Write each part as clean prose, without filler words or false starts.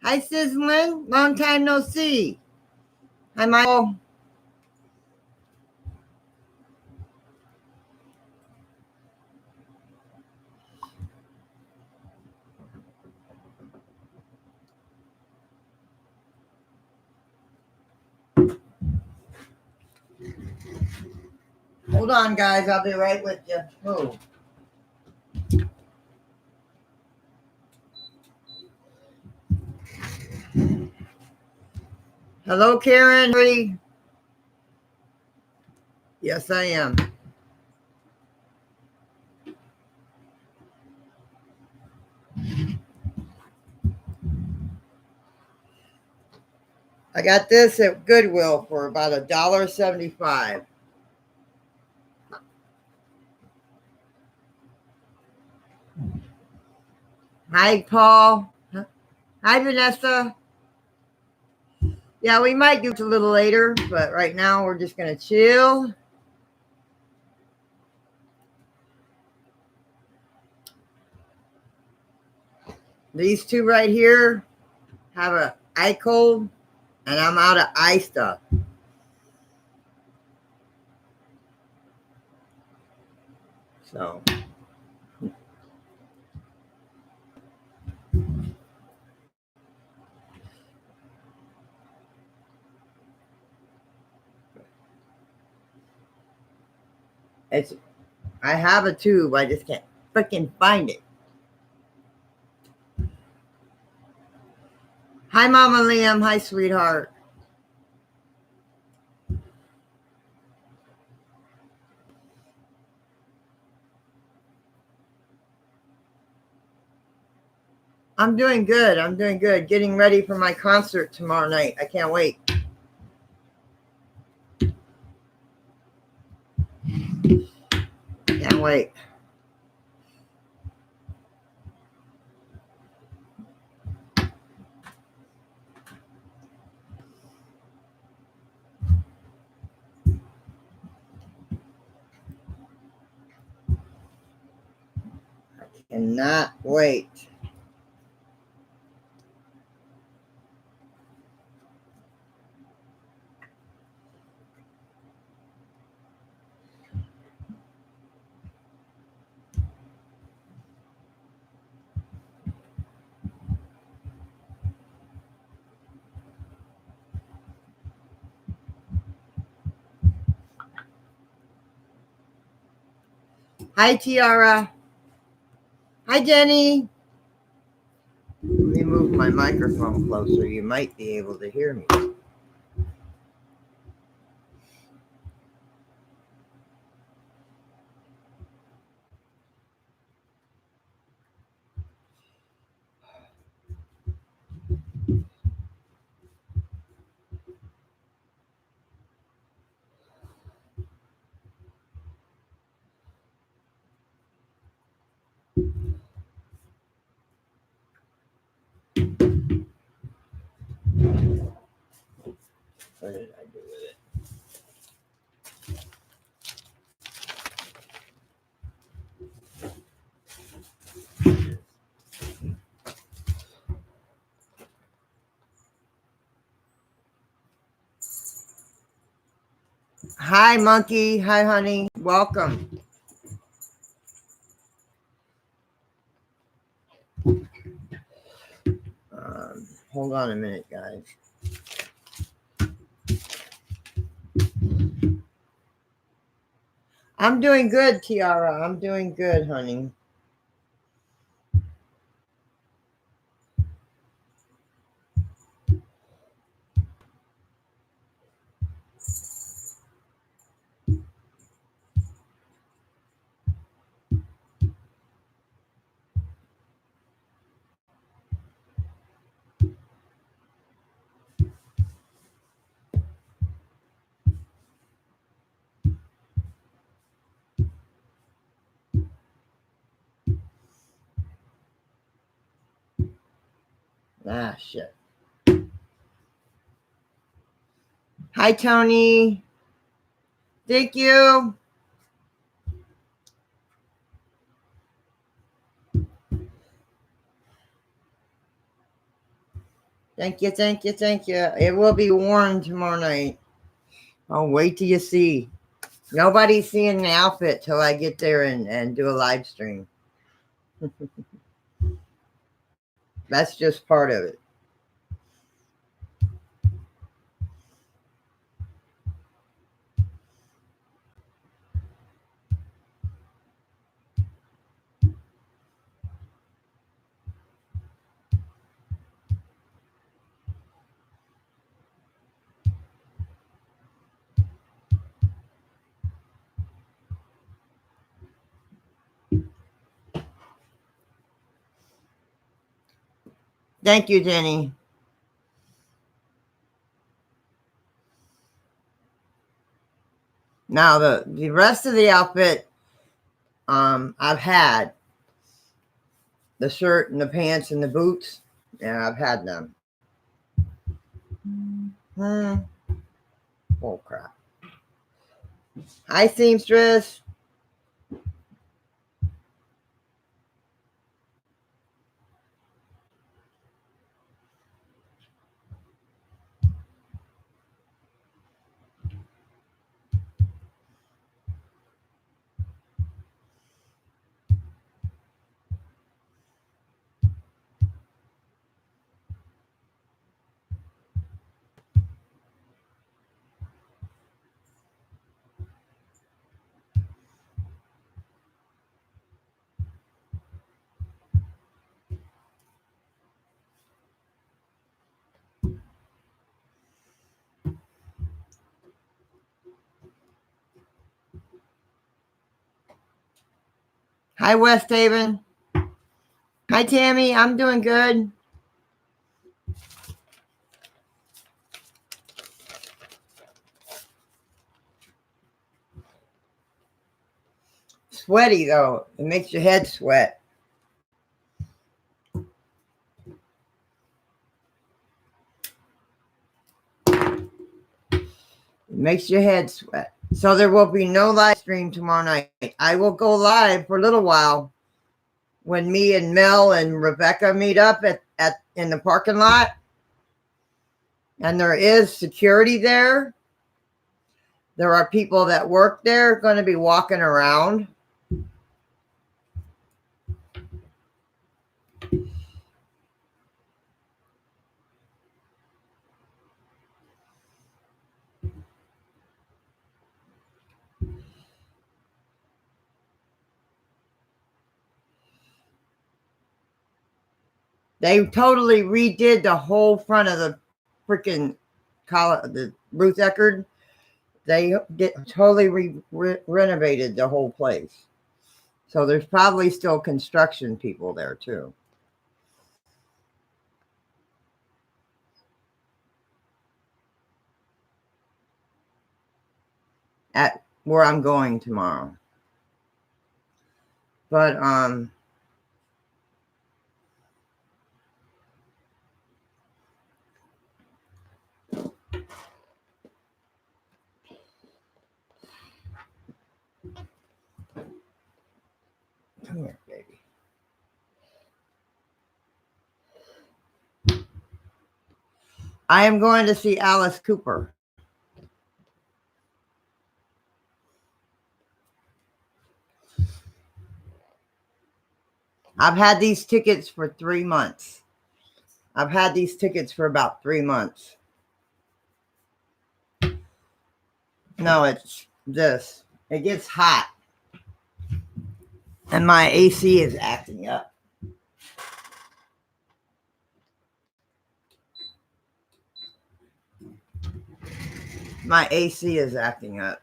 Hi, Sizzlin. Long time no see. Hi, Michael. Hold on, guys. I'll be right with you. Oh. Hello, Karen. Yes, I am. I got this at Goodwill for about $1.75. Hi, Paul. Hi, Vanessa. Yeah, we might do it a little later, but right now we're just going to chill. These two right here have a eye cold, and I'm out of eye stuff. So. I have a tube. I just can't freaking find it. Hi, Mama Liam. Hi, sweetheart. I'm doing good. I'm doing good. Getting ready for my concert tomorrow night. I can't wait. Can't wait. I cannot wait. Hi, Tiara. Hi, Jenny. Let me move my microphone closer. You might be able to hear me. What did I do with it? Hi, Monkey. Hi, honey. Welcome. Hold on a minute, guys. I'm doing good, Tiara. I'm doing good, honey. Ah, shit. Hi, Tony. Thank you. Thank you, thank you, thank you. It will be warm tomorrow night. Oh, wait till you see. Nobody's seeing the outfit till I get there and do a live stream. That's just part of it. Thank you, Jenny. Now the rest of the outfit, I've had the shirt and the pants and the boots. Yeah, I've had them. Oh crap! Hi, seamstress. Hi, West Haven. Hi, Tammy. I'm doing good. Sweaty though. It makes your head sweat. It makes your head sweat. So there will be no live stream tomorrow night. I will go live for a little while when me and Mel and Rebecca meet up at in the parking lot. And there is security there. There are people that work there going to be walking around. They totally redid the whole front of the freaking the Ruth Eckerd. They totally renovated the whole place. So there's probably still construction people there too. At where I'm going tomorrow. But come here, baby. I am going to see Alice Cooper. I've had these tickets for 3 months. I've had these tickets for about 3 months. No, it's this. It gets hot. And my AC is acting up. My AC is acting up.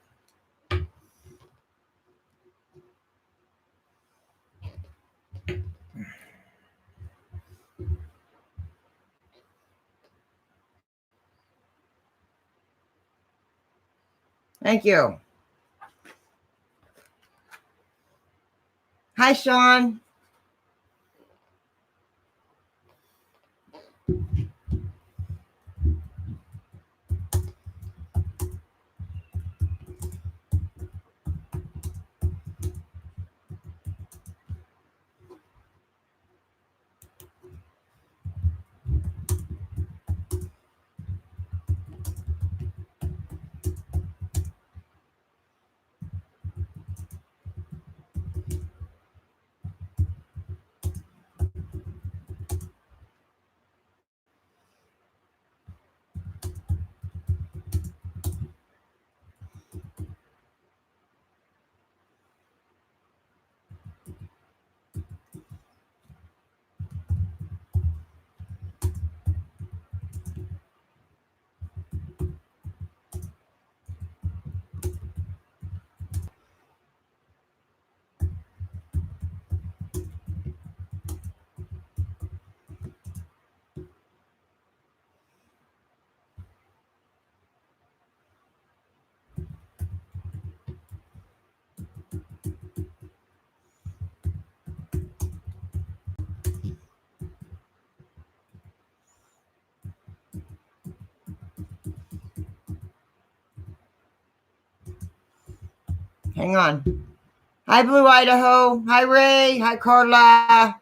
Thank you. Hi, Sean. Hang on. Hi, Blue Idaho. Hi, Ray. Hi, Carla.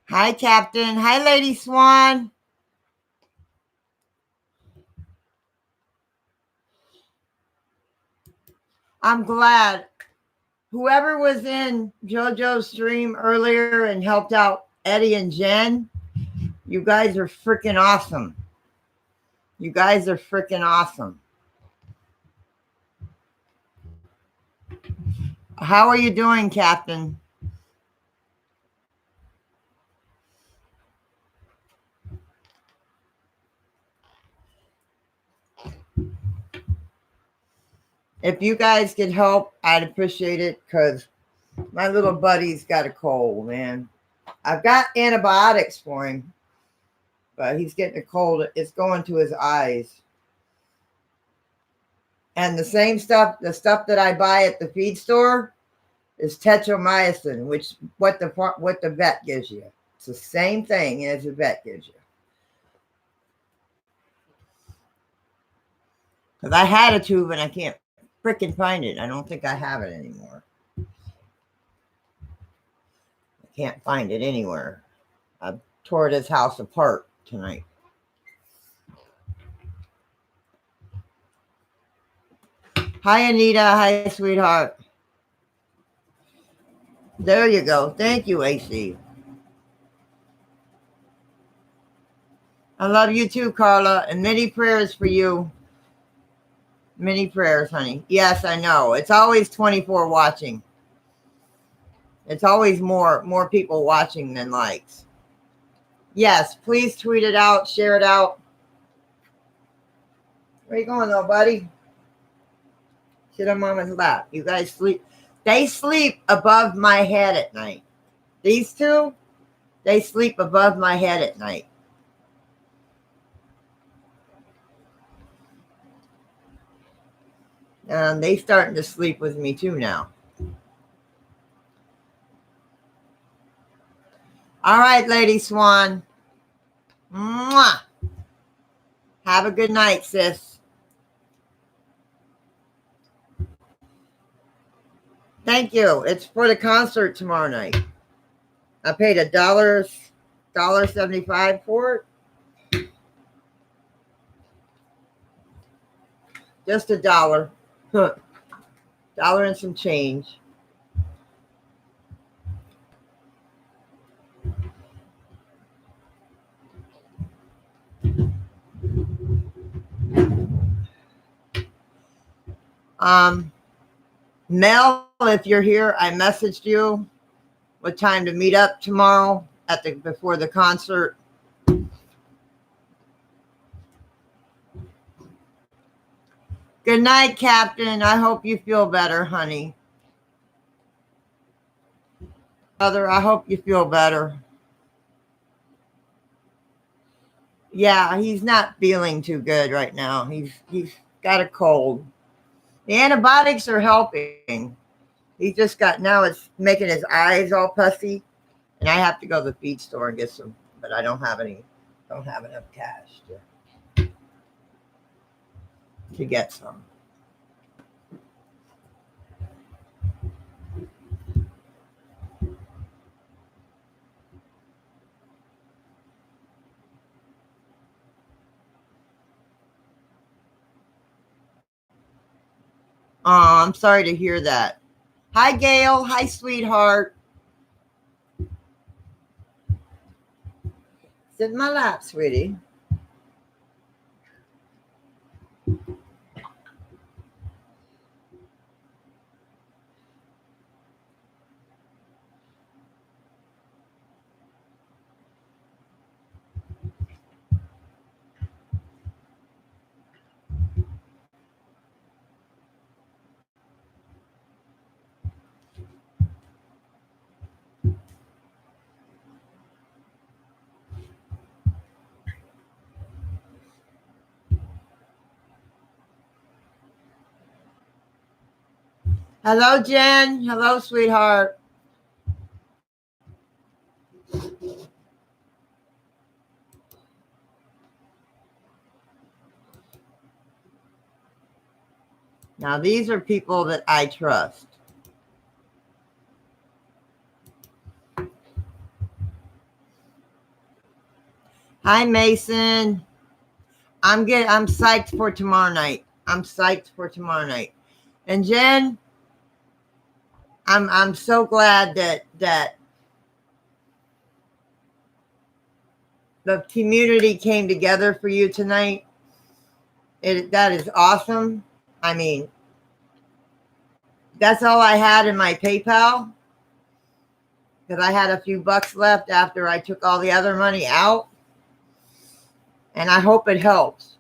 Hi, Captain. Hi, Lady Swan. I'm glad. Whoever was in JoJo's stream earlier and helped out Eddie and Jen, you guys are freaking awesome. You guys are freaking awesome. How are you doing, Captain? If you guys could help, I'd appreciate it because my little buddy's got a cold, man. I've got antibiotics for him, but he's getting a cold. It's going to his eyes. And the same stuff, the stuff that I buy at the feed store is tetromycin, which what the vet gives you. It's the same thing as the vet gives you. Because I had a tube and I can't freaking find it. I don't think I have it anymore. I can't find it anywhere. I tore this house apart tonight. Hi, Anita. Hi, sweetheart. There you go. Thank you, AC. I love you too, Carla, and many prayers for you. Many prayers, honey. Yes, I know. It's always 24 watching. It's always more people watching than likes. Yes, please tweet it out, share it out. Where you going, though, buddy? Sit on Mama's lap. You guys sleep. They sleep above my head at night. These two, they sleep above my head at night. They starting to sleep with me too now. All right, Lady Swan. Mwah. Have a good night, sis. Thank you. It's for the concert tomorrow night. I paid $1.75 for it. Just $1. Dollar and some change. Mel, if you're here, I messaged you what time to meet up tomorrow before the concert. Good night, Captain. I hope you feel better, honey. Brother, I hope you feel better. Yeah, he's not feeling too good right now. He's got a cold. The antibiotics are helping. He just got, now it's making his eyes all pussy, and I have to go to the feed store and get some, but I don't have enough cash to get some. Oh, I'm sorry to hear that. Hi, Gail. Hi, sweetheart. Sit in my lap, sweetie. Hello, Jen. Hello, sweetheart. Now, these are people that I trust. Hi, Mason. I'm psyched for tomorrow night. I'm psyched for tomorrow night. And Jen, I'm so glad that the community came together for you tonight. That is awesome. I mean, that's all I had in my PayPal because I had a few bucks left after I took all the other money out. And I hope it helps,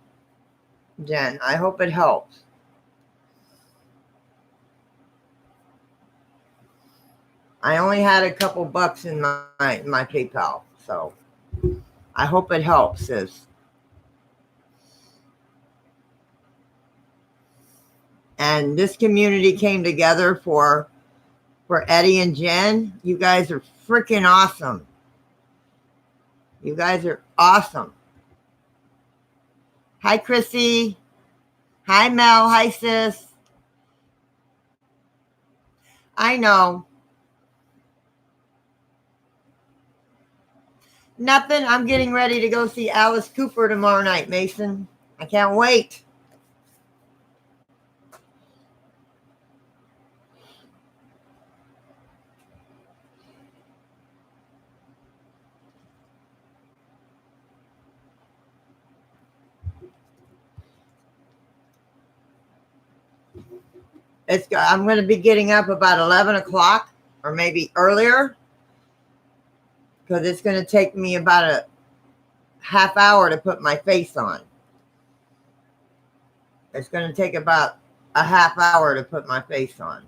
Jen. I hope it helps. I only had a couple bucks in my PayPal, so I hope it helps, sis. And this community came together for Eddie and Jen. You guys are freaking awesome. You guys are awesome. Hi, Chrissy. Hi, Mel. Hi, sis. I know. Nothing. I'm getting ready to go see Alice Cooper tomorrow night, Mason. I can't wait. I'm going to be getting up about 11 o'clock or maybe earlier because it's going to take me about a half hour to put my face on. It's going to take about a half hour to put my face on.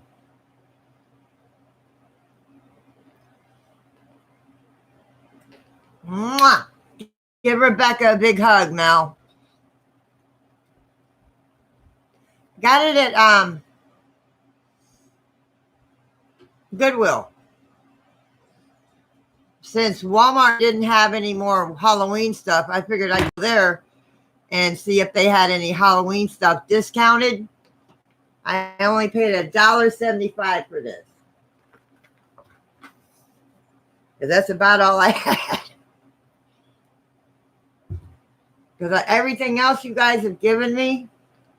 Mwah! Give Rebecca a big hug, Mel. Got it at Goodwill. Since Walmart didn't have any more Halloween stuff, I figured I'd go there and see if they had any Halloween stuff discounted. I only paid $1.75 for this. That's about all I had. Because everything else you guys have given me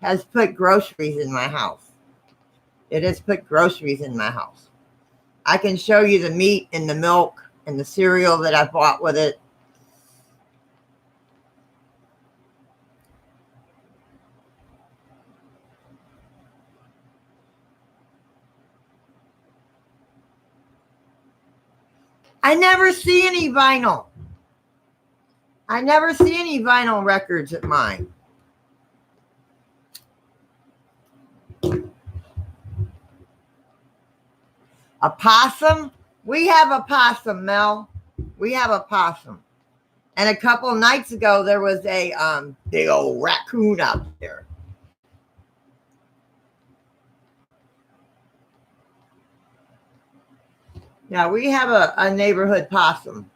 has put groceries in my house. It has put groceries in my house. I can show you the meat and the milk and the cereal that I bought with it. I never see any vinyl. I never see any vinyl records at mine. A possum? We have a possum, Mel. We have a possum. And a couple nights ago, there was a big old raccoon out there. Now, we have a neighborhood possum.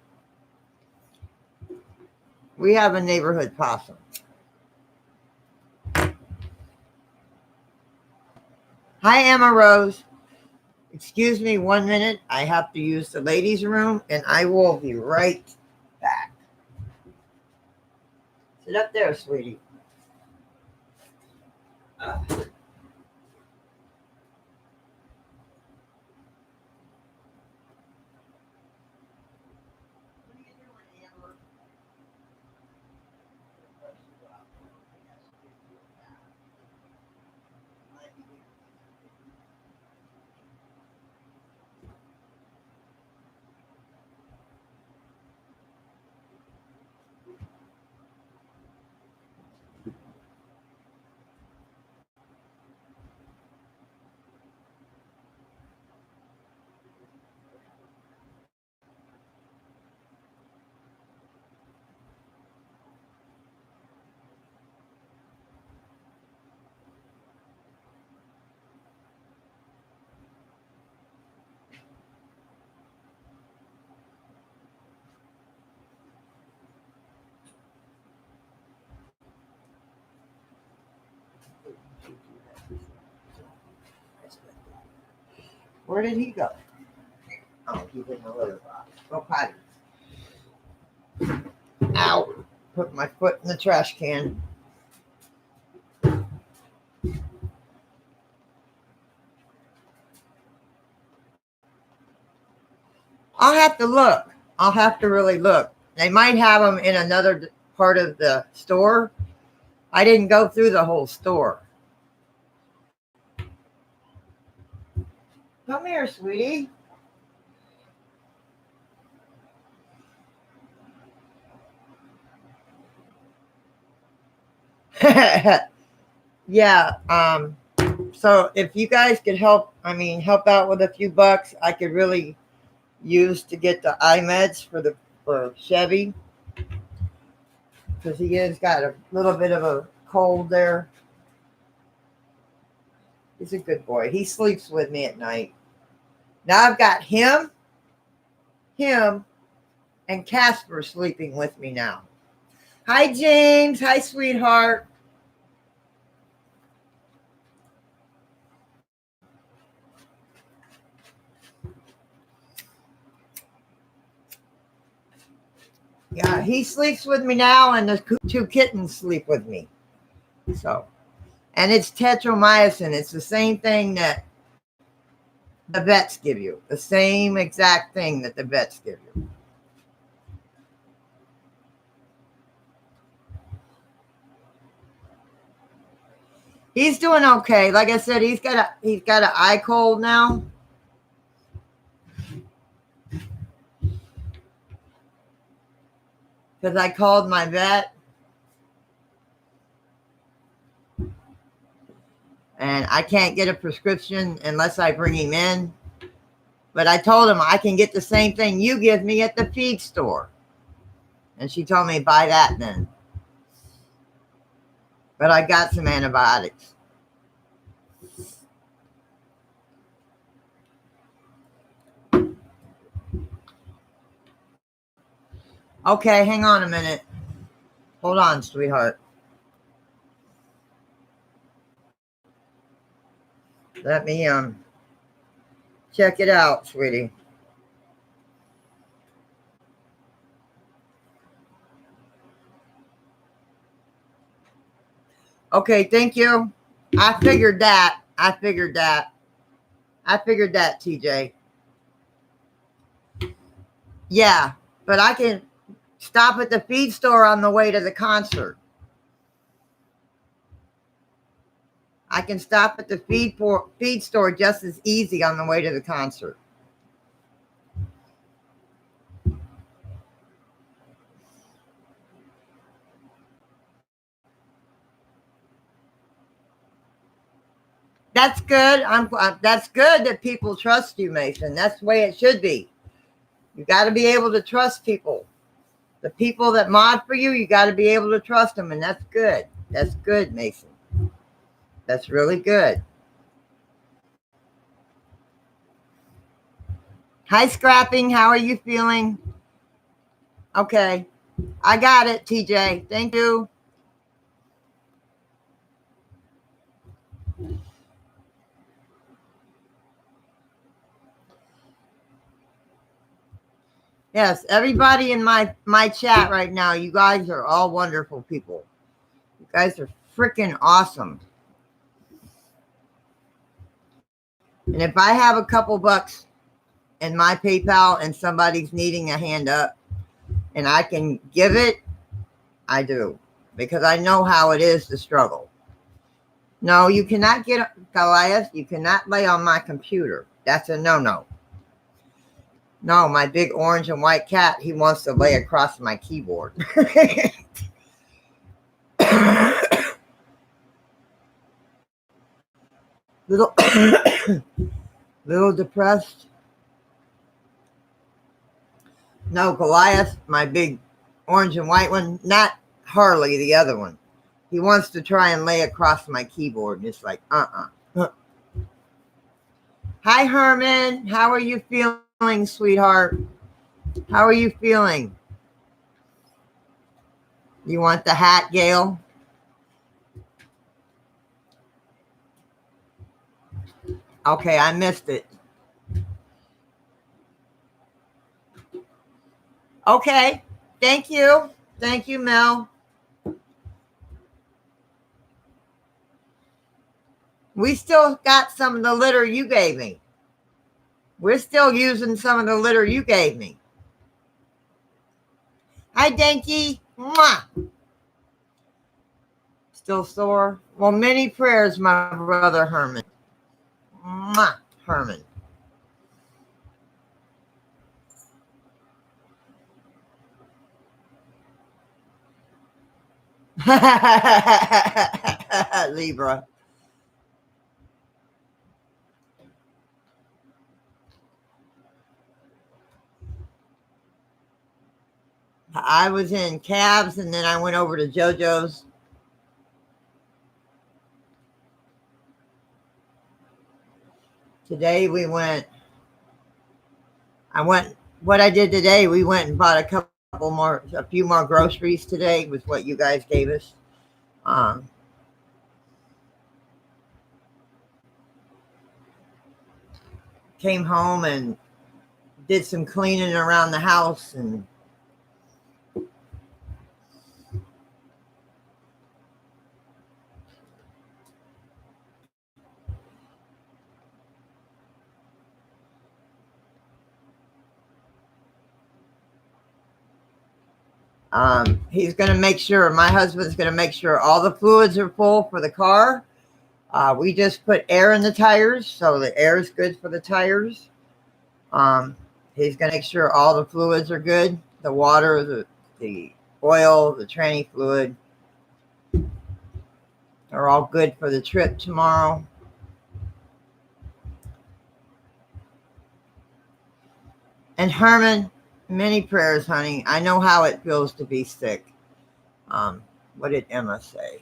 We have a neighborhood possum. Hi, Emma Rose. Excuse me 1 minute. I have to use the ladies' room, and I will be right back. Sit up there, sweetie. Where did he go? Oh, he's in the litter box. Go potty. Ow. Put my foot in the trash can. I'll have to look. I'll have to really look. They might have them in another part of the store. I didn't go through the whole store. Come here, sweetie. Yeah. So if you guys could help out with a few bucks, I could really use to get the eye meds for Chevy, because he has got a little bit of a cold there. He's a good boy. He sleeps with me at night. Now I've got him, and Casper sleeping with me now. Hi, James. Hi, sweetheart. Yeah, he sleeps with me now, and the two kittens sleep with me. So, and it's tetromycin. It's the same thing that the vets give you. The same exact thing that the vets give you. He's doing okay. Like I said, he's got an eye cold now. Because I called my vet. And I can't get a prescription unless I bring him in. But I told him I can get the same thing you give me at the feed store. And she told me, buy that then. But I got some antibiotics. Okay, hang on a minute. Hold on, sweetheart. Let me check it out, sweetie. Okay, thank you. I figured that, TJ. Yeah, but I can stop at the feed store on the way to the concert. I can stop at the feed store just as easy on the way to the concert. That's good. That's good that people trust you, Mason. That's the way it should be. You got to be able to trust people. The people that mod for you, you got to be able to trust them, and that's good. That's good, Mason. That's really good. Hi, Scrapping. How are you feeling? Okay. I got it, TJ. Thank you. Yes, everybody in my chat right now, you guys are all wonderful people. You guys are freaking awesome. And if I have a couple bucks in my PayPal and somebody's needing a hand up and I can give it, I do. Because I know how it is to struggle. No, you cannot get, Goliath, you cannot lay on my computer. That's a no-no. No, my big orange and white cat, he wants to lay across my keyboard. Little depressed. No, Goliath, my big orange and white one, not Harley, the other one. He wants to try and lay across my keyboard, and it's like, Hi, Herman. How are you feeling, sweetheart? How are you feeling? You want the hat, Gail? Okay, I missed it. Okay. Thank you. Thank you, Mel. We still got some of the litter you gave me. We're still using some of the litter you gave me. Hi, Danky. Mwah. Still sore? Well, many prayers, my brother Herman. Mwah, Herman. Libra. I was in Cabs and then I went over to JoJo's. Today we went, what I did today, we went and bought a few more groceries today with what you guys gave us. Came home and did some cleaning around the house and he's going to make sure, my husband's going to make sure all the fluids are full for the car. We just put air in the tires, so the air is good for the tires. He's going to make sure all the fluids are good. The water, the oil, the tranny fluid are all good for the trip tomorrow. And Herman, many prayers, honey. I know how it feels to be sick. What did Emma say?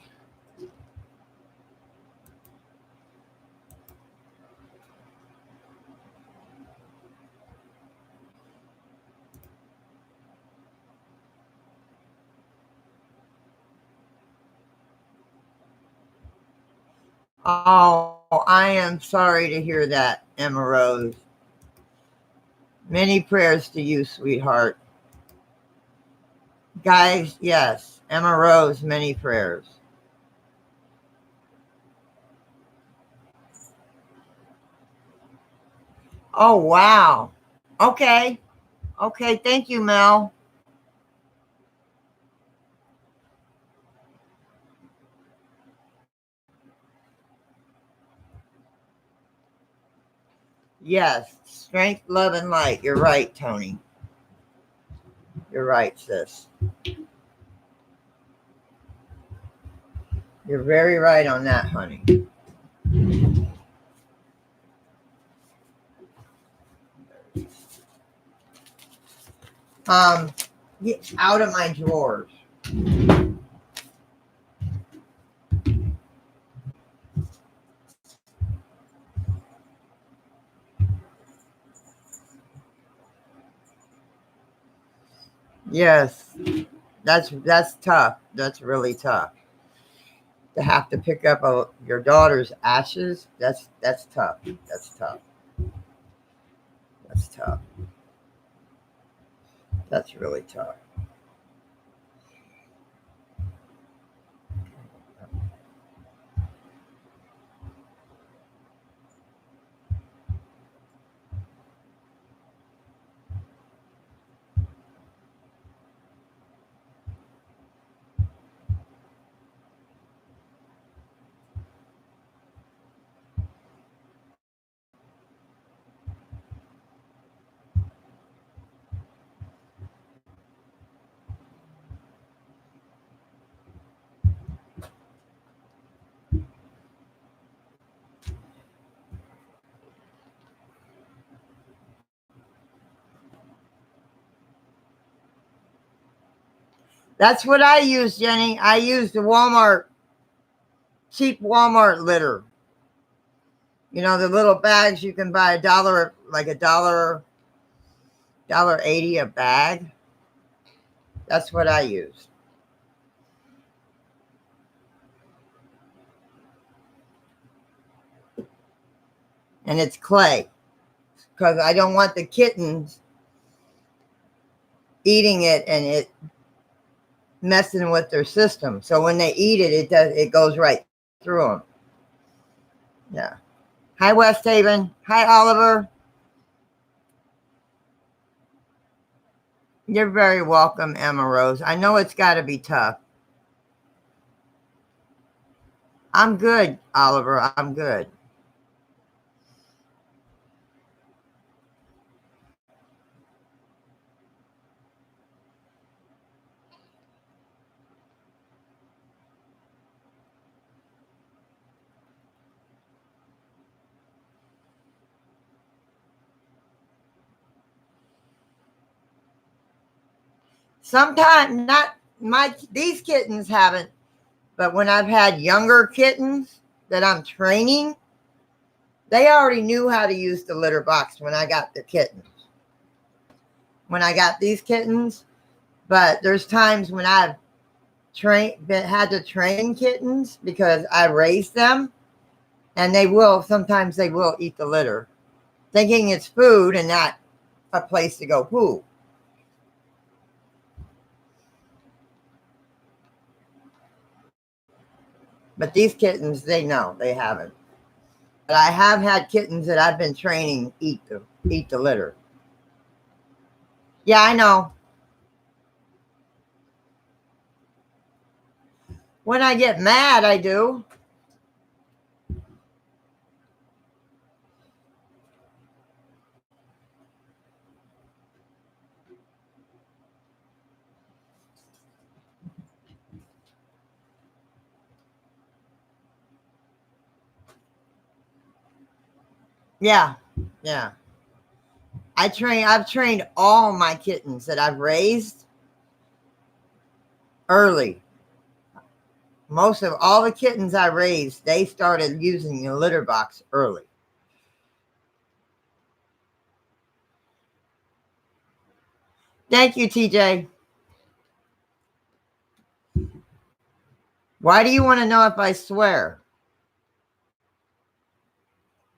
Oh, I am sorry to hear that, Emma Rose. Many prayers to you, sweetheart. Guys, yes, Emma Rose, many prayers. Oh, wow. Okay. Okay, thank you, Mel. Yes, strength, love, and light. You're right, Tony. You're right, sis. You're very right on that, honey. Get out of my drawers. Yes, that's tough. That's really tough. To have to pick up your daughter's ashes. That's tough. That's tough. That's tough. That's really tough. That's what I use, Jenny. I use the cheap Walmart litter. You know, the little bags you can buy $1, like $1.80 a bag. That's what I use. And it's clay because I don't want the kittens eating it and it messing with their system. So when they eat it, it goes right through them. Yeah. Hi, West Haven. Hi, Oliver. You're very welcome, Emma Rose. I know it's got to be tough. I'm good, Oliver. I'm good. Sometimes not these kittens haven't, but when I've had younger kittens that I'm training, they already knew how to use the litter box when I got the kittens. When I got these kittens, but there's times when I've had to train kittens because I raised them, and sometimes they will eat the litter, thinking it's food and not a place to go poo. But these kittens, they know they haven't. But I have had kittens that I've been training eat the litter. Yeah, I know. When I get mad, I do. Yeah, yeah. I've trained all my kittens that I've raised early. Most of all the kittens I raised, they started using the litter box early. Thank you, TJ. Why do you want to know if I swear?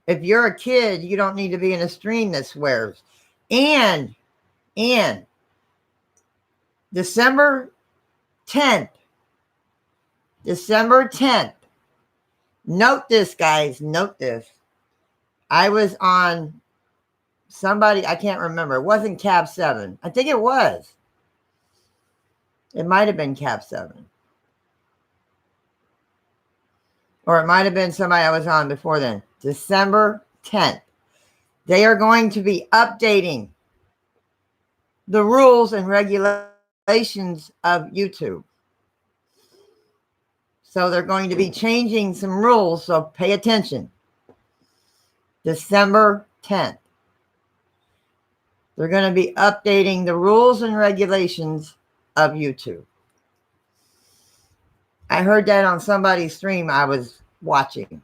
If you're a kid, you don't need to be in a stream that swears. And December 10th, note this, guys, note this. I was on somebody, I can't remember. It wasn't Cab 7. I think it was. It might have been Cab 7. Or it might have been somebody I was on before then. December 10th. They are going to be updating the rules and regulations of YouTube. So they're going to be changing some rules, so pay attention. December 10th. They're going to be updating the rules and regulations of YouTube. I heard that on somebody's stream I was watching.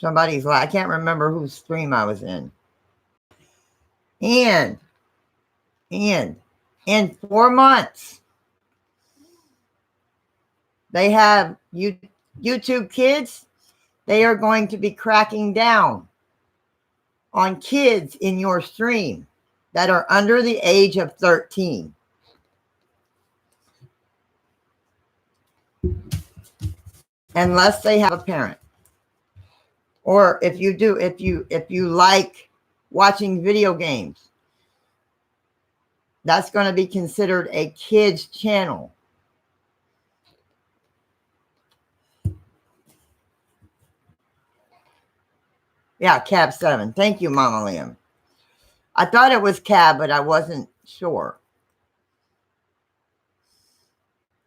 I can't remember whose stream I was in. And in 4 months, they have YouTube Kids. They are going to be cracking down on kids in your stream that are under the age of 13. Unless they have a parent. Or if you like watching video games, that's going to be considered a kids channel. Yeah, Cab 7. Thank you, Mama Liam. I thought it was Cab, but I wasn't sure.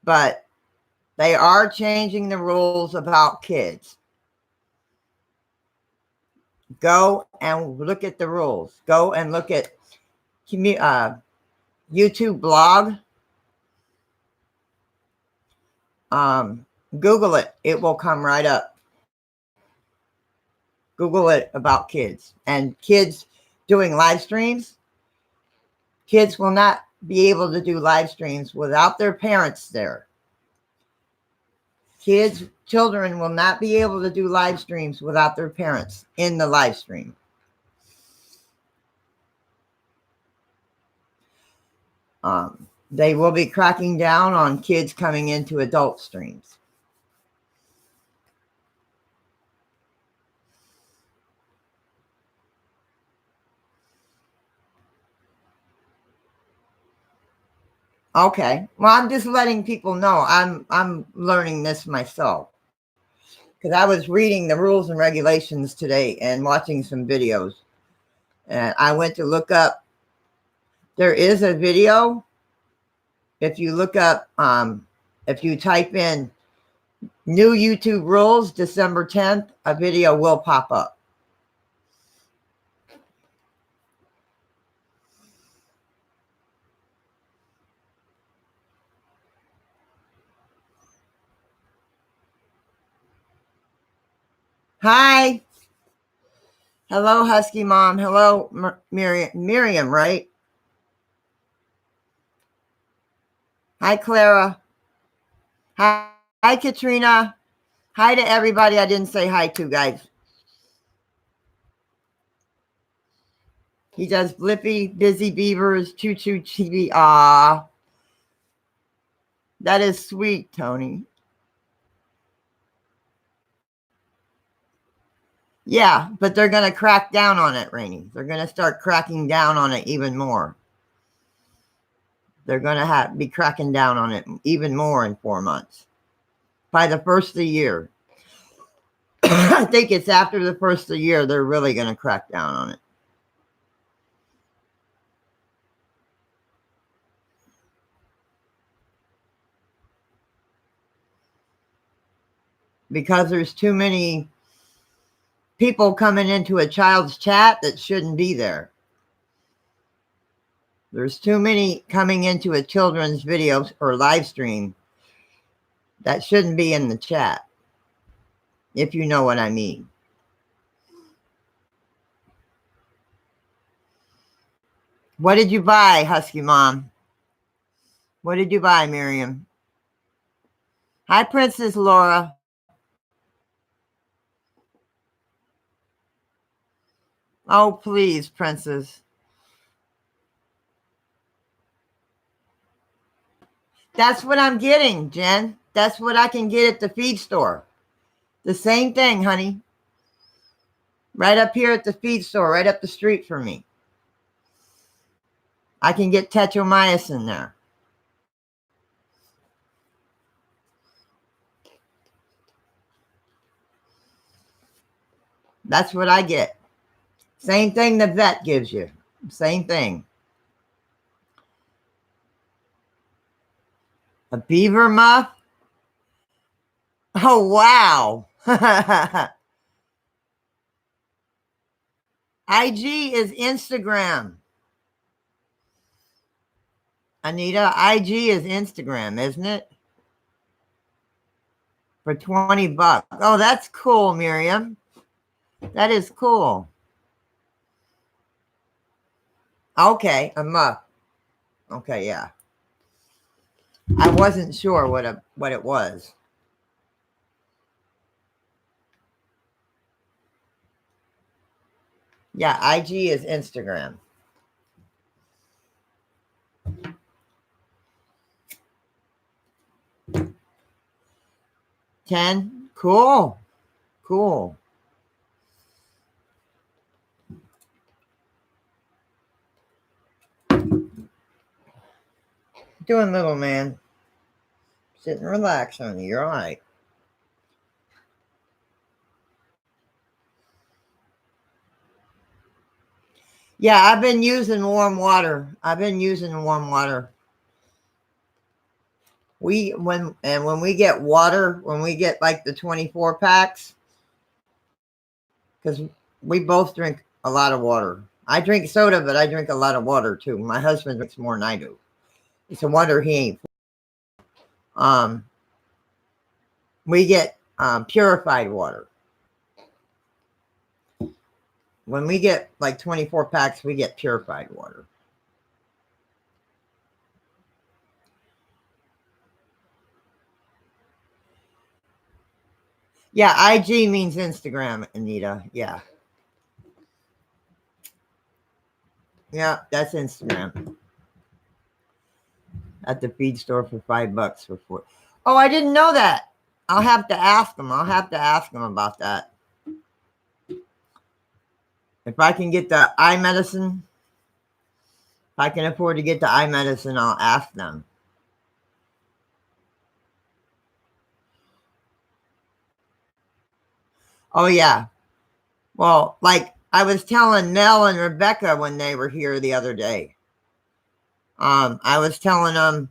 But they are changing the rules about kids. Go and look at the rules. Go and look at YouTube blog. Google it. It will come right up. Google it about kids and kids doing live streams. Kids will not be able to do live streams without their parents there. Children will not be able to do live streams without their parents in the live stream. They will be cracking down on kids coming into adult streams. Okay. Well, I'm just letting people know I'm learning this myself. Because I was reading the rules and regulations today and watching some videos. And I went to look up. There is a video. If you look up, if you type in new YouTube rules, December 10th, a video will pop up. Hi. Hello, Husky Mom. Hello, Miriam, right? Hi, Clara. Hi, Katrina. Hi to everybody I didn't say hi to, guys. He does Blippy, Busy Beavers, Choo Choo Chibi. Ah, that is sweet, Tony. Yeah, but they're going to crack down on it, Rainey. They're going to start cracking down on it even more. They're going to be cracking down on it even more in 4 months. By the first of the year. I think it's after the first of the year they're really going to crack down on it. Because there's too many people coming into a child's chat that shouldn't be there. There's too many coming into a children's video or live stream that shouldn't be in the chat, if you know what I mean. What did you buy, Husky Mom? What did you buy, Miriam? Hi, Princess Laura. Oh, please, Princess. That's what I'm getting, Jen. That's what I can get at the feed store. The same thing, honey. Right up here at the feed store, right up the street from me. I can get tetromycin there. That's what I get. Same thing the vet gives you. Same thing. A beaver muff? Oh, wow. IG is Instagram. Anita, IG is Instagram, isn't it? For $20. Oh, that's cool, Miriam. That is cool. Okay, a muff. Okay, yeah. I wasn't sure what it was. Yeah, IG is Instagram. $10. Cool. Cool. Doing, little man? Sit and relax, honey. You're all right. Yeah, I've been using warm water. When we get water, when we get like the 24 packs, because we both drink a lot of water. I drink soda, but I drink a lot of water too. My husband drinks more than I do. It's a wonder he ain't. We get purified water. When we get like 24 packs, we get purified water. Yeah, IG means Instagram, Anita. Yeah. Yeah, that's Instagram. at the feed store for $5 for 4. Oh, I didn't know that. I'll have to ask them. I'll have to ask them about that. If I can get the eye medicine, if I can afford to get the eye medicine, I'll ask them. Oh, yeah. Well, like I was telling Mel and Rebecca when they were here the other day. I was telling them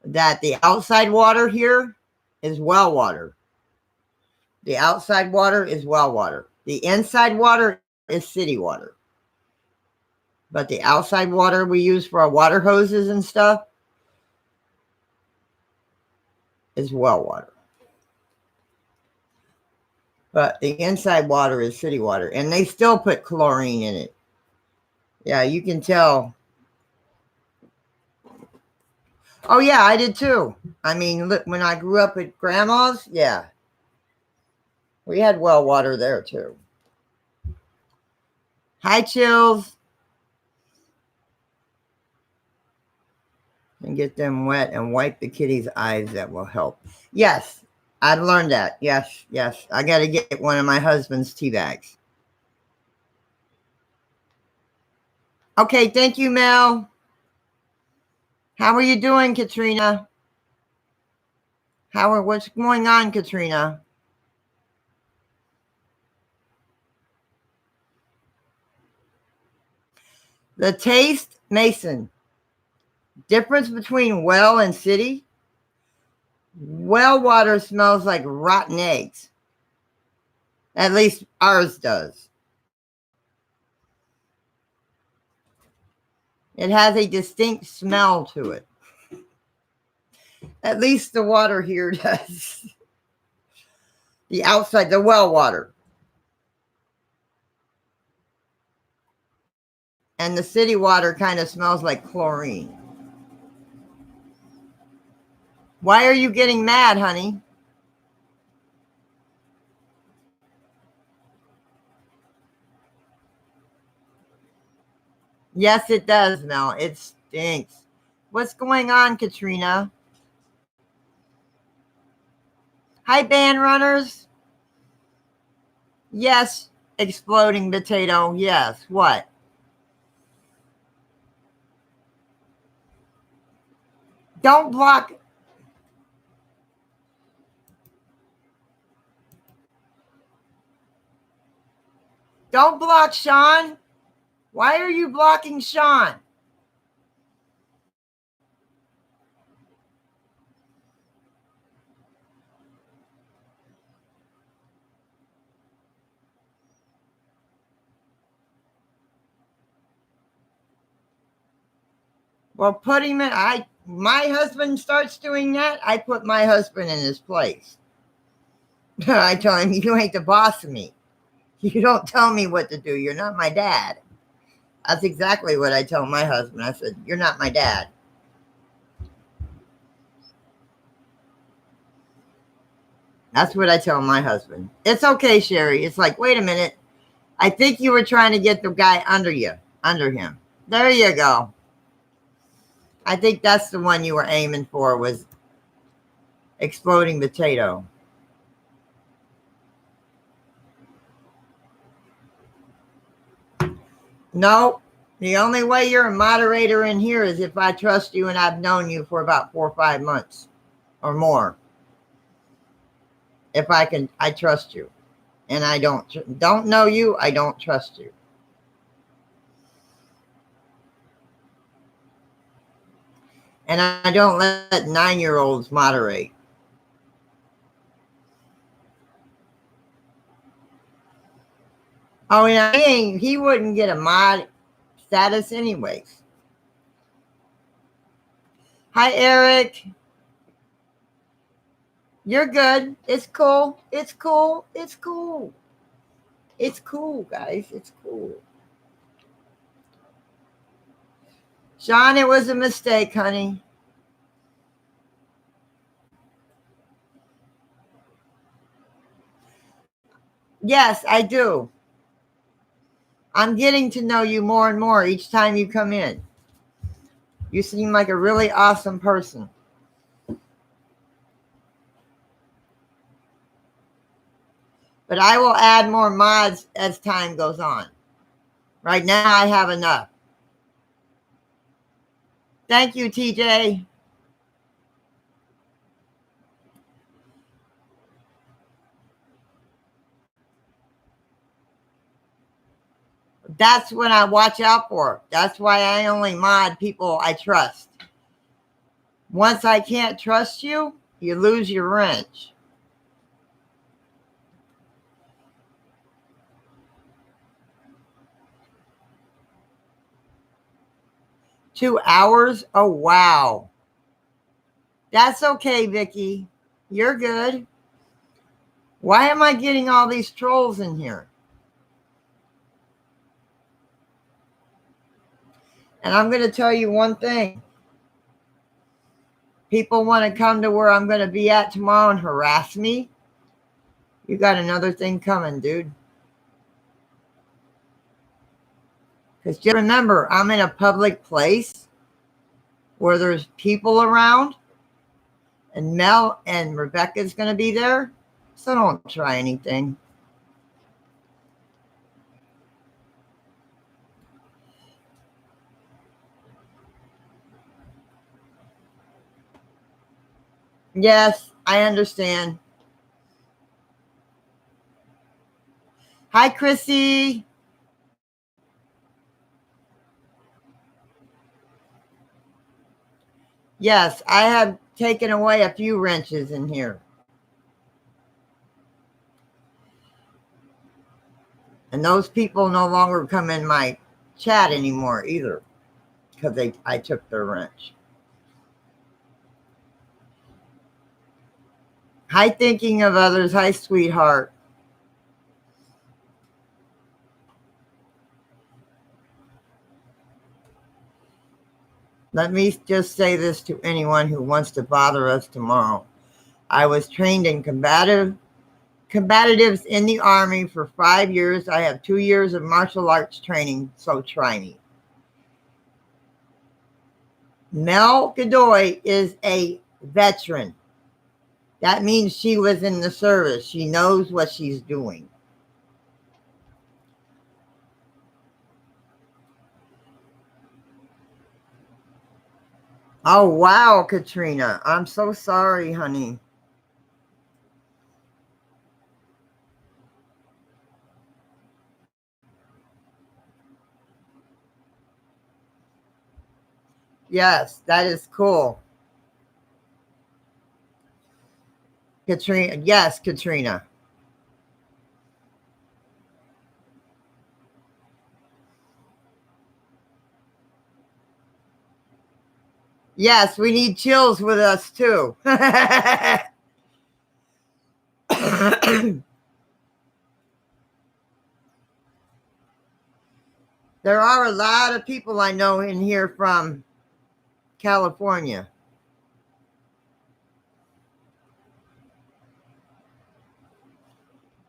that the outside water here is well water. The outside water is well water. The inside water is city water. But the outside water we use for our water hoses and stuff is well water. But the inside water is city water. And they still put chlorine in it. Yeah, you can tell. Oh, yeah, I did too. I mean, look, when I grew up at Grandma's, yeah. We had well water there too. Hi, Chills. And get them wet and wipe the kitty's eyes. That will help. Yes, I've learned that. Yes, yes. I got to get one of my husband's tea bags. Okay, thank you, Mel. How are you doing, Katrina? What's going on, Katrina? The taste, Mason. Difference between well and city. Well water smells like rotten eggs. At least ours does. It has a distinct smell to it. At least the water here does. The outside, the well water. And the city water kind of smells like chlorine. Why are you getting mad, honey? Yes, it does, Mel. It stinks. What's going on, Katrina? Hi, band runners. Yes, exploding potato. Yes, what? Don't block. Don't block Sean. Why are you blocking Sean? Well, put him in. My husband starts doing that, I put my husband in his place. I tell him, you ain't the boss of me. You don't tell me what to do. You're not my dad. That's exactly what I tell my husband. I said, you're not my dad. That's what I tell my husband. It's okay, Sherry. It's like, wait a minute. I think you were trying to get the guy under him. There you go. I think that's the one you were aiming for, was exploding potato. No, the only way you're a moderator in here is if I trust you and I've known you for about 4 or 5 months or more. If I trust you. And I don't know you, I don't trust you. And I don't let 9-year-olds moderate. Oh, yeah, he wouldn't get a mod status anyways. Hi, Eric. You're good. It's cool. It's cool. It's cool. It's cool, guys. It's cool. Sean, it was a mistake, honey. Yes, I do. I'm getting to know you more and more each time you come in. You seem like a really awesome person. But I will add more mods as time goes on. Right now, I have enough. Thank you, TJ. That's what I watch out for. That's why I only mod people I trust. Once I can't trust you, you lose your wrench. $2? Oh, wow. That's okay, Vicky. You're good. Why am I getting all these trolls in here? And I'm going to tell you one thing. People want to come to where I'm going to be at tomorrow and harass me. You got another thing coming, dude. Because just remember, I'm in a public place where there's people around. And Mel and Rebecca's going to be there. So don't try anything. Yes, I understand. Hi, Chrissy. Yes, I have taken away a few wrenches in here. And those people no longer come in my chat anymore either because I took their wrench. Hi, thinking of others. Hi, sweetheart. Let me just say this to anyone who wants to bother us tomorrow. I was trained in combatives in the Army for 5 years. I have 2 years of martial arts training, so try me. Mel Godoy is a veteran. That means she was in the service. She knows what she's doing. Oh, wow, Katrina. I'm so sorry, honey. Yes, that is cool. Katrina. Yes, Katrina. Yes, we need chills with us too. There are a lot of people I know in here from California.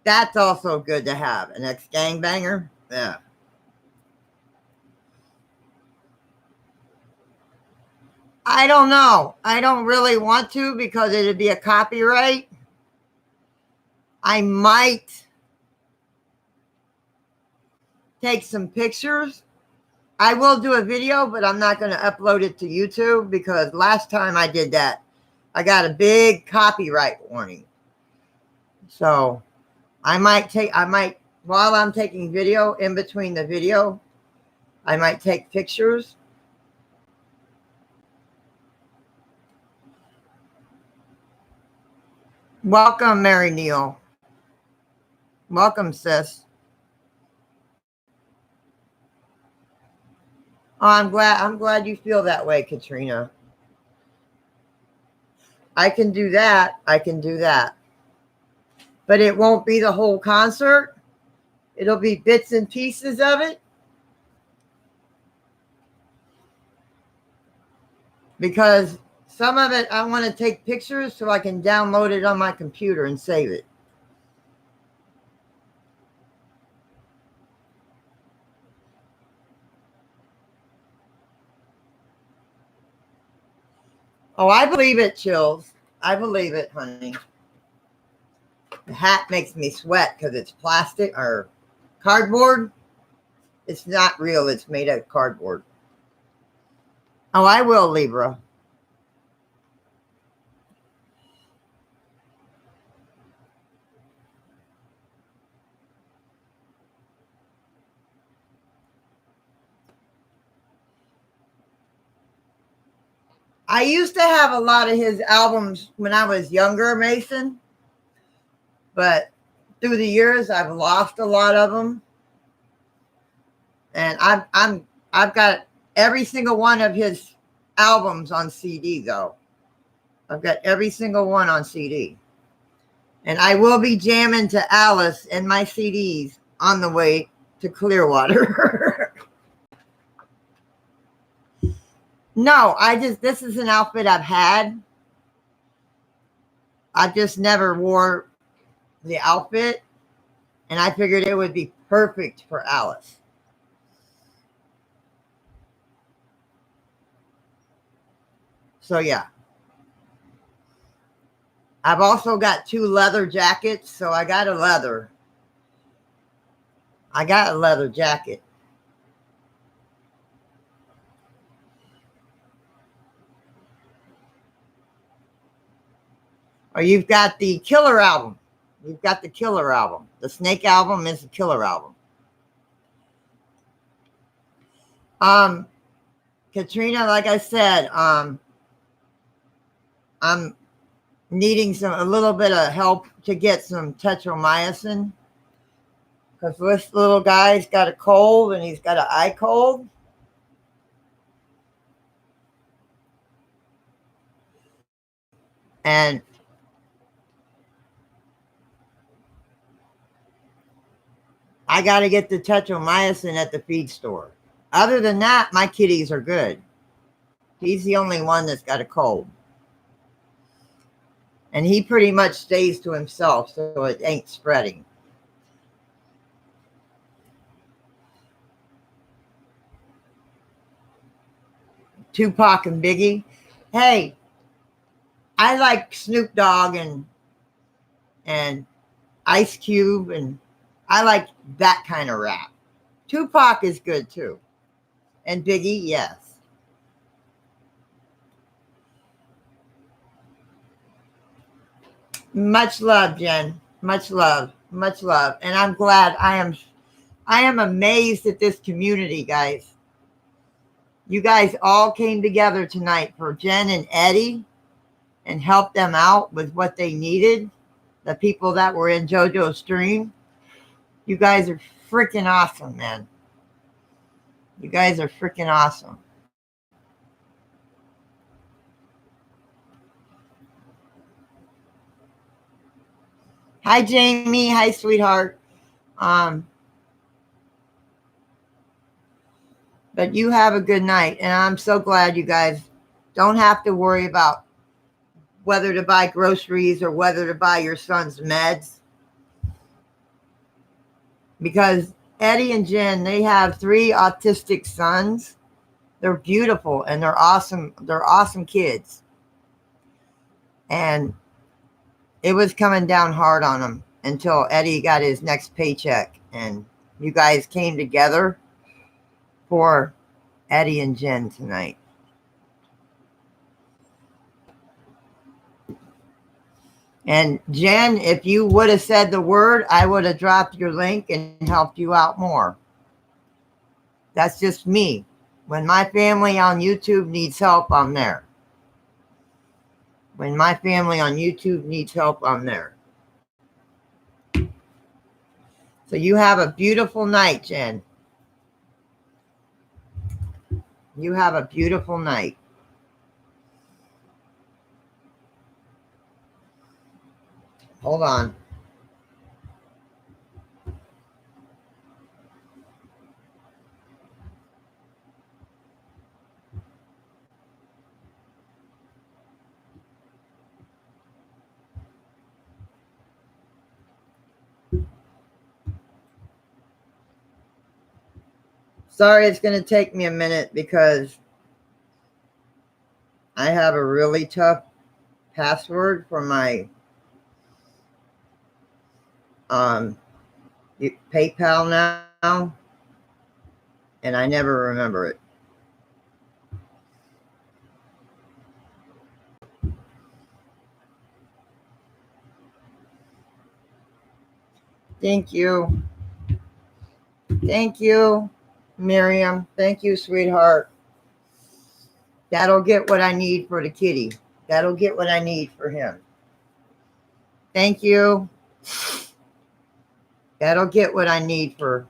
That's also good to have. An ex-gangbanger. Yeah. I don't know. I don't really want to because it'd be a copyright. I might take some pictures. I will do a video, but I'm not going to upload it to YouTube because last time I did that, I got a big copyright warning. So while I'm taking video, in between the video, I might take pictures. Welcome, Mary Neal. Welcome, sis. Oh, I'm glad you feel that way, Katrina. I can do that. I can do that. But it won't be the whole concert. It'll be bits and pieces of it. Because some of it I want to take pictures so I can download it on my computer and save it. Oh, I believe it, Chills. I believe it, honey. The hat makes me sweat because it's plastic or cardboard. It's not real. It's made out of cardboard. Oh, I will, Libra. I used to have a lot of his albums when I was younger, Mason. But through the years, I've lost a lot of them, and I've got every single one of his albums on CD though. I've got every single one on CD, and I will be jamming to Alice and my CDs on the way to Clearwater. No, this is an outfit I've had. I just never wore the outfit, and I figured it would be perfect for Alice. So yeah. I've also got 2 leather jackets, so I got a leather jacket. Or you've got the Killer album. You've got the Killer album. The Snake album is the Killer album. Katrina, like I said, I'm needing a little bit of help to get some tetromycin because this little guy's got a cold and he's got an eye cold. And I got to get the tetromycin at the feed store. Other than that, my kitties are good. He's the only one that's got a cold. And he pretty much stays to himself, so it ain't spreading. Tupac and Biggie. Hey, I like Snoop Dogg and Ice Cube, and I like that kind of rap. Tupac is good too. And Biggie, yes. Much love, Jen. Much love. Much love. And I'm glad I am amazed at this community, guys. You guys all came together tonight for Jen and Eddie and helped them out with what they needed. The people that were in JoJo's stream. You guys are freaking awesome, man. You guys are freaking awesome. Hi, Jamie. Hi, sweetheart. But you have a good night. And I'm so glad you guys don't have to worry about whether to buy groceries or whether to buy your son's meds. Because Eddie and Jen, they have 3 autistic sons. They're beautiful and they're awesome. They're awesome kids. And it was coming down hard on them until Eddie got his next paycheck. And you guys came together for Eddie and Jen tonight. And Jen, if you would have said the word, I would have dropped your link and helped you out more. That's just me. When my family on YouTube needs help, I'm there. When my family on YouTube needs help, I'm there. So you have a beautiful night, Jen. You have a beautiful night. Hold on. Sorry, it's going to take me a minute because I have a really tough password for my PayPal now, and I never remember it. Thank you. Thank you, Miriam. Thank you, sweetheart. That'll get what I need for the kitty. That'll get what I need for him. Thank you. That'll get what I need for,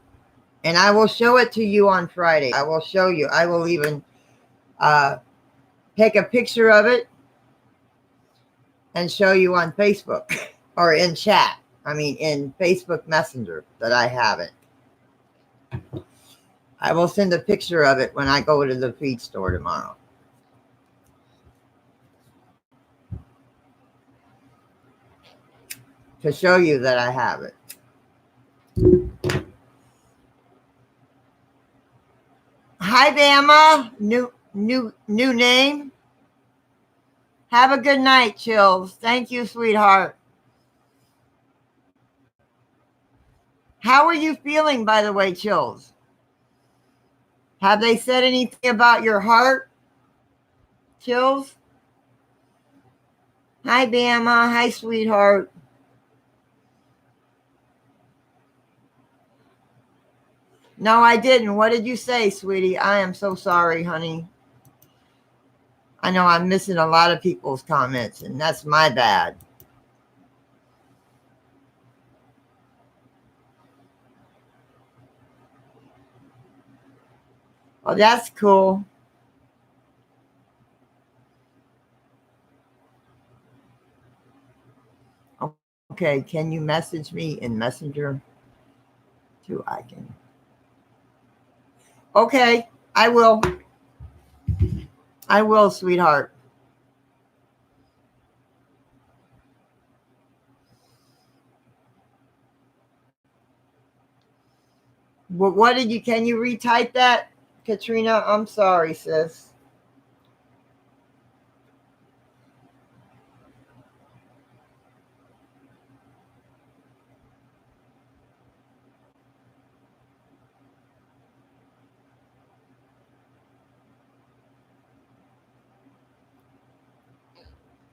and I will show it to you on Friday. I will show you. I will even take a picture of it and show you on Facebook or in chat. I mean, in Facebook Messenger that I have it. I will send a picture of it when I go to the feed store tomorrow. To show you that I have it. Hi, Bama. New name. Have a good night, Chills. Thank you, sweetheart. How are you feeling, by the way, Chills? Have they said anything about your heart, Chills? Hi, Bama. Hi, sweetheart. No, I didn't. What did you say, sweetie? I am so sorry, honey. I know I'm missing a lot of people's comments, and that's my bad. Oh, that's cool. Okay, can you message me in Messenger? Too, I can. Okay, I will. I will, sweetheart. What did you, can you retype that, Katrina? I'm sorry, sis.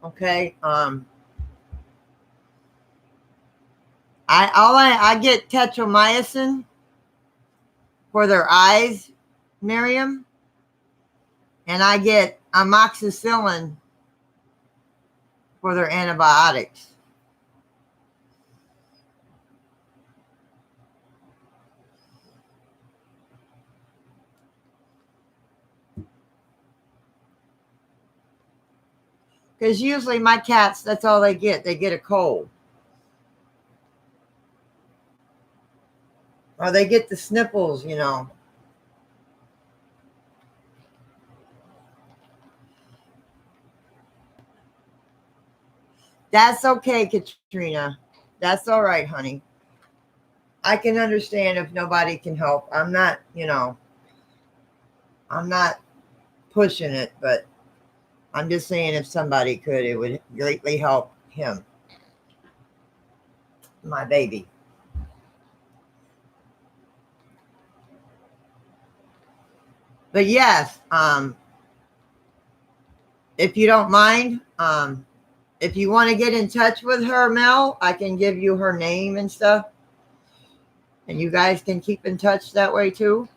Okay. I get tetromycin for their eyes, Miriam, and I get amoxicillin for their antibiotics. Because usually my cats, that's all they get. They get a cold. Or they get the sniffles, you know. That's okay, Katrina. That's all right, honey. I can understand if nobody can help. I'm not, you know, I'm not pushing it, but I'm just saying if somebody could, it would greatly help him, my baby. But yes, if you don't mind, if you want to get in touch with her, Mel, I can give you her name and stuff. And you guys can keep in touch that way too.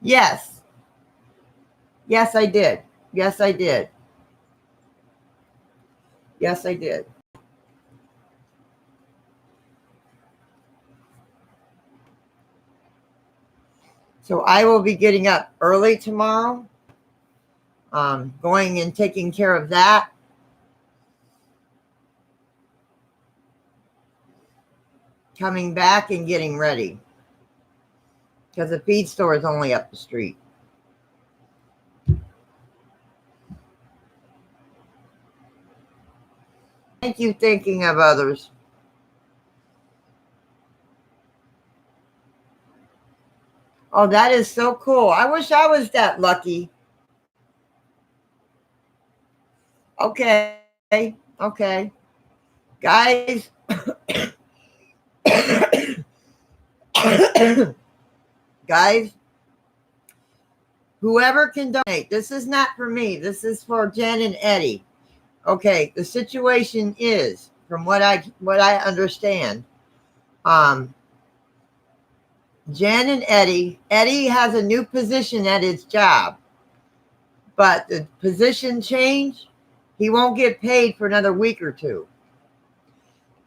Yes. Yes, I did. Yes, I did. Yes, I did. So I will be getting up early tomorrow, going and taking care of that. Coming back and getting ready. Because the feed store is only up the street. you, thinking of others. Oh, that is so cool. I wish I was that lucky. Okay. Okay. Guys, guys, whoever can donate, this is not for me. This is for Jen and Eddie. Okay, the situation is, from what I understand, um, Jen and Eddie has a new position at his job, but the position change, he won't get paid for another week or two.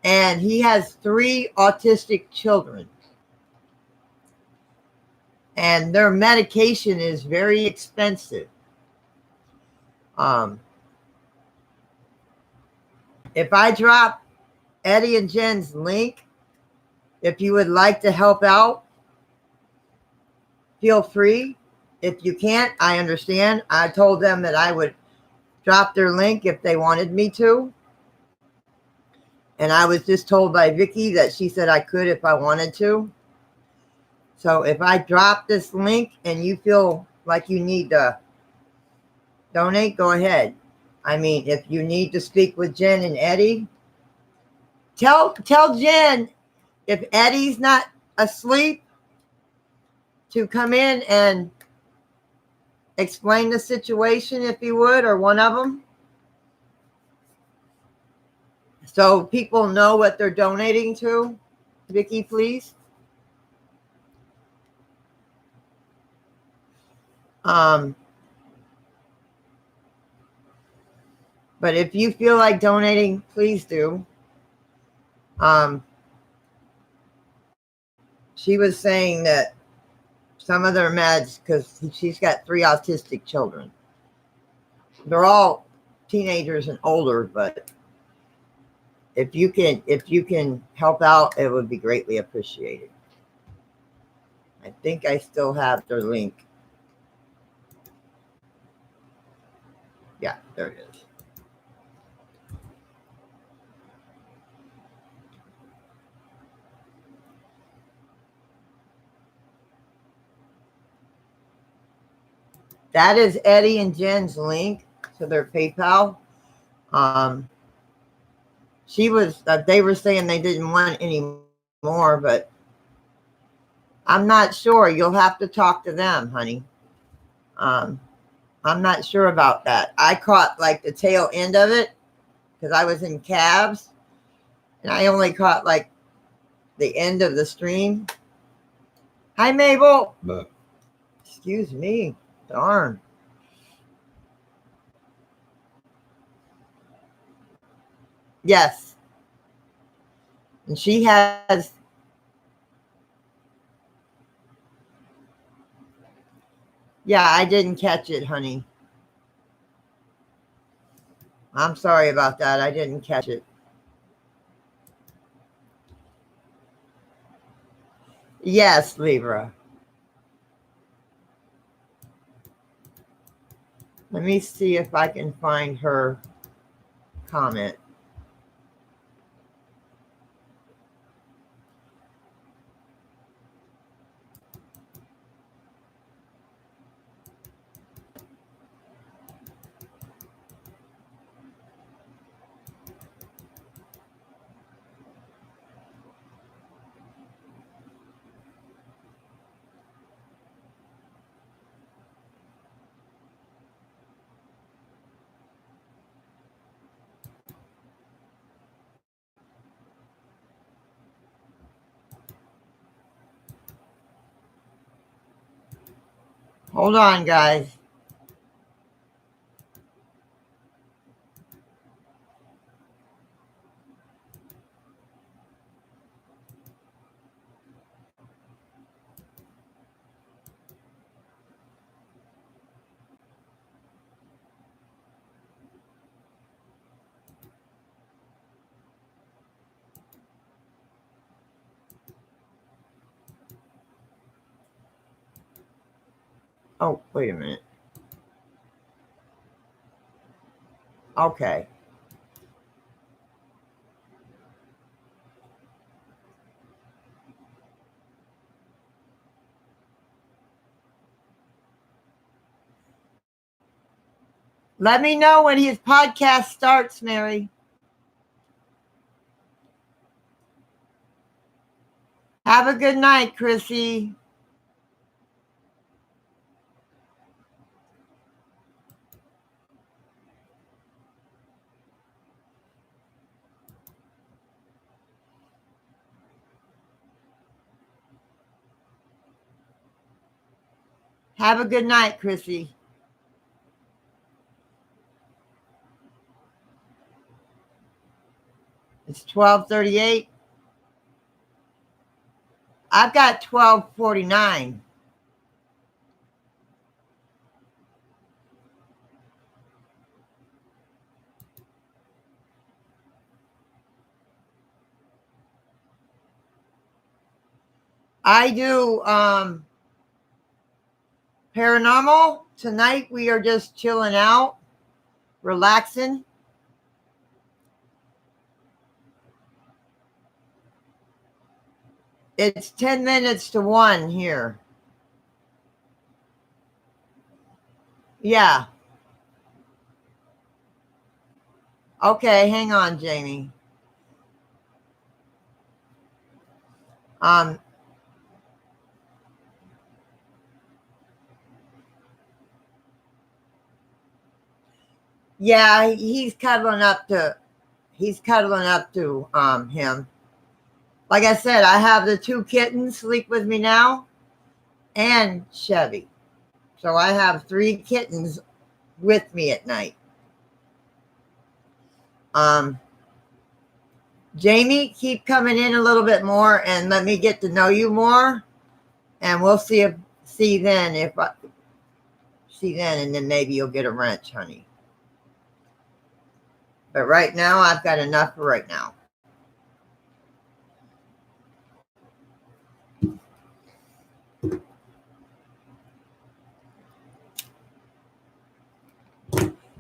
And he has 3 autistic children. And their medication is very expensive. If I drop Eddie and Jen's link, if you would like to help out, feel free. If you can't, I understand. I told them that I would drop their link if they wanted me to. And I was just told by Vicky that she said I could if I wanted to. So if I drop this link and you feel like you need to donate, go ahead. I mean, if you need to speak with Jen and Eddie, tell Jen if Eddie's not asleep to come in and explain the situation if he would, or one of them, so people know what they're donating to. Vicky, please. But if you feel like donating, please do. She was saying that some of their meds, because she's got 3 autistic children. They're all teenagers and older, but if you can help out, it would be greatly appreciated. I think I still have their link. Yeah, there it is. That is Eddie and Jen's link to their PayPal. They were saying they didn't want any more, but I'm not sure. You'll have to talk to them, honey. I'm not sure about that. I caught like the tail end of it because I was in cabs, and I only caught like the end of the stream. Hi, Mabel. But excuse me. Darn. Yes. And she has. Yeah, I didn't catch it, honey. I'm sorry about that. I didn't catch it. Yes, Libra. Let me see if I can find her comment. Hold on, guys. Oh, wait a minute. Okay. Let me know when his podcast starts, Mary. Have a good night, Chrissy. Have a good night, Chrissy. It's 12:38. I've got 12:49. I do paranormal. Tonight we are just chilling out, relaxing. It's 10 minutes to 1 here. Yeah. Okay, hang on, Jamie. Yeah, he's cuddling up to him. Like I said, I have the 2 kittens sleep with me now and Chevy. So I have 3 kittens with me at night. Jamie, keep coming in a little bit more and let me get to know you more, and we'll see then, and then maybe you'll get a wrench, honey. But right now, I've got enough for right now.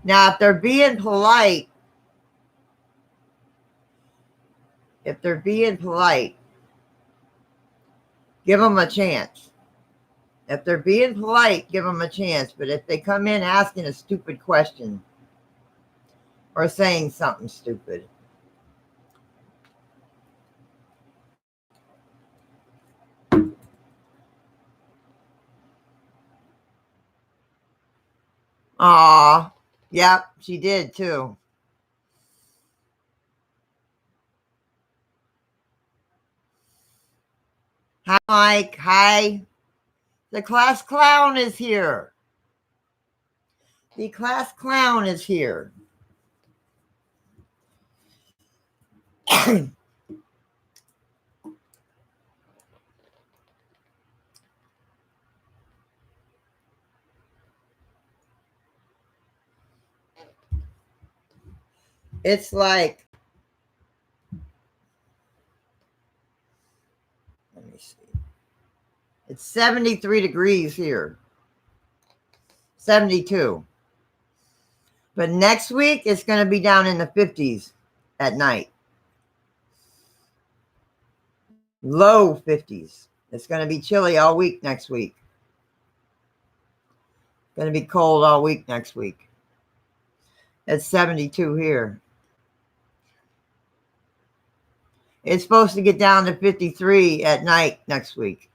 Now, if they're being polite, give them a chance. If they're being polite, give them a chance. But if they come in asking a stupid question or saying something stupid, aw, yep, she did too. Hi, Mike. Hi. The class clown is here. The class clown is here. It's like, let me see. It's 73 degrees here. 72. But next week, it's going to be down in the 50s at night. Low 50s. It's going to be chilly all week next week. Going to be cold all week next week. It's 72 here. It's supposed to get down to 53 at night next week.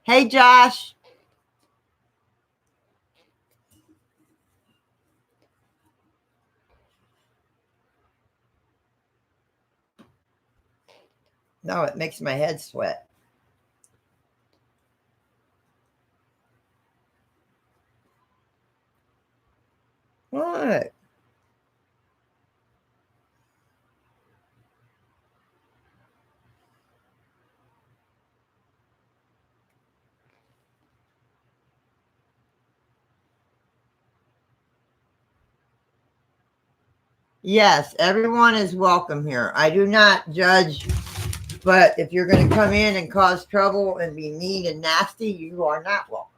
Hey, Josh. No, it makes my head sweat. What? Yes, everyone is welcome here. I do not judge, but if you're going to come in and cause trouble and be mean and nasty, you are not welcome.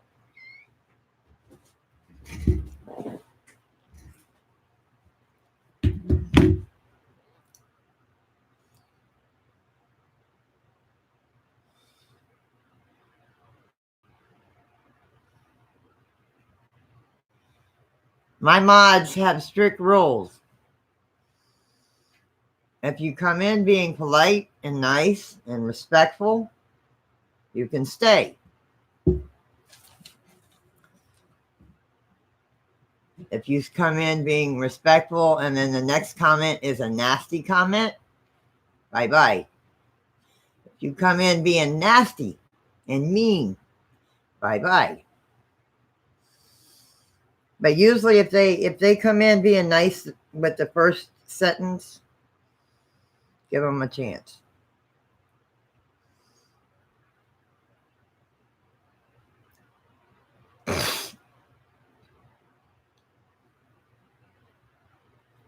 My mods have strict rules. If you come in being polite and nice and respectful, you can stay. If you come in being respectful and then the next comment is a nasty comment, bye-bye. If you come in being nasty and mean, bye-bye. But usually if they come in being nice with the first sentence, give them a chance.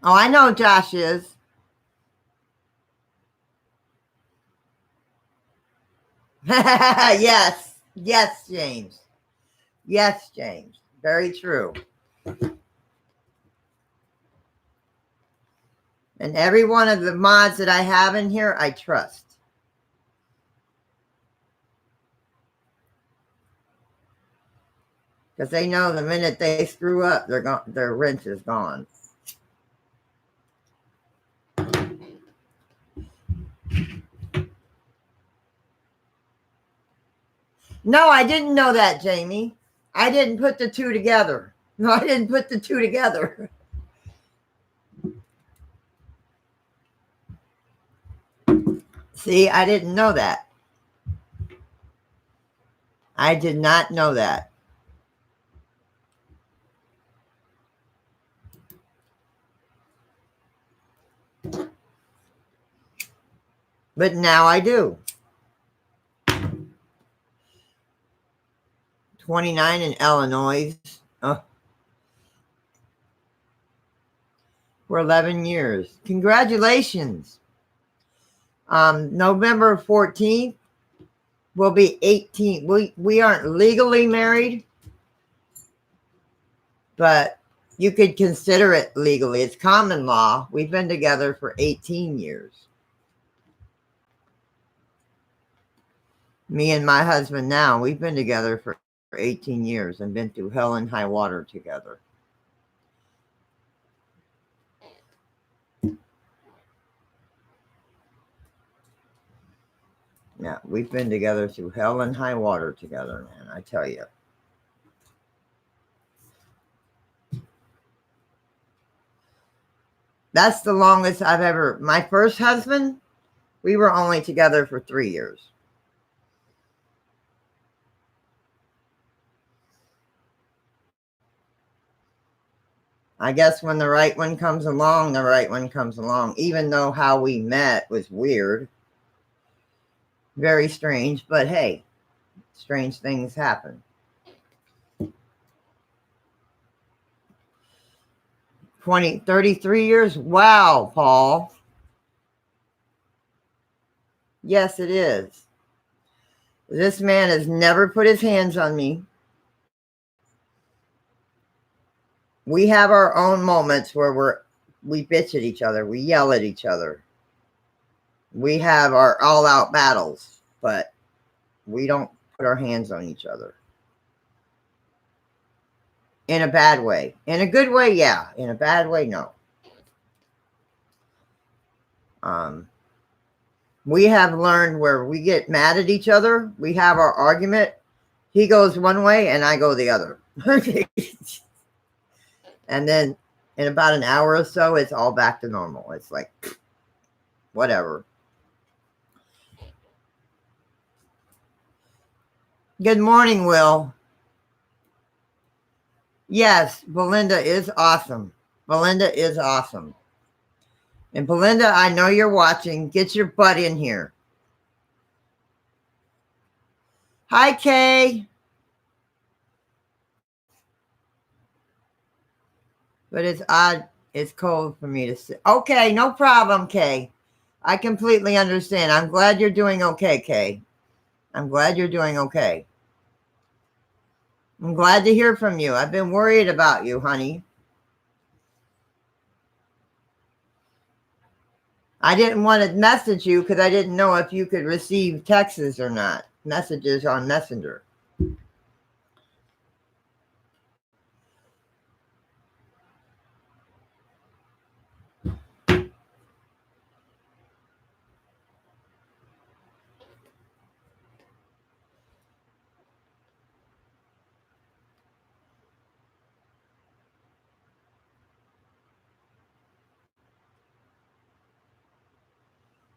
Oh, I know Josh is. Yes. Yes, James. Yes, James. Very true. And every one of the mods that I have in here, I trust. Because they know the minute they screw up, their wrench is gone. No, I didn't know that, Jamie. I didn't put the two together. No, I didn't put the two together. See, I didn't know that. I did not know that. But now I do. 29 in Illinois. Oh, for 11 years. Congratulations. November 14th will be 18. We aren't legally married, but you could consider it legally. It's common law. We've been together for 18 years. Me and my husband now, we've been together for 18 years and been through hell and high water together. Yeah, we've been together through hell and high water together, man, I tell you. That's the longest I've ever, my first husband, we were only together for 3 years. I guess when the right one comes along, the right one comes along, even though how we met was weird. Very strange, but hey, strange things happen. 33 years? Wow, Paul. Yes, it is. This man has never put his hands on me. We have our own moments where we bitch at each other. We yell at each other. We have our all-out battles, but we don't put our hands on each other. In a bad way. In a good way, yeah. In a bad way, no. We have learned where we get mad at each other. We have our argument. He goes one way and I go the other. And then in about an hour or so, it's all back to normal. It's like, whatever. Good morning, Will. Yes, Belinda is awesome. Belinda is awesome. And Belinda, I know you're watching. Get your butt in here. Hi, Kay. But it's odd. It's cold for me to sit. Okay, no problem, Kay. I completely understand. I'm glad you're doing okay, Kay. I'm glad you're doing okay. I'm glad to hear from you. I've been worried about you, honey. I didn't want to message you because I didn't know if you could receive texts or not. Messages on Messenger.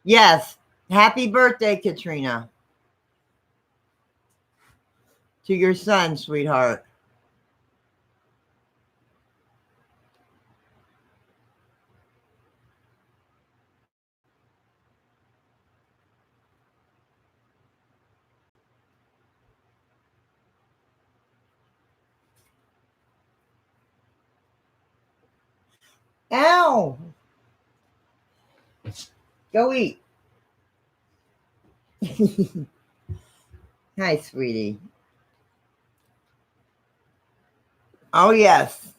Yes. Happy birthday, Katrina. To your son, sweetheart. Ow. Go eat. Hi, sweetie. Oh, yes.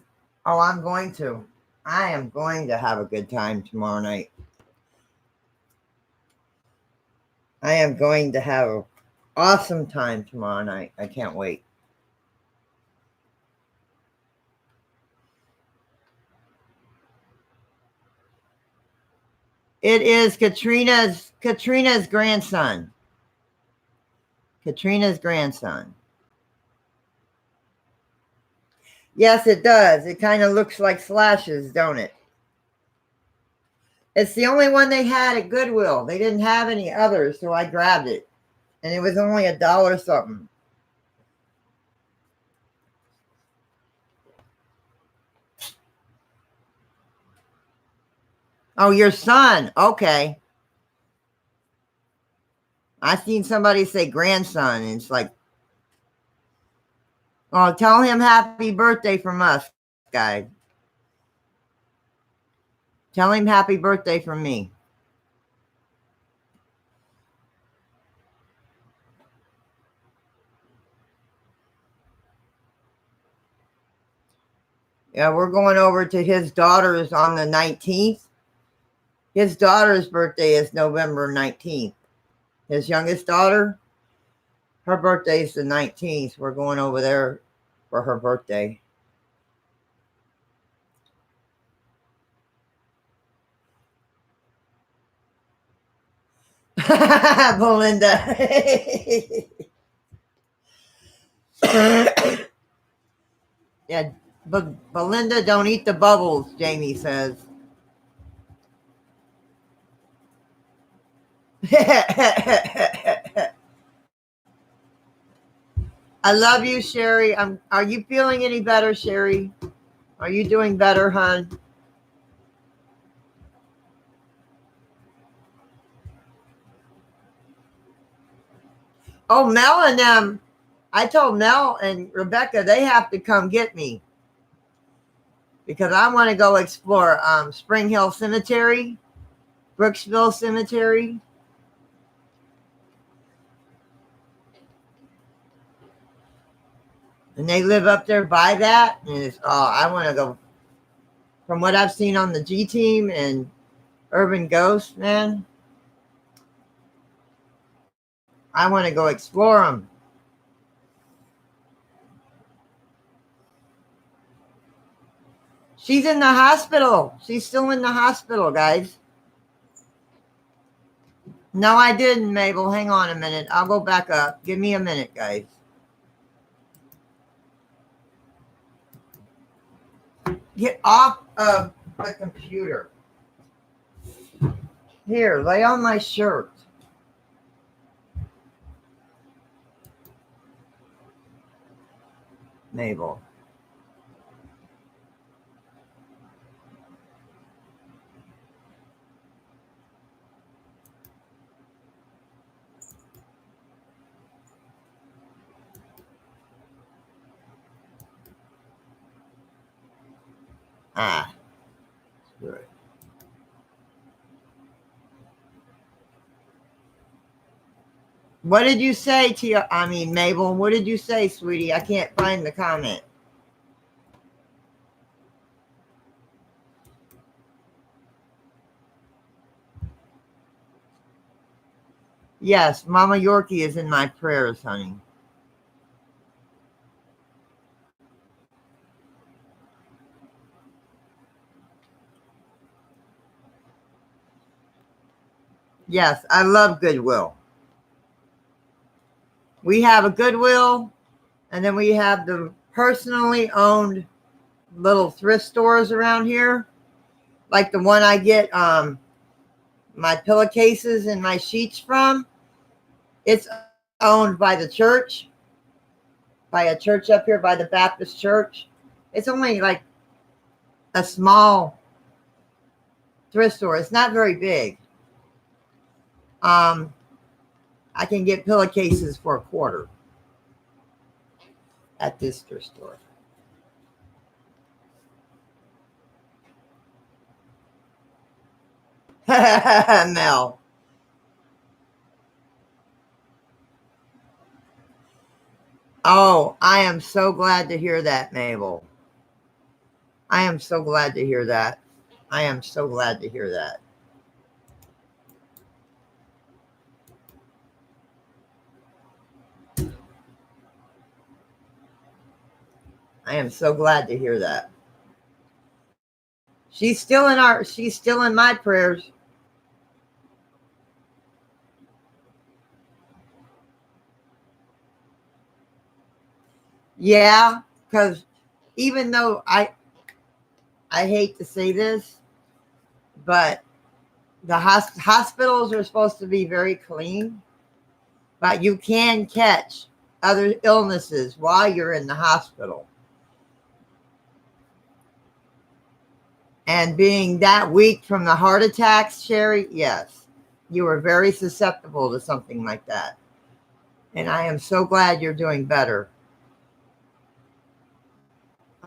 Oh, I'm going to. I am going to have a good time tomorrow night. I am going to have an awesome time tomorrow night. I can't wait. It is Katrina's grandson. Katrina's grandson. Yes, it does. It kind of looks like slashes, don't it? It's the only one they had at Goodwill. They didn't have any others, so I grabbed it. And it was only $1 something. Oh, your son. Okay. I seen somebody say grandson, and it's like, oh, tell him happy birthday from us, guys. Tell him happy birthday from me. Yeah, we're going over to his daughter's on the 19th. His daughter's birthday is November 19th. His youngest daughter, her birthday is the 19th. We're going over there for her birthday. Belinda. Yeah, but Belinda, don't eat the bubbles, Jamie says. I love you, Sherry. Are you feeling any better, Sherry? Are you doing better, hon? Oh, Mel and them. I told Mel and Rebecca they have to come get me because I want to go explore Spring Hill Cemetery, Brooksville Cemetery. And they live up there by that. And it's, oh, I want to go. From what I've seen on the G Team and Urban Ghost, man, I want to go explore them. She's in the hospital. She's still in the hospital, guys. No, I didn't, Mabel. Hang on a minute. I'll go back up. Give me a minute, guys. Get off of the computer. Here, lay on my shirt. Mabel. Ah, good. What did you say to your, Mabel, what did you say, sweetie? I can't find the comment. Yes, Mama Yorkie is in my prayers, honey. Yes, I love Goodwill. We have a Goodwill, and then we have the personally owned little thrift stores around here. Like the one I get my pillowcases and my sheets from. It's owned by the church, by a church up here, by the Baptist church. It's only like a small thrift store. It's not very big. I can get pillowcases for $1 at this thrift store. Mel. Oh, I am so glad to hear that, Mabel. I am so glad to hear that. I am so glad to hear that. I am so glad to hear that. She's still in my prayers. Yeah, because even though I hate to say this, but the hospitals are supposed to be very clean, but you can catch other illnesses while you're in the hospital. And being that weak from the heart attacks, Sherry, yes, you were very susceptible to something like that. And I am so glad you're doing better.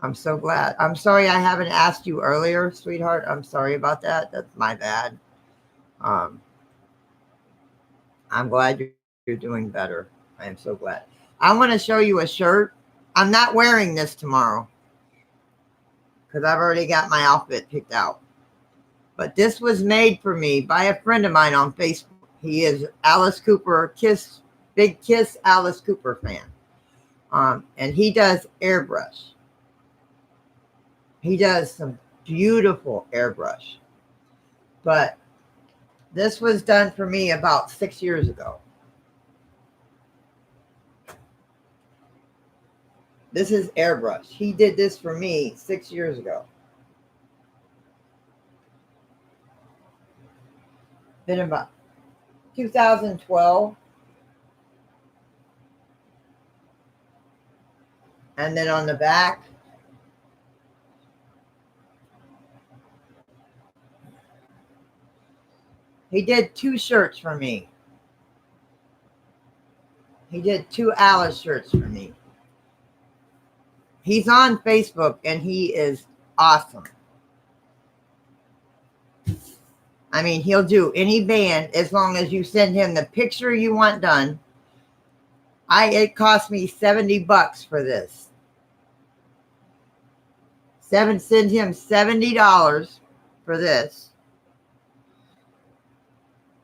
I'm so glad. I'm sorry I haven't asked you earlier, sweetheart. I'm sorry about that. That's my bad. I'm glad you're doing better. I am so glad. I want to show you a shirt. I'm not wearing this tomorrow because I've already got my outfit picked out. But this was made for me by a friend of mine on Facebook. He is Alice Cooper, big Kiss Alice Cooper fan. And he does airbrush. He does some beautiful airbrush. But this was done for me about 6 years ago. This is airbrush. He did this for me 6 years ago. Been about 2012. And then on the back, he did 2 shirts for me. He did 2 Alice shirts for me. He's on Facebook and he is awesome. I mean, he'll do any band as long as you send him the picture you want done. It cost me $70 for this. Send him $70 for this.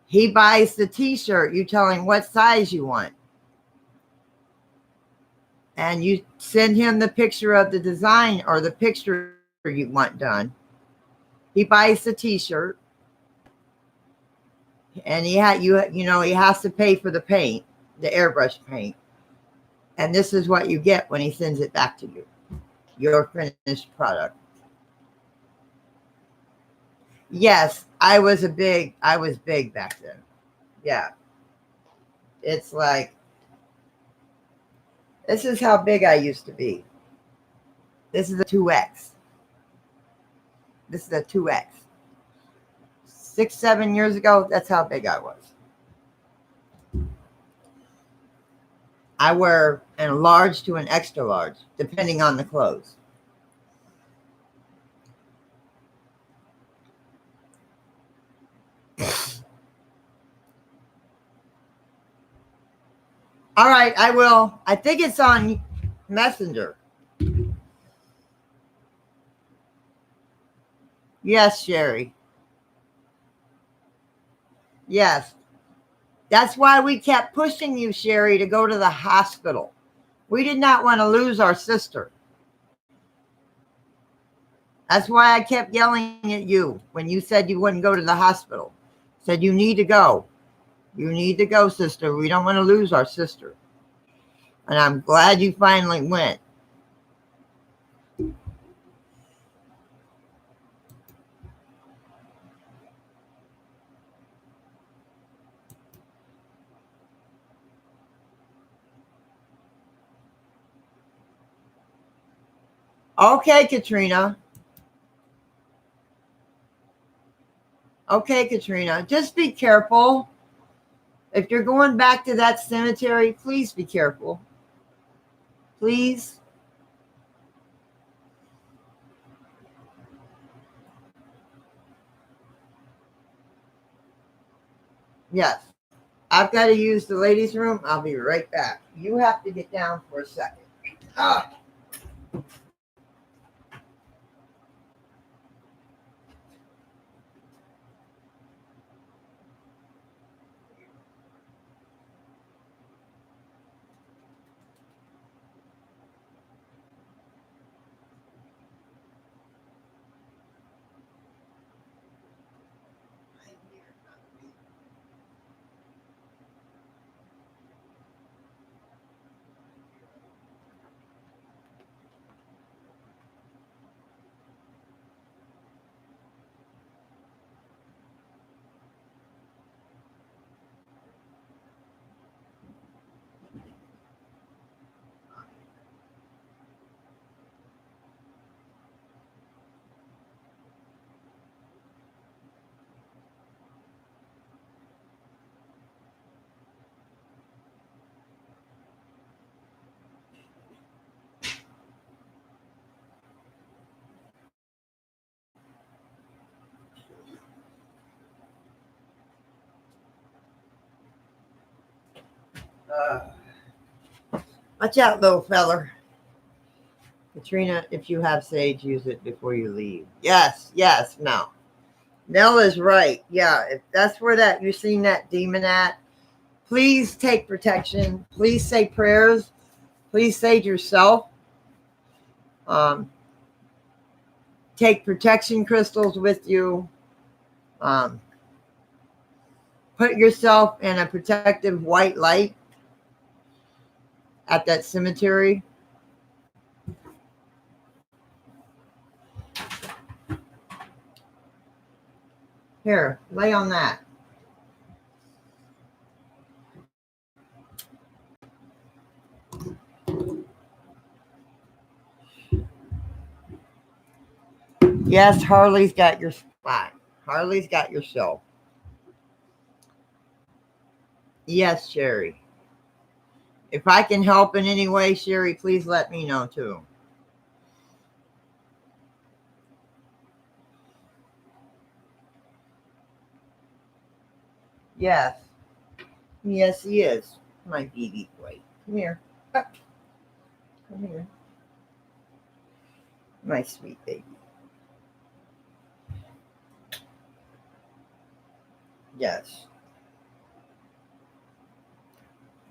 He buys the t-shirt. You tell him what size you want. And you send him the picture of the design or the picture you want done. He buys the t-shirt. And he has to pay for the paint, the airbrush paint. And this is what you get when he sends it back to you. Your finished product. Yes, I was big back then. Yeah. It's like, this is how big I used to be. This is a 2X. This is a 2X. 6, 7 years ago, that's how big I was. I wear a large to an extra large, depending on the clothes. All right, I will. I think it's on Messenger. Yes, Sherry. Yes. That's why we kept pushing you, Sherry, to go to the hospital. We did not want to lose our sister. That's why I kept yelling at you when you said you wouldn't go to the hospital. Said, you need to go. You need to go, sister. We don't want to lose our sister. And I'm glad you finally went. Okay, Katrina. Okay, Katrina. Just be careful. If you're going back to that cemetery, please be careful. Please. Yes. I've got to use the ladies' room. I'll be right back. You have to get down for a second. Ah. Watch out, little feller. Katrina, if you have sage, use it before you leave. Yes, yes, Mel. Mel is right. Yeah, if that's where that you're seeing that demon at, please take protection. Please say prayers. Please sage yourself. Um, take protection crystals with you. Um, put yourself in a protective white light at that cemetery. Here, lay on that. Yes, Harley's got your spot. Harley's got your show. Yes, Sherry. If I can help in any way, Sherry, please let me know too. Yes. Yes, he is. My baby boy. Come here. Up. Come here. My sweet baby. Yes.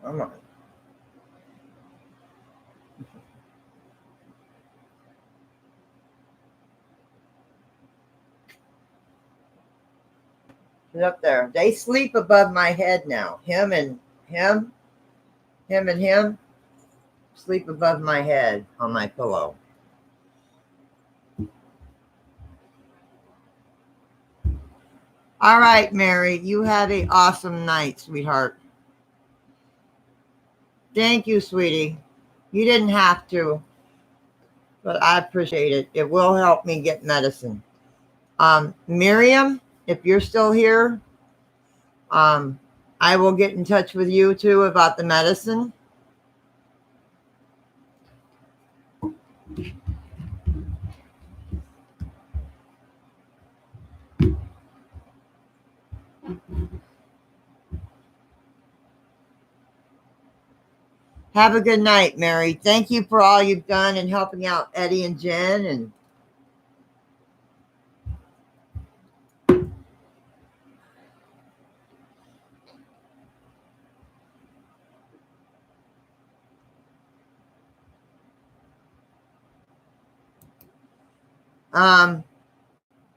Come on. Get up there. They sleep above my head now. Him and him. Him and him sleep above my head on my pillow. All right, Mary. You had an awesome night, sweetheart. Thank you, sweetie. You didn't have to, but I appreciate it. It will help me get medicine. Miriam, if you're still here, I will get in touch with you too about the medicine. Have a good night, Mary. Thank you for all you've done in helping out Eddie and Jen. And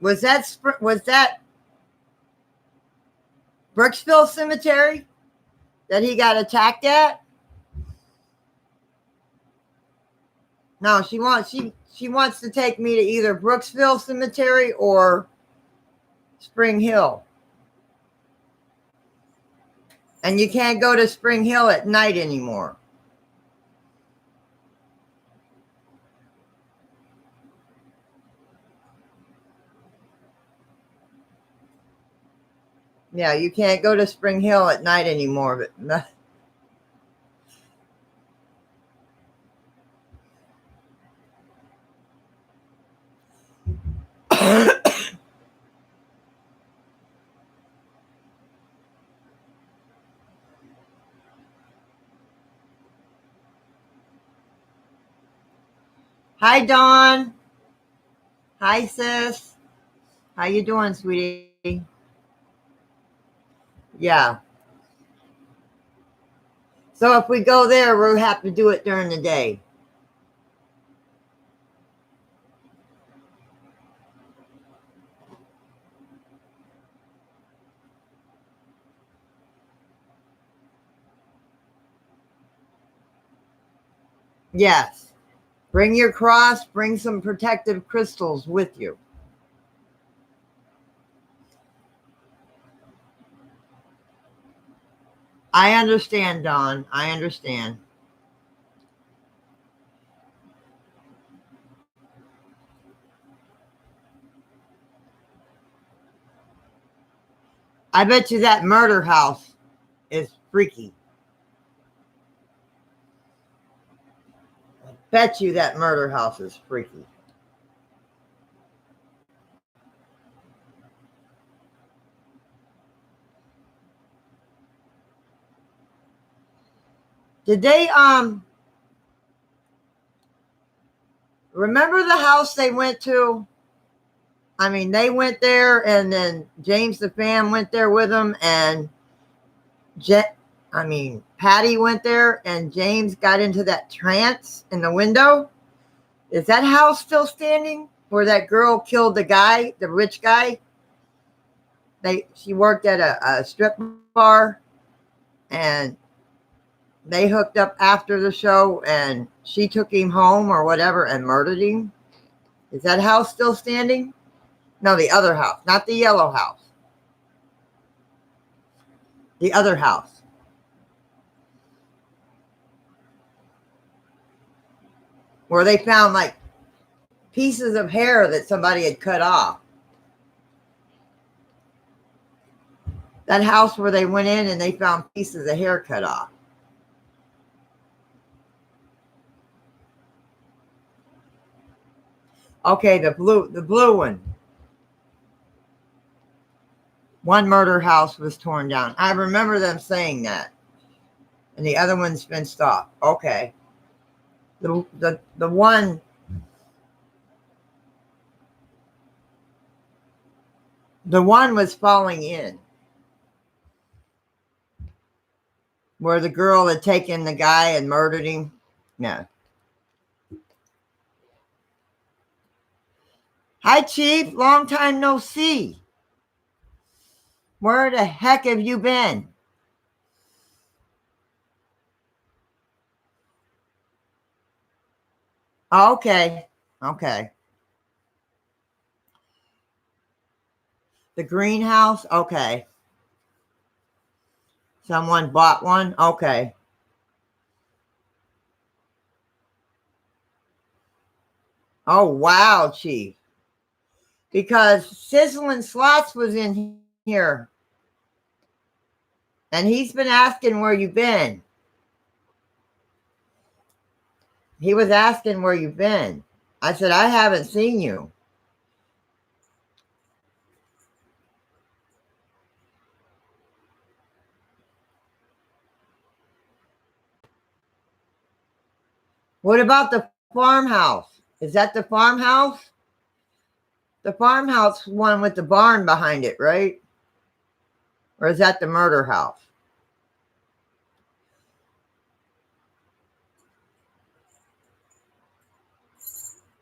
was that Brooksville Cemetery that he got attacked at? No, she wants to take me to either Brooksville Cemetery or Spring Hill. And you can't go to Spring Hill at night anymore. Yeah, you can't go to Spring Hill at night anymore. But hi, Dawn. Hi, sis. How you doing, sweetie? Yeah. So if we go there, we'll have to do it during the day. Yes. Bring your cross. Bring some protective crystals with you. I understand, Dawn. I understand. I bet you that murder house is freaky. Bet you that murder house is freaky. Did they remember the house they went to? I mean, they went there, and then James the fam went there with them, and Patty went there, and James got into that trance in the window. Is that house still standing? Where that girl killed the guy, the rich guy? She worked at a strip bar, and they hooked up after the show, and she took him home or whatever and murdered him. Is that house still standing? No, the other house, not the yellow house. The other house. Where they found like pieces of hair that somebody had cut off. That house where they went in and they found pieces of hair cut off. Okay, the blue one. One murder house was torn down. I remember them saying that. And the other one's fenced off. Okay. The one was falling in. Where the girl had taken the guy and murdered him. No. Hi, Chief. Long time no see. Where the heck have you been? Okay. Okay. The greenhouse? Okay. Someone bought one? Okay. Oh, wow, Chief. Because Sizzling Slots was in here. And he's been asking where you've been. He was asking where you've been. I said, I haven't seen you. What about the farmhouse? Is that the farmhouse? The farmhouse one with the barn behind it, right? Or is that the murder house?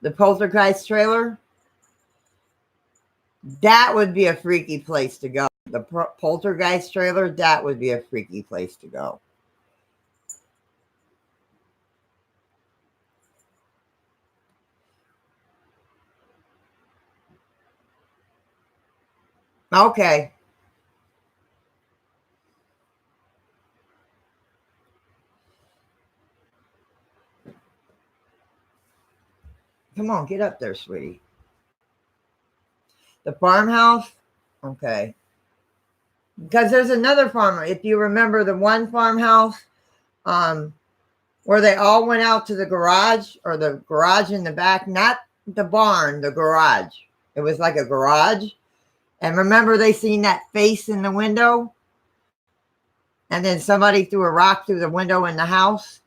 The poltergeist trailer? That would be a freaky place to go. The poltergeist trailer, that would be a freaky place to go. Okay. Come on, get up there, sweetie. The farmhouse? Okay. Because there's another farmer. If you remember the one farmhouse where they all went out to the garage, or the garage in the back, not the barn, the garage. It was like a garage. And remember they seen that face in the window? And then somebody threw a rock through the window in the house.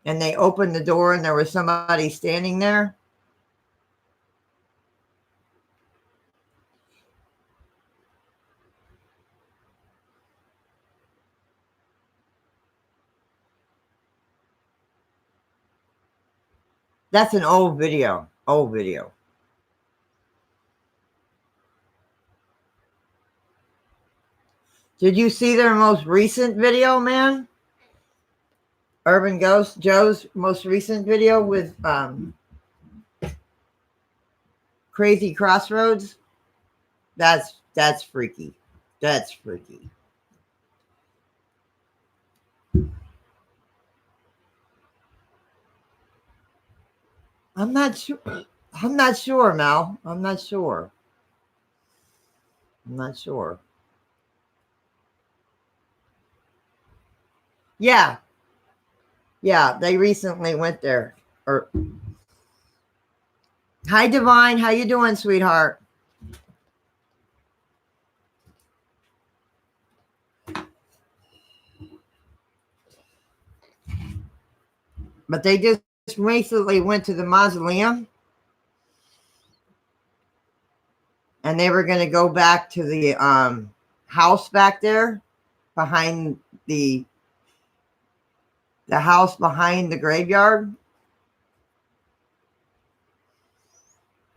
And they opened the door and there was somebody standing there. That's an old video. Old video. Did you see their most recent video, man? Urban Ghost Joe's most recent video with Crazy Crossroads. That's freaky. That's freaky. I'm not sure. I'm not sure, Mal. I'm not sure. I'm not sure. Yeah. Yeah, they recently went there. Or Hi Divine, how you doing, sweetheart? But they just recently went to the mausoleum. And they were going to go back to the house back there behind the house behind the graveyard.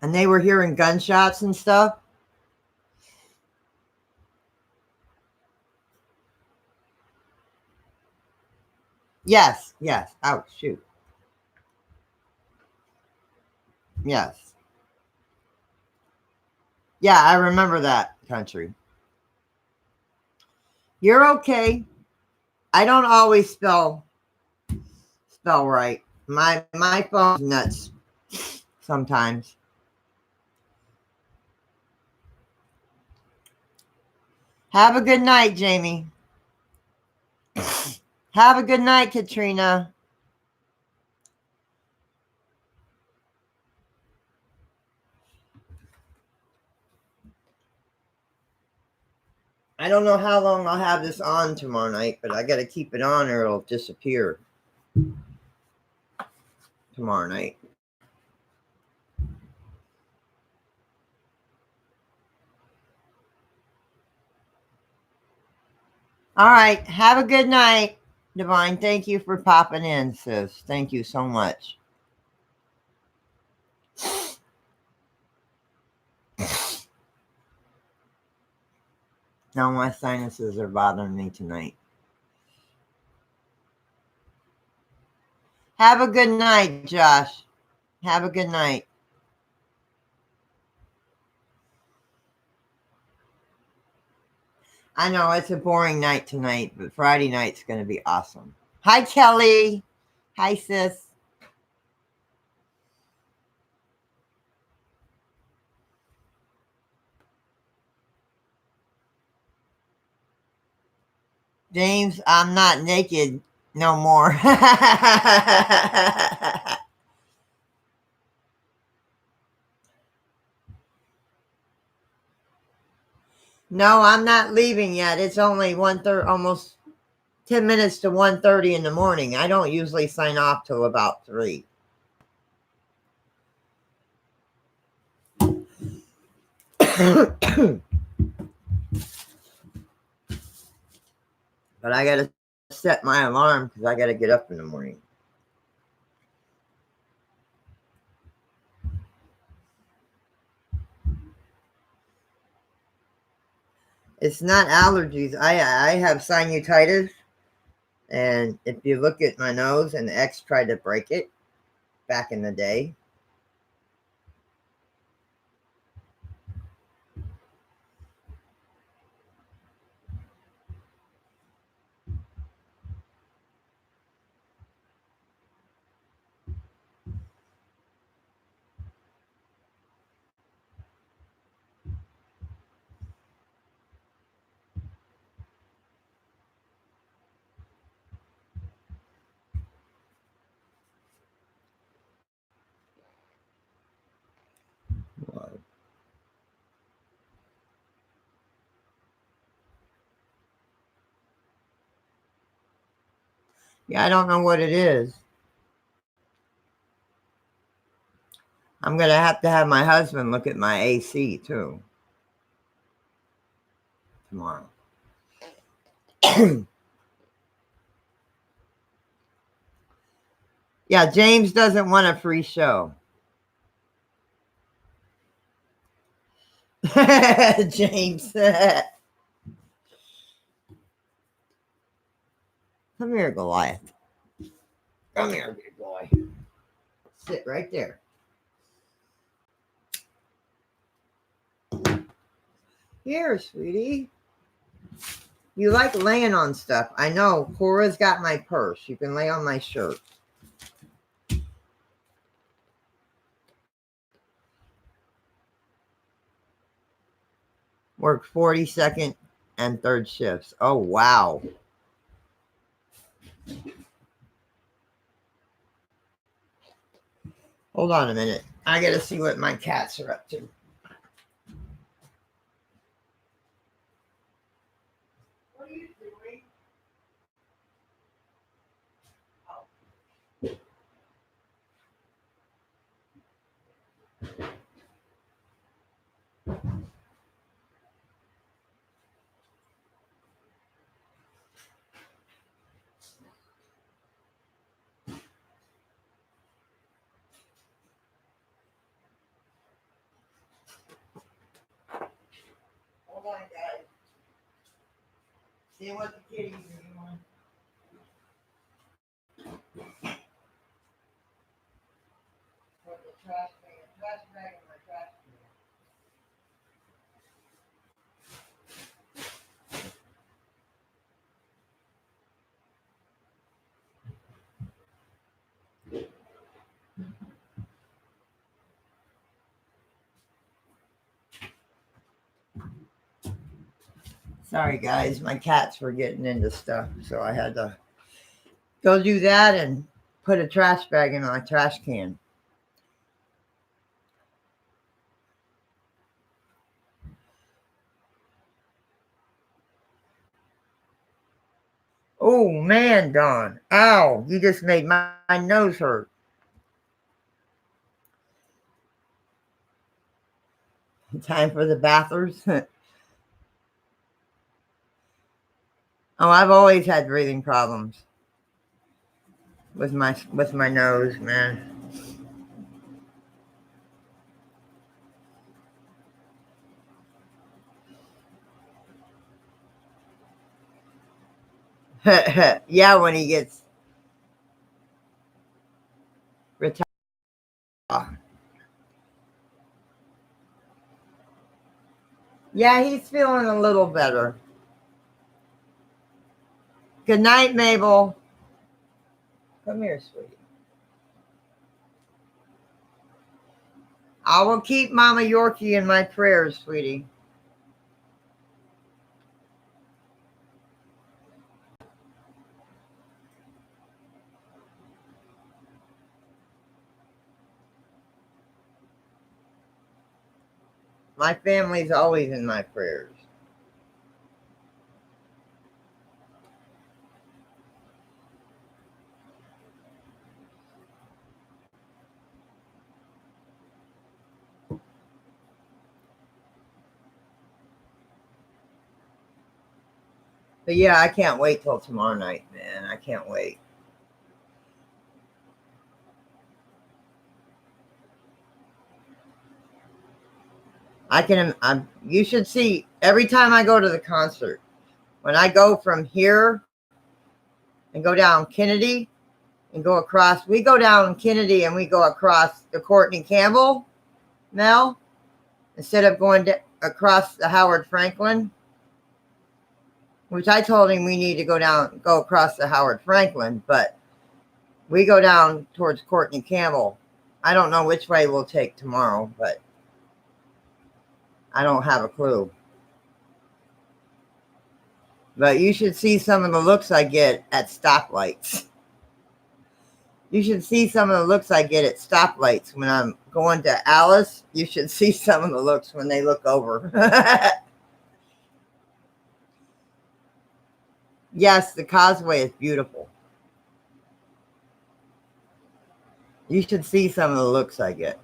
And they were hearing gunshots and stuff. Yes, yes. Oh, shoot. Yes. Yeah, I remember that country. You're okay. I don't always spell right. My phone's nuts sometimes. Have a good night, Jamie. Have a good night, Katrina. I don't know how long I'll have this on tomorrow night, but I got to keep it on or it'll disappear tomorrow night. All right. Have a good night, Divine. Thank you for popping in, sis. Thank you so much. Now my sinuses are bothering me tonight. Have a good night, Josh. Have a good night. I know it's a boring night tonight, but Friday night's going to be awesome. Hi, Kelly. Hi, sis. James, I'm not naked no more. No, I'm not leaving yet. It's only 1:30, almost 10 minutes to 1:30 in the morning. I don't usually sign off till about 3. But I got to set my alarm because I got to get up in the morning. It's not allergies. I have sinusitis. And if you look at my nose, an ex tried to break it back in the day. Yeah, I don't know what it is. I'm going to have my husband look at my AC too tomorrow. Yeah, James doesn't want a free show. James. Come here, Goliath. Come here, big boy. Sit right there. Here, sweetie. You like laying on stuff. I know. Cora's got my purse. You can lay on my shirt. Work 42nd and 3rd shifts. Oh, wow. Hold on a minute. I got to see what my cats are up to. What are you doing? Hold on, guys. See what the kitties are doing. Put the trash bag in my trash can. Sorry, guys. My cats were getting into stuff, so I had to go do that and put a trash bag in my trash can. Oh, man, Don. Ow, you just made my nose hurt. Time for the bathers. Oh, I've always had breathing problems with my nose, man. Yeah, when he gets retired. Yeah, he's feeling a little better. Good night, Mabel. Come here, sweetie. I will keep Mama Yorkie in my prayers, sweetie. My family's always in my prayers. But yeah, I can't wait till tomorrow night, man. I can't wait. You should see every time I go to the concert, when I go from here and go down Kennedy and go across, we go down Kennedy and we go across the Courtney Campbell, Mel, instead of going across the Howard Franklin, which I told him we need to go across the Howard Franklin, but we go down towards Courtney Campbell. I don't know which way we'll take tomorrow, but I don't have a clue. But you should see some of the looks I get at stoplights. You should see some of the looks I get at stoplights when I'm going to Alice. You should see some of the looks when they look over. Yes, the causeway is beautiful. You should see some of the looks I get.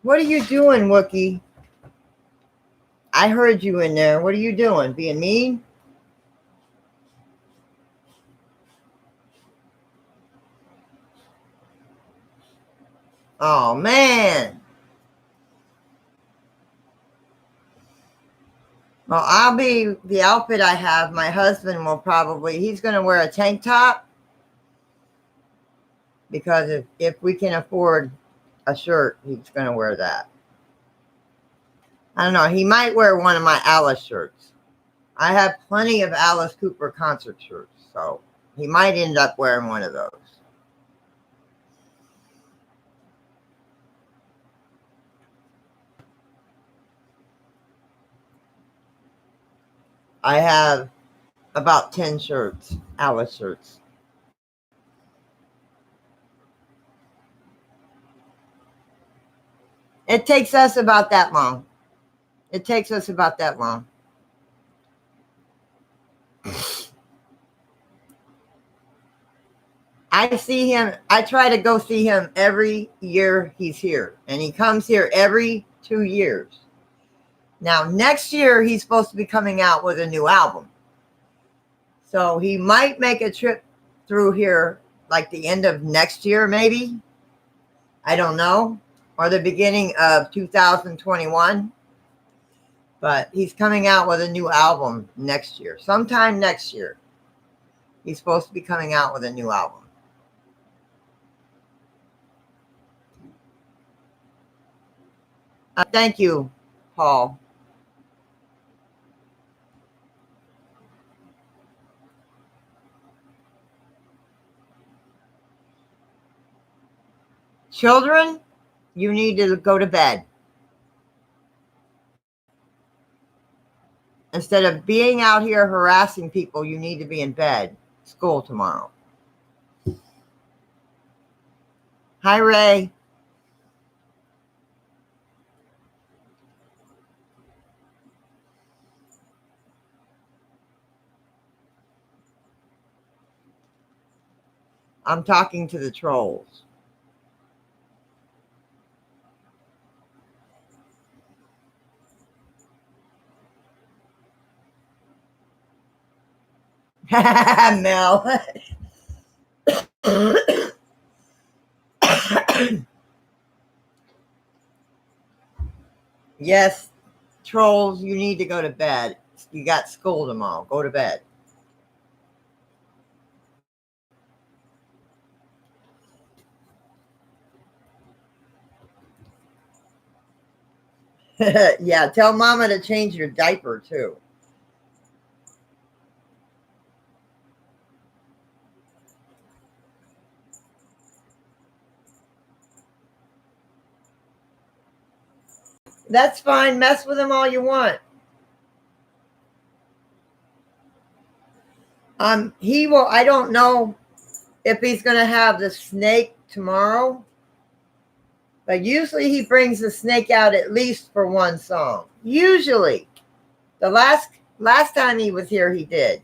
What are you doing, Wookie? I heard you in there. What are you doing? Being mean? Oh, man. Well, I'll be the outfit I have. My husband will probably, he's going to wear a tank top because if we can afford a shirt, he's going to wear that. I don't know. He might wear one of my Alice shirts. I have plenty of Alice Cooper concert shirts, so he might end up wearing one of those. I have about 10 shirts, Alice shirts. It takes us about that long. It takes us about that long. I see him. I try to go see him every year he's here, and he comes here every 2 years. Now, next year, he's supposed to be coming out with a new album. So he might make a trip through here like the end of next year, maybe. I don't know. Or the beginning of 2021. But he's coming out with a new album next year. Sometime next year. He's supposed to be coming out with a new album. Thank you, Paul. Children, you need to go to bed. Instead of being out here harassing people, you need to be in bed. School tomorrow. Hi, Ray. I'm talking to the trolls. Mel. Yes, trolls, you need to go to bed. You got school tomorrow. Go to bed. Yeah, tell mama to change your diaper too. That's fine. Mess with him all you want. He will. I don't know if he's going to have the snake tomorrow, but usually he brings the snake out at least for one song. Usually, the last time he was here, he did.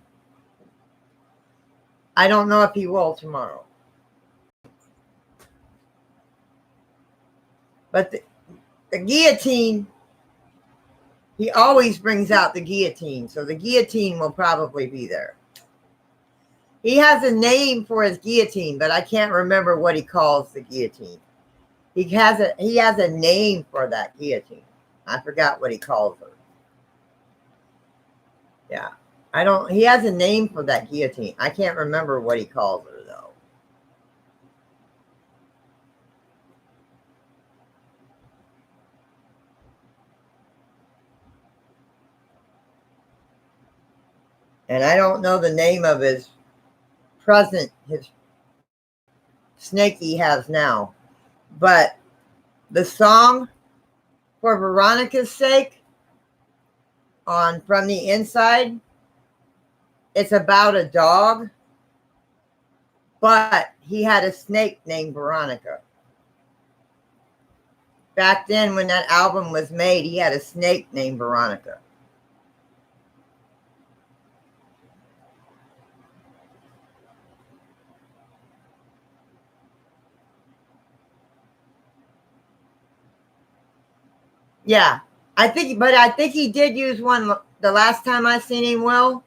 I don't know if he will tomorrow. But the guillotine, he always brings out the guillotine, so the guillotine will probably be there. He has a name for his guillotine, but I can't remember what he calls the guillotine. He has a name for that guillotine. I forgot what he calls her. Yeah. He has a name for that guillotine. I can't remember what he calls her though. And I don't know the name of his snake he has now. But the song For Veronica's Sake on From the Inside, it's about a dog. But he had a snake named Veronica. Back then, when that album was made, he had a snake named Veronica. Yeah, I think he did use one the last time I seen him. Will.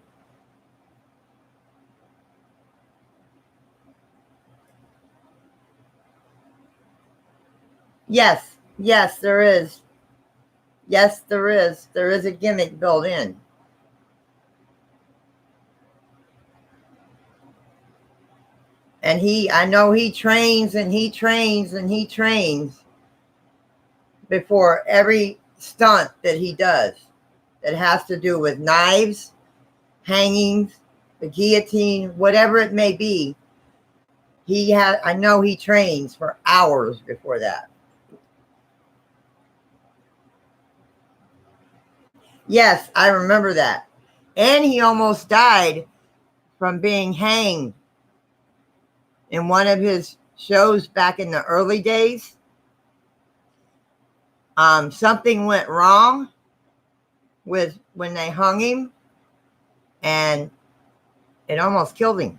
Yes, yes, there is. Yes, there is. There is a gimmick built in. And I know he trains and he trains and he trains before every stunt that he does that has to do with knives, hangings, the guillotine, whatever it may be. I know he trains for hours before that. Yes, I remember that. And he almost died from being hanged in one of his shows back in the early days. Something went wrong with when they hung him, and it almost killed him.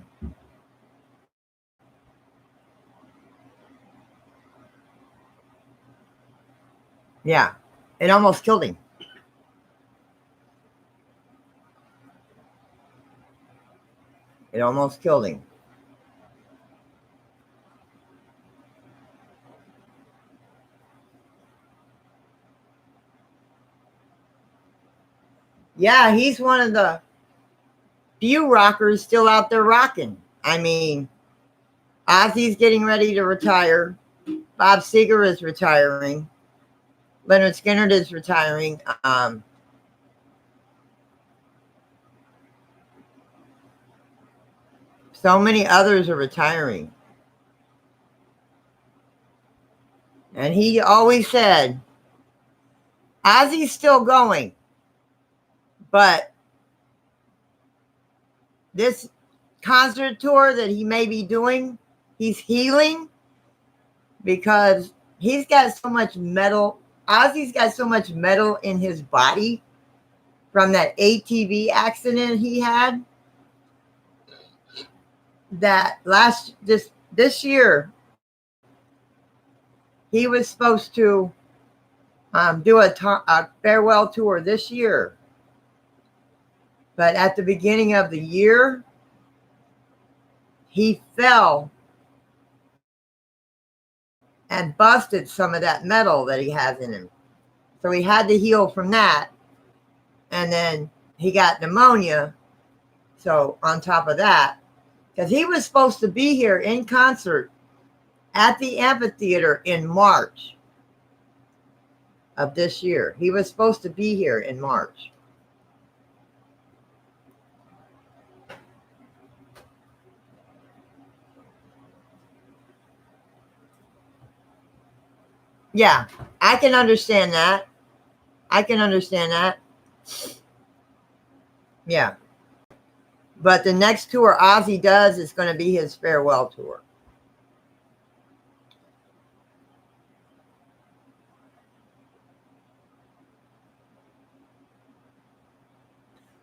Yeah, it almost killed him. It almost killed him. Yeah, he's one of the few rockers still out there rocking. I mean, Ozzy's getting ready to retire. Bob Seger is retiring. Leonard Skinner is retiring. So many others are retiring. And he always said, Ozzy's still going, but this concert tour that he may be doing, he's healing because he's got so much metal. Ozzy's got so much metal in his body from that ATV accident he had that this year he was supposed to do a farewell tour this year. But at the beginning of the year, he fell and busted some of that metal that he has in him. So he had to heal from that. And then he got pneumonia. So on top of that, because he was supposed to be here in concert at the amphitheater in March of this year. He was supposed to be here in March. Yeah, I can understand that. I can understand that. Yeah. But the next tour Ozzy does is going to be his farewell tour.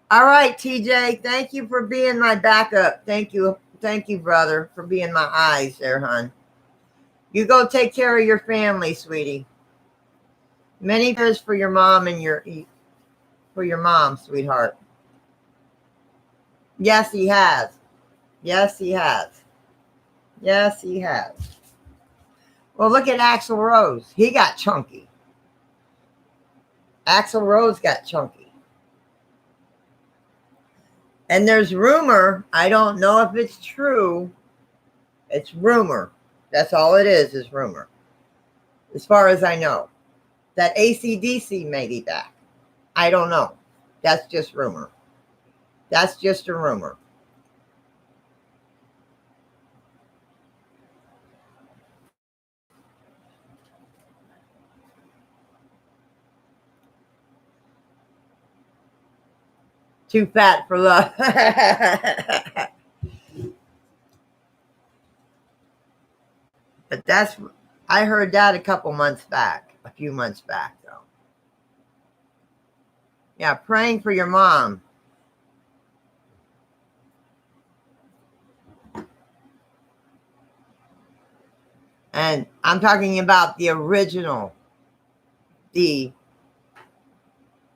All right, TJ, thank you for being my backup. Thank you. Thank you, brother, for being my eyes there, hon. You go take care of your family, sweetie. Many prayers for your mom and for your mom, sweetheart. Yes, he has. Yes, he has. Yes, he has. Well, look at Axl Rose. He got chunky. Axl Rose got chunky. And there's rumor, I don't know if it's true. It's rumor. That's all it is rumor. As far as I know. That AC/DC may be back. I don't know. That's just rumor. That's just a rumor. Too fat for love. But I heard that a few months back, though. Yeah, praying for your mom. And I'm talking about the original,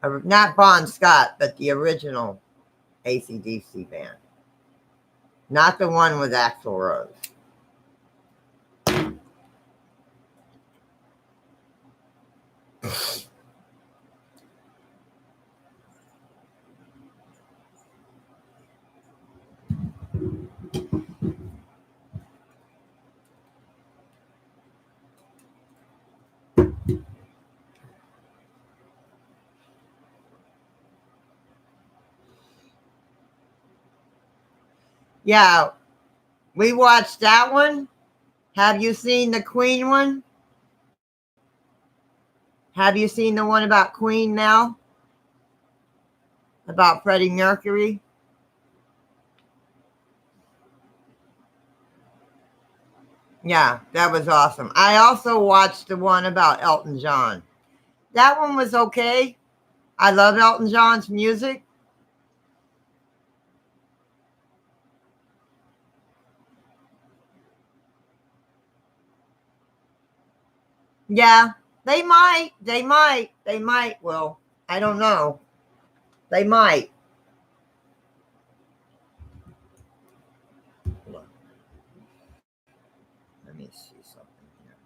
not Bon Scott, but the original AC/DC band. Not the one with Axl Rose. Yeah, we watched that one. Have you seen the Queen one? Have you seen the one about Queen now? About Freddie Mercury? Yeah, that was awesome. I also watched the one about Elton John. That one was okay. I love Elton John's music. Yeah, they might. Well, I don't know. They might. Look, let me see something here.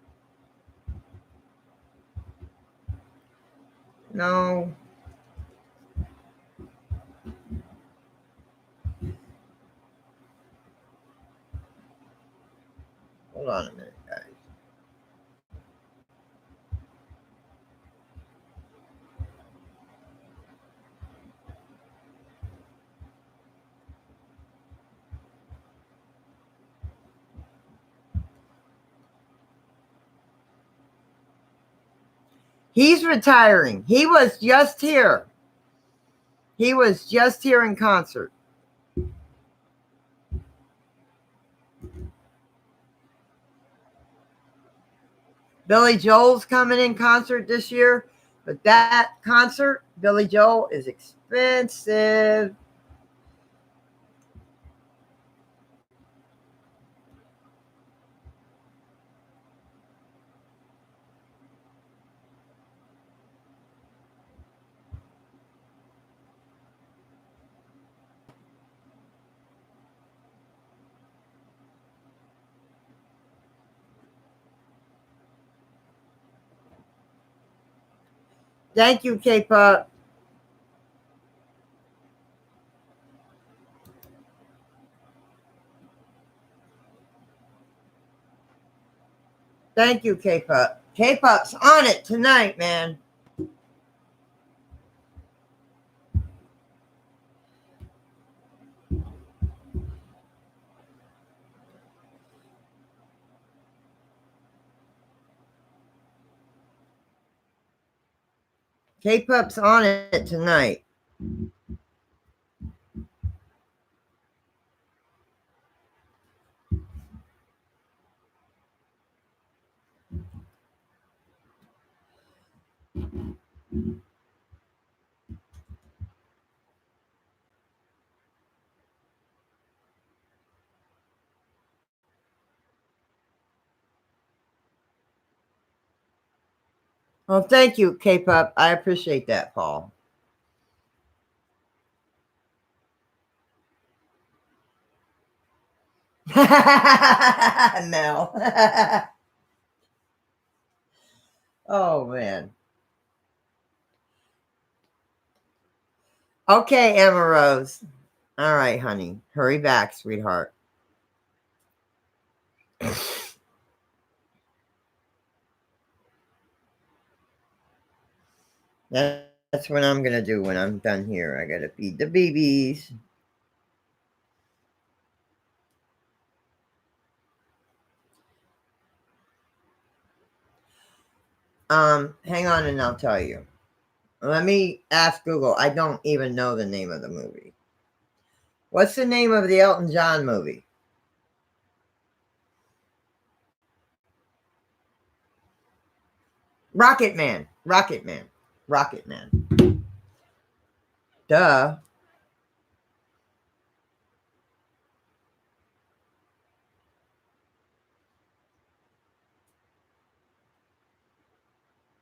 No. Hold on a minute, guys. He's retiring. He was just here. He was just here in concert. Billy Joel's coming in concert this year, but that concert, Billy Joel, is expensive. Thank you, K-Pop. Thank you, K-Pop. K-Pop's on it tonight, man. K-Pup's on it tonight. Well, thank you, K-Pop. I appreciate that, Paul. Mel. Oh, man. Okay, Emma Rose. All right, honey. Hurry back, sweetheart. That's what I'm going to do when I'm done here. I got to feed the babies. Hang on and I'll tell you. Let me ask Google. I don't even know the name of the movie. What's the name of the Elton John movie? Rocket Man. Rocket Man. Rocket Man. Duh.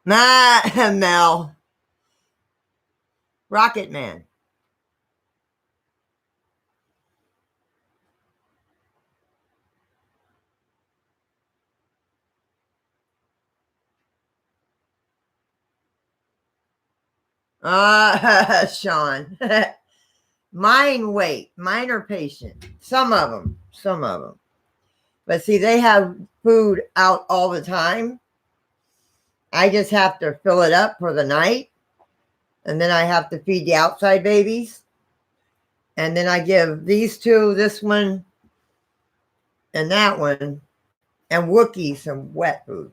Nah, Mel. Rocket Man. Sean. Mine wait. Mine are patient. Some of them. Some of them. But see, they have food out all the time. I just have to fill it up for the night. And then I have to feed the outside babies. And then I give these two, this one, and that one, and Wookie some wet food.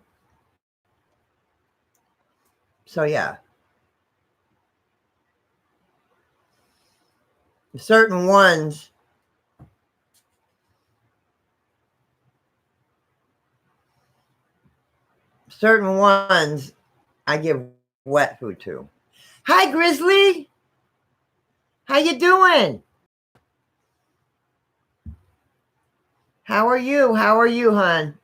So, yeah. Certain ones I give wet food to. Hi, Grizzly. How you doing? How are you? How are you, hon?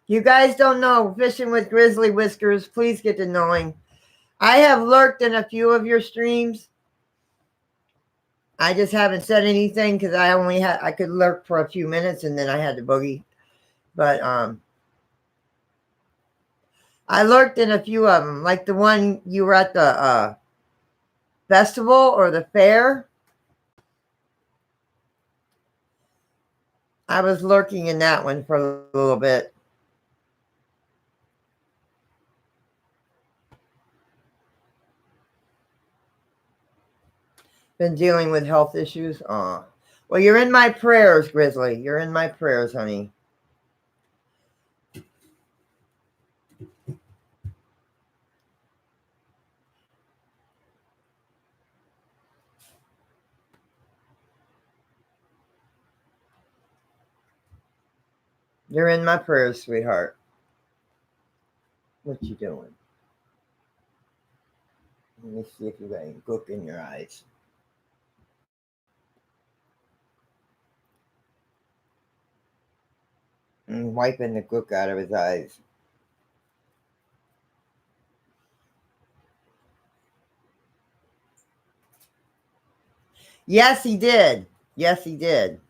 You guys don't know Fishing with Grizzly Whiskers. Please get to knowing. I have lurked in a few of your streams. I just haven't said anything because I could lurk for a few minutes and then I had to boogie. But I lurked in a few of them, like the one you were at the festival or the fair. I was lurking in that one for a little bit. Been dealing with health issues. Well, you're in my prayers, Grizzly. You're in my prayers, honey. You're in my prayers, sweetheart. What you doing? Let me see if you got any gook in your eyes. And wiping the gook out of his eyes. Yes, he did. Yes, he did.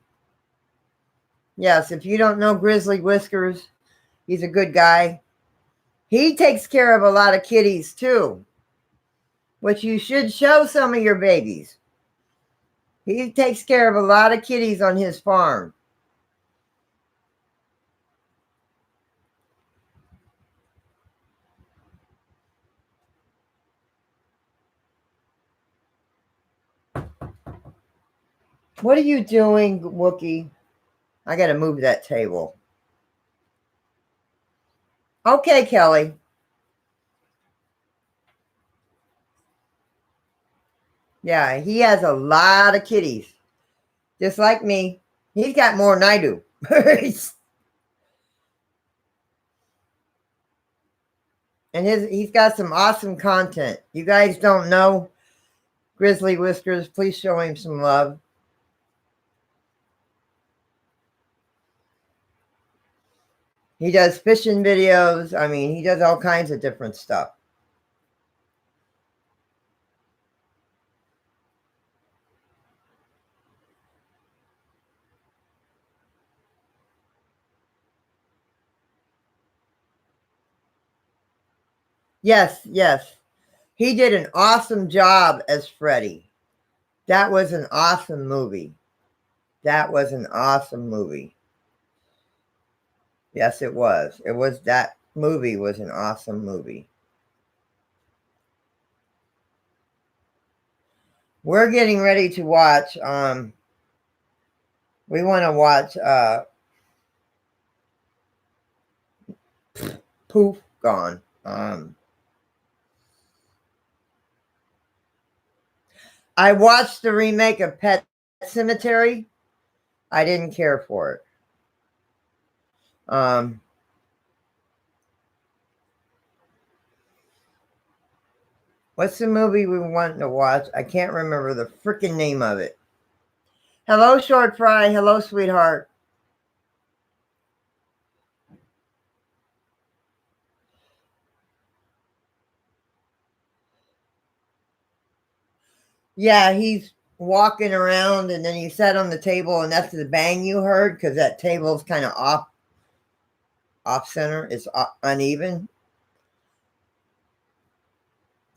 Yes, if you don't know Grizzly Whiskers, he's a good guy. He takes care of a lot of kitties too, which you should show some of your babies. He takes care of a lot of kitties on his farm. What are you doing, Wookie? I got to move that table. Okay, Kelly. Yeah, he has a lot of kitties. Just like me. He's got more than I do. And he's got some awesome content. You guys don't know Grizzly Whiskers. Please show him some love. He does fishing videos. I mean, he does all kinds of different stuff. Yes, yes. He did an awesome job as Freddy. That was an awesome movie. That was an awesome movie. Yes, it was. That movie was an awesome movie. We're getting ready to watch, we want to watch, Poof, Gone. I watched the remake of Pet Cemetery. I didn't care for it. What's the movie we want to watch? I can't remember the freaking name of it. Hello, Short Fry. Hello, sweetheart. Yeah, he's walking around and then he sat on the table and that's the bang you heard because that table's kind of off center. It's uneven.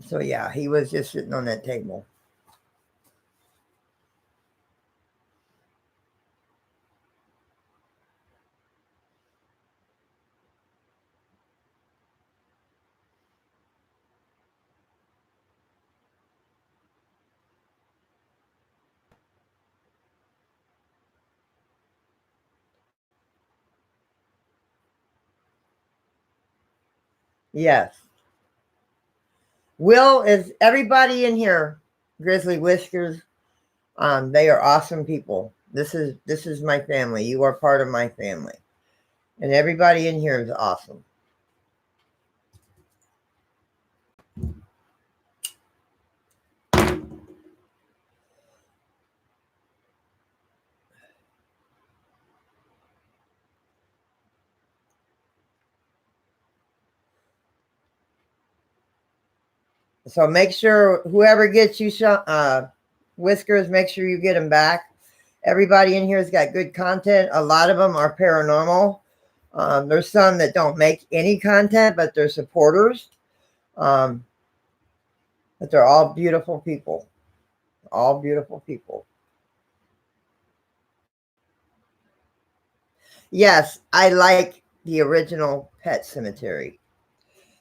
So yeah, he was just sitting on that table. Yes. Will is everybody in here, Grizzly Whiskers. They are awesome people. This is my family. You are part of my family. And everybody in here is awesome. So make sure whoever gets you Whiskers, make sure you get them back. Everybody in here has got good content. A lot of them are paranormal. There's some that don't make any content, but they're supporters. But they're all beautiful people. All beautiful people. Yes, I like the original Pet Cemetery.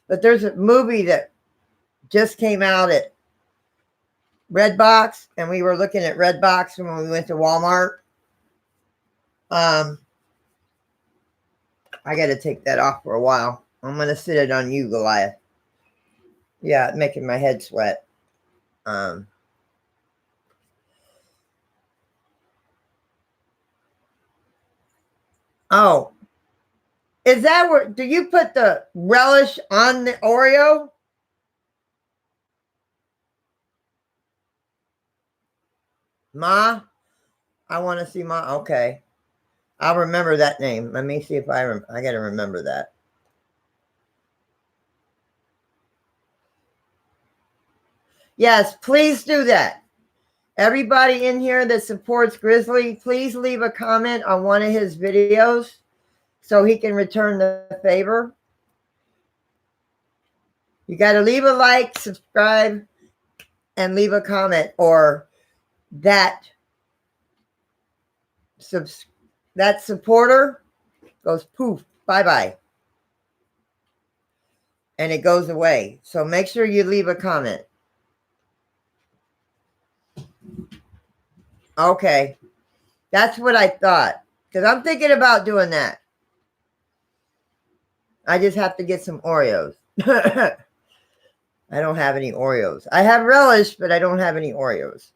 But there's a movie that just came out at Redbox, and we were looking at Redbox when we went to Walmart. I got to take that off for a while. I'm going to sit it on you, Goliath. Yeah, it's making my head sweat. Oh, is that where, do you put the relish on the Oreo? Ma? I want to see Ma. Okay. I'll remember that name. Let me see if I got to remember that. Yes, please do that. Everybody in here that supports Grizzly, please leave a comment on one of his videos so he can return the favor. You got to leave a like, subscribe, and leave a comment, or that supporter goes poof, bye-bye. And it goes away. So make sure you leave a comment. Okay. That's what I thought. Because I'm thinking about doing that. I just have to get some Oreos. I don't have any Oreos. I have relish, but I don't have any Oreos.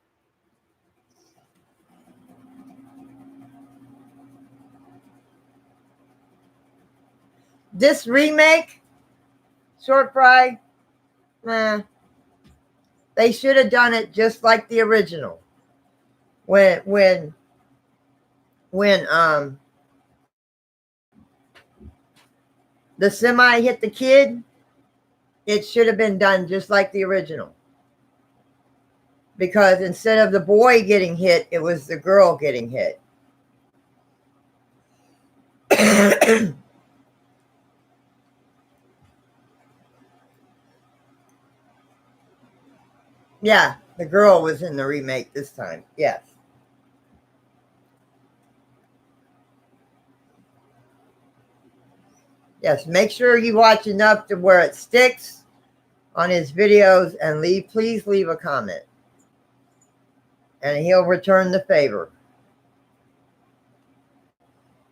This remake, Short Fry, nah. They should have done it just like the original. When the semi hit the kid, it should have been done just like the original. Because instead of the boy getting hit, it was the girl getting hit. Yeah, the girl was in the remake this time. Yes. Yes, make sure you watch enough to where it sticks on his videos and please leave a comment. And he'll return the favor.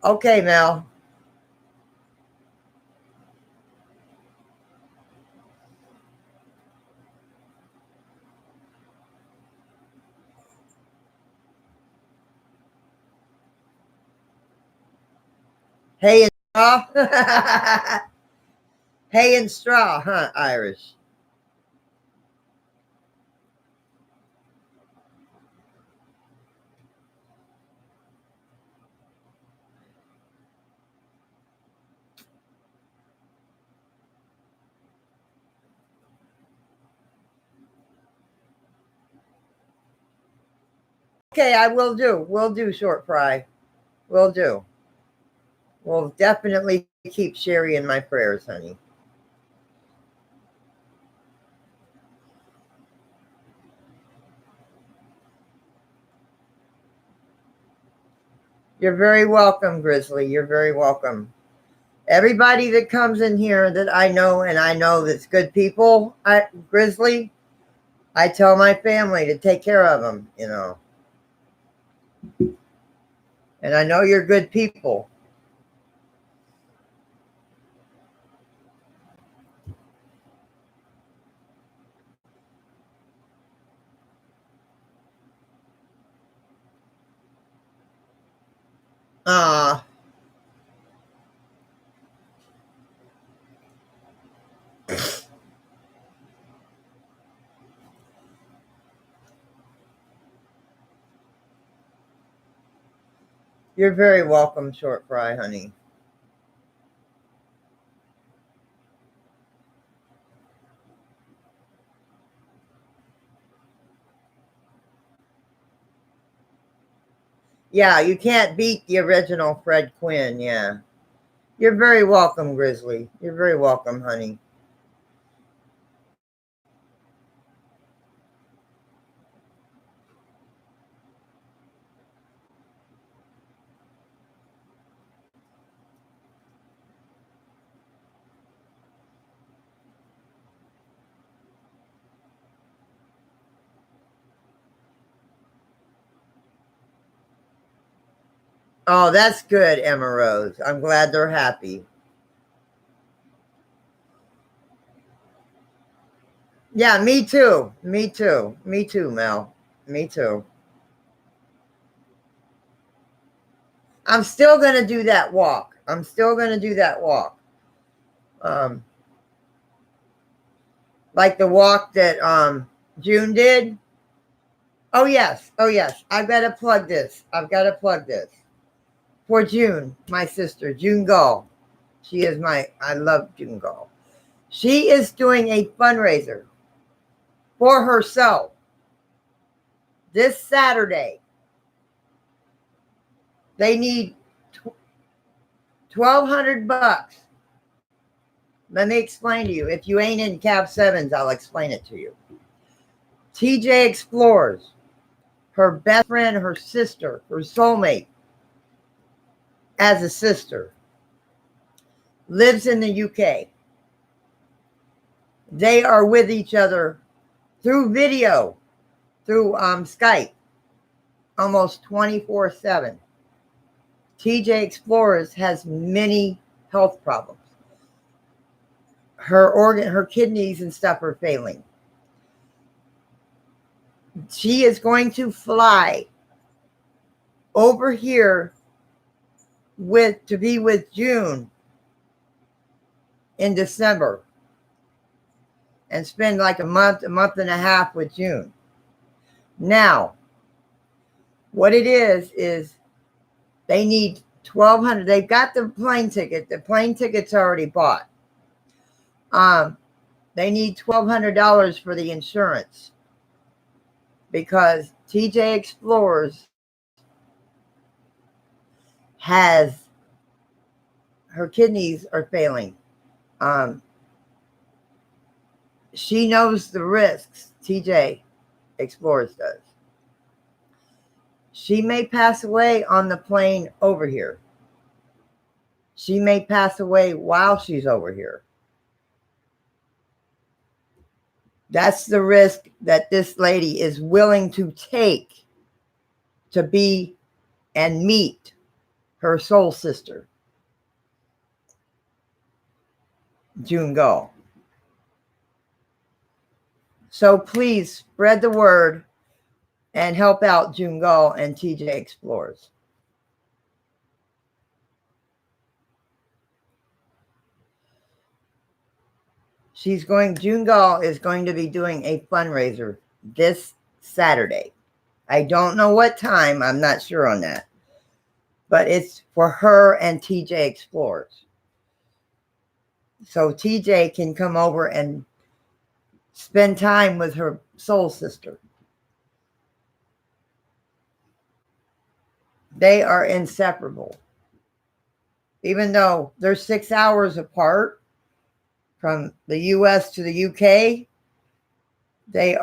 Okay, Mel. Hay and straw. Hay and straw, huh, Irish? Okay, I will do. We'll do short fry. We'll do. We'll definitely keep Sherry in my prayers, honey. You're very welcome, Grizzly. You're very welcome. Everybody that comes in here that I know, and I know that's good people, Grizzly, I tell my family to take care of them, you know. And I know you're good people. Ah. You're very welcome, short fry, honey. Yeah, you can't beat the original Fred Quinn, yeah. You're very welcome, Grizzly. You're very welcome, honey. Oh, that's good, Emma Rose. I'm glad they're happy. Yeah, me too. Me too. Me too, Mel. Me too. I'm still going to do that walk. I'm still going to do that walk. Um, like the walk that June did. Oh, yes. Oh, yes. I've got to plug this. I've got to plug this. For June, my sister, June Gull. She is I love June Gull. She is doing a fundraiser for herself this Saturday. They need $1,200. Let me explain to you. If you ain't in Cab 7s, I'll explain it to you. TJ Explorers, her best friend, her sister, her soulmate, as a sister, lives in the UK. They are with each other through video, through Skype, almost 24/7. TJ Explorers has many health problems. Her kidneys and stuff are failing. She is going to fly over here to be with June in December and spend like a month and a half with June. Now, what it is they need $1,200. They've got the plane ticket. The plane ticket's already bought. They need $1,200 for the insurance because TJ Explorers her kidneys are failing. She knows the risks, TJ Explorers does. She may pass away on the plane over here. She may pass away while she's over here. That's the risk that this lady is willing to take to be and meet her soul sister, June Gull. So please spread the word and help out June Gull and TJ Explorers. June Gull is going to be doing a fundraiser this Saturday. I don't know what time. I'm not sure on that. But it's for her and TJ Explorers. So TJ can come over and spend time with her soul sister. They are inseparable. Even though they're 6 hours apart from the US to the UK, they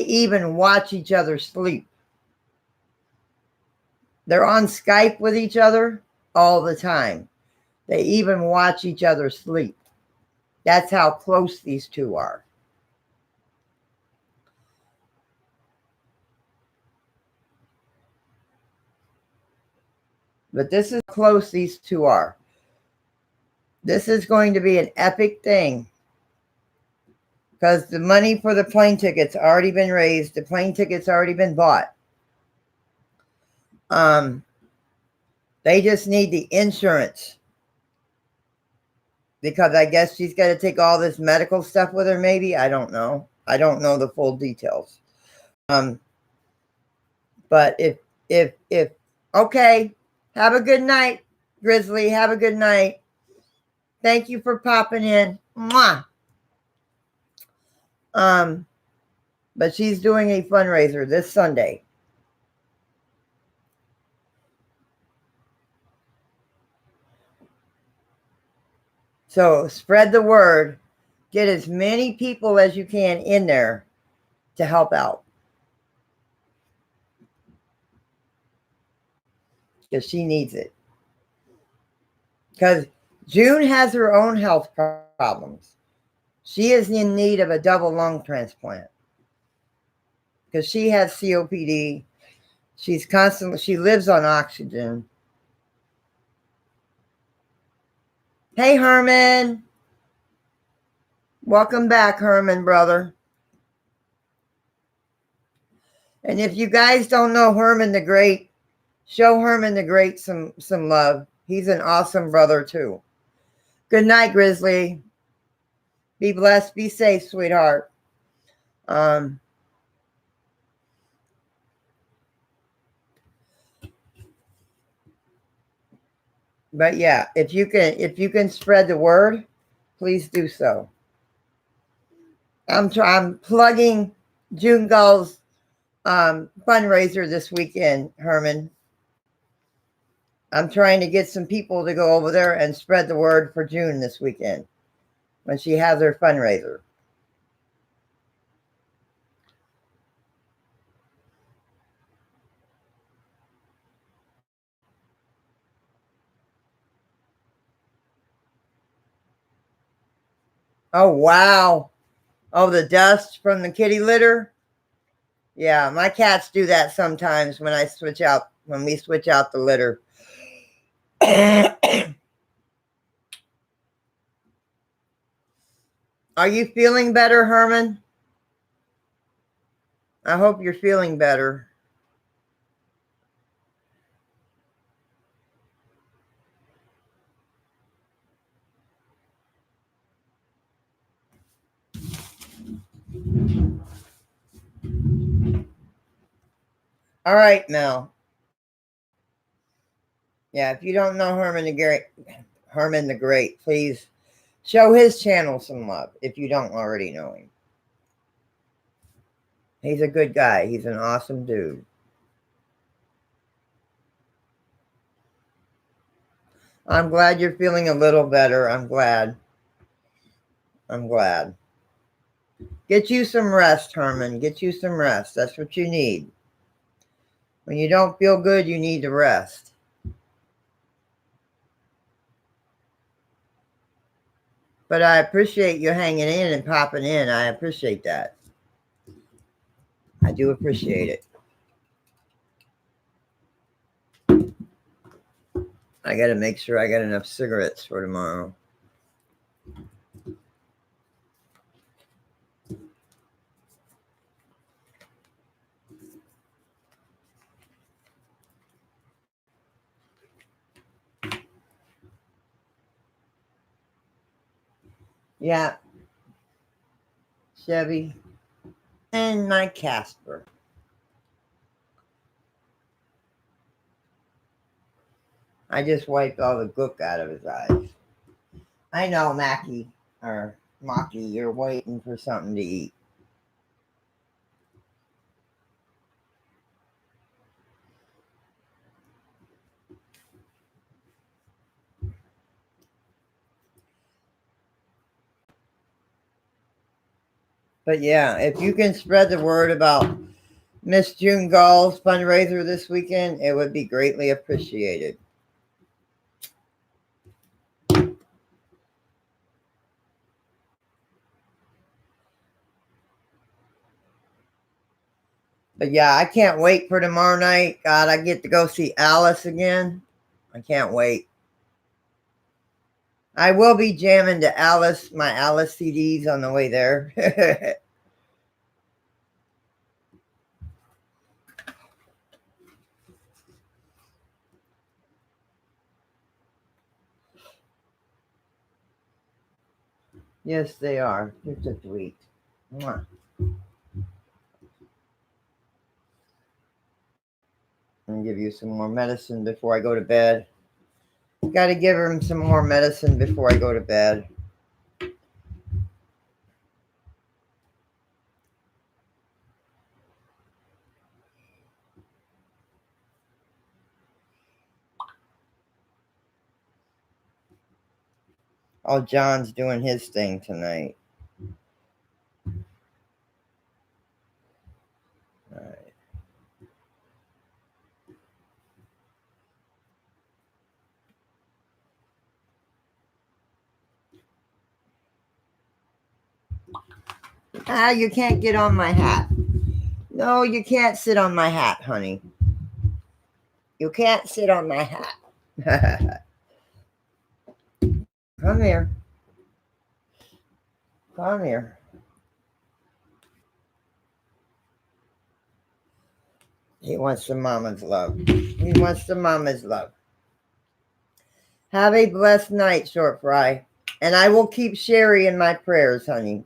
even watch each other sleep. They're on Skype with each other all the time. They even watch each other sleep. That's how close these two are. But this is how close these two are. This is going to be an epic thing because the money for the plane tickets already been raised. The plane tickets already been bought. They just need the insurance because I guess she's got to take all this medical stuff with her. Maybe I don't know. I don't know the full details. But if okay, have a good night, Grizzly. Have a good night. Thank you for popping in. Mwah. But she's doing a fundraiser this Sunday. So spread the word. Get as many people as you can in there to help out. Because she needs it. Because June has her own health problems. She is in need of a double lung transplant. Because she has COPD. She lives on oxygen. Hey, Herman. Welcome back, Herman, brother. And if you guys don't know Herman the Great, show Herman the Great some love. He's an awesome brother, too. Good night, Grizzly. Be blessed. Be safe, sweetheart. But yeah, if you can spread the word, please do so. I'm plugging June Gull's fundraiser this weekend, Herman. I'm trying to get some people to go over there and spread the word for June this weekend when she has her fundraiser. Oh, wow. Oh, the dust from the kitty litter? Yeah, my cats do that sometimes when we switch out the litter. Are you feeling better, Herman? I hope you're feeling better. All right, Mel. Yeah, if you don't know Herman the Great, please show his channel some love if you don't already know him. He's a good guy. He's an awesome dude. I'm glad you're feeling a little better. I'm glad. Get you some rest, Herman. Get you some rest. That's what you need. When you don't feel good, you need to rest. But I appreciate you hanging in and popping in. I appreciate that. I do appreciate it. I got to make sure I got enough cigarettes for tomorrow. Yeah. Chevy. And my Casper. I just wiped all the gook out of his eyes. I know, Mackie, or Maki, you're waiting for something to eat. But yeah, if you can spread the word about Miss June Gall's fundraiser this weekend, it would be greatly appreciated. But yeah, I can't wait for tomorrow night. God, I get to go see Alice again. I can't wait. I will be jamming to Alice, my Alice CDs on the way there. Yes, they are. Just a tweet. Mwah. I'm gonna give you some more medicine before I go to bed. Got to give him some more medicine before I go to bed. Oh, John's doing his thing tonight. All right. Ah, you can't get on my hat. No, you can't sit on my hat, honey. You can't sit on my hat. Come here. Come here. He wants the mama's love. He wants the mama's love. Have a blessed night, Short Fry. And I will keep Sherry in my prayers, honey.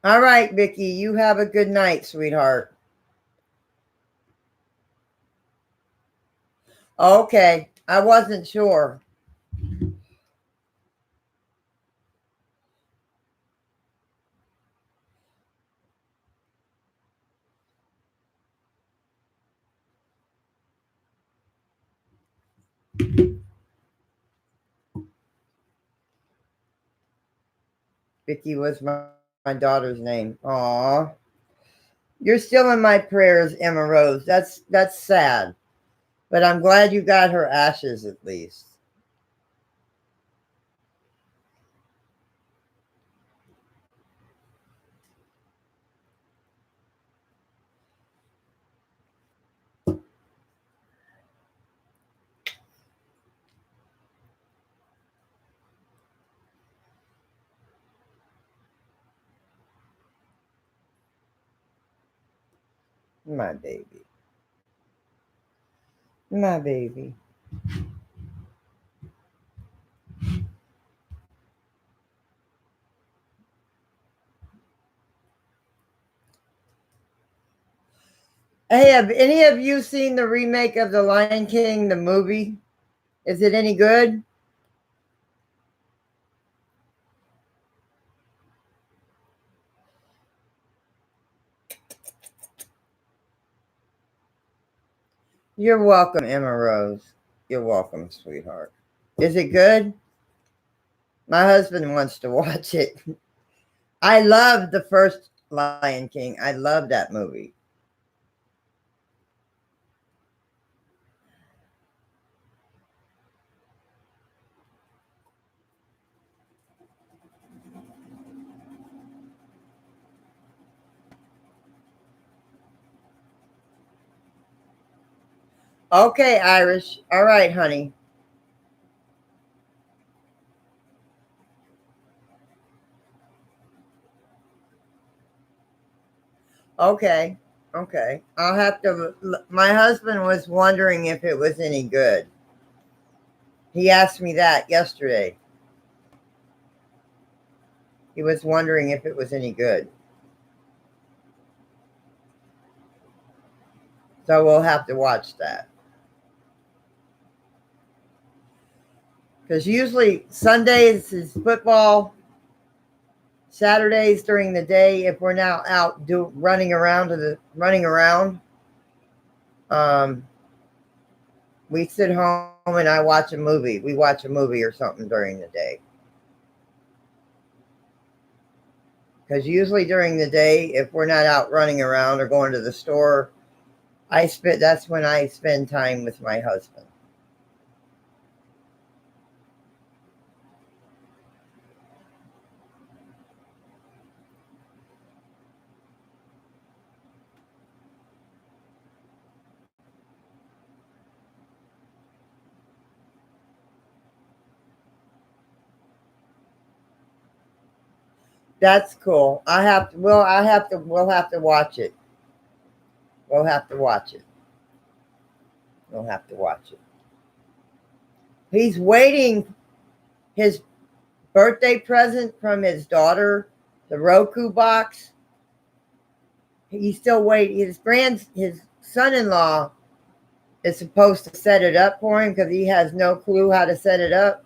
All right, Vicky, you have a good night, sweetheart. Okay, I wasn't sure. Vicky was my daughter's name. Aw. You're still in my prayers, Emma Rose. That's sad. But I'm glad you got her ashes at least. My baby. My baby. Hey, have any of you seen the remake of The Lion King, the movie? Is it any good? You're welcome, Emma Rose. You're welcome, sweetheart. Is it good? My husband wants to watch it. I love the first Lion King. I love that movie. Okay, Irish. All right, honey. Okay. Okay. I'll have to. My husband was wondering if it was any good. He asked me that yesterday. He was wondering if it was any good. So we'll have to watch that. Because usually Sundays is football. Saturdays during the day, if we're now out running around, um, we sit home and I watch a movie. We watch a movie or something during the day. Because usually during the day, if we're not out running around or going to the store, that's when I spend time with my husband. That's cool. We'll have to watch it. We'll have to watch it. We'll have to watch it. He's waiting his birthday present from his daughter, the Roku box. He's still waiting. His son-in-law is supposed to set it up for him because he has no clue how to set it up.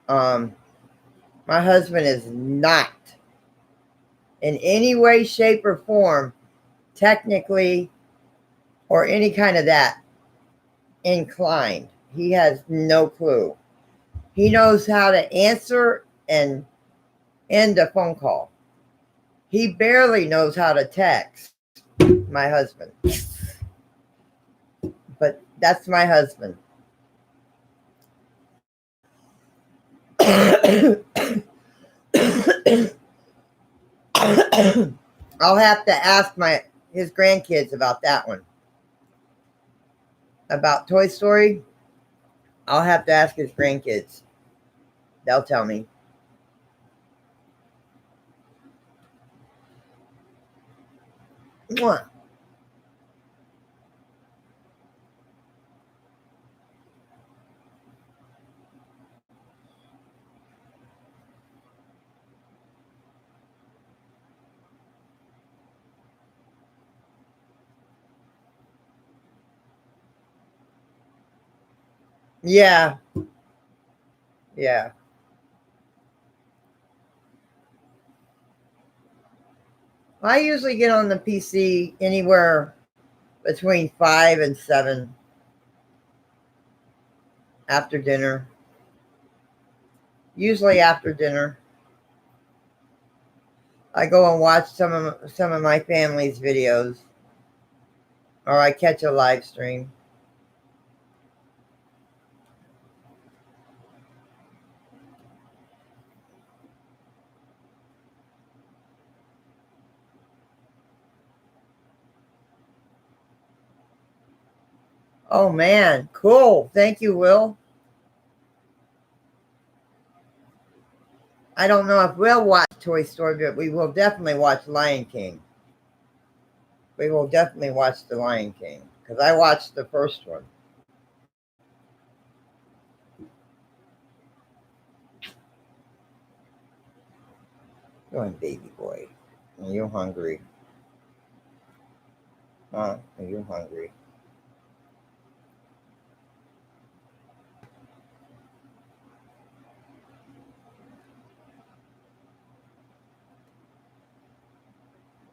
My husband is not in any way, shape, or form, technically, or any kind of that, inclined. He has no clue. He knows how to answer and end a phone call. He barely knows how to text, my husband. But that's my husband. I'll have to ask his grandkids about that one. About Toy Story, I'll have to ask his grandkids. They'll tell me. Mwah. Yeah. Yeah. I usually get on the PC anywhere between 5 and 7 after dinner. Usually after dinner. I go and watch some of my family's videos, or I catch a live stream. Oh man, cool. Thank you, Will. I don't know if we'll watch Toy Story, but we will definitely watch Lion King. We will definitely watch The Lion King because I watched the first one. Go on, baby boy. Are you hungry? Huh? Are you hungry?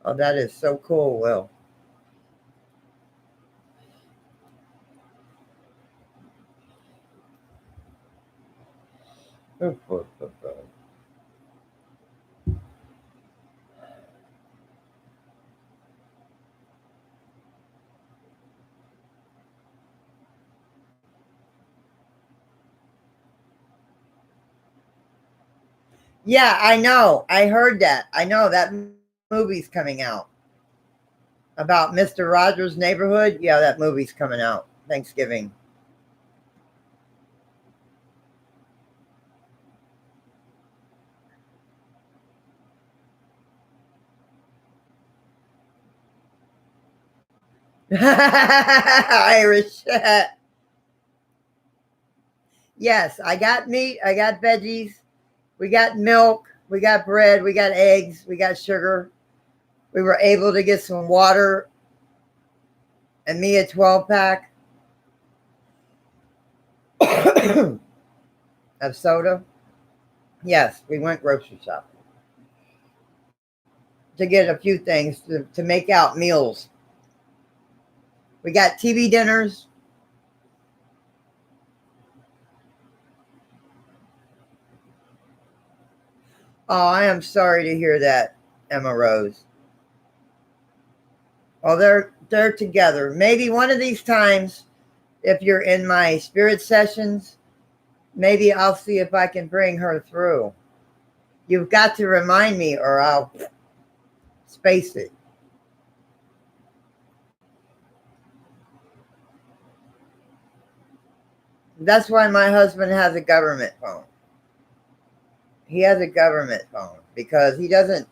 Oh, that is so cool, Will. Yeah, I know. I heard that. I know that movie's coming out about Mr. Rogers' Neighborhood. Yeah, that movie's coming out Thanksgiving. Irish. Yes, I got meat. I got veggies. We got milk. We got bread. We got eggs. We got sugar. We were able to get some water and me a 12-pack of soda. Yes, we went grocery shopping to get a few things to make out meals. We got TV dinners. Oh, I am sorry to hear that, Emma Rose. Well, they're together. Maybe one of these times, if you're in my spirit sessions, maybe I'll see if I can bring her through. You've got to remind me, or I'll space it. That's why my husband has a government phone. He has a government phone because he doesn't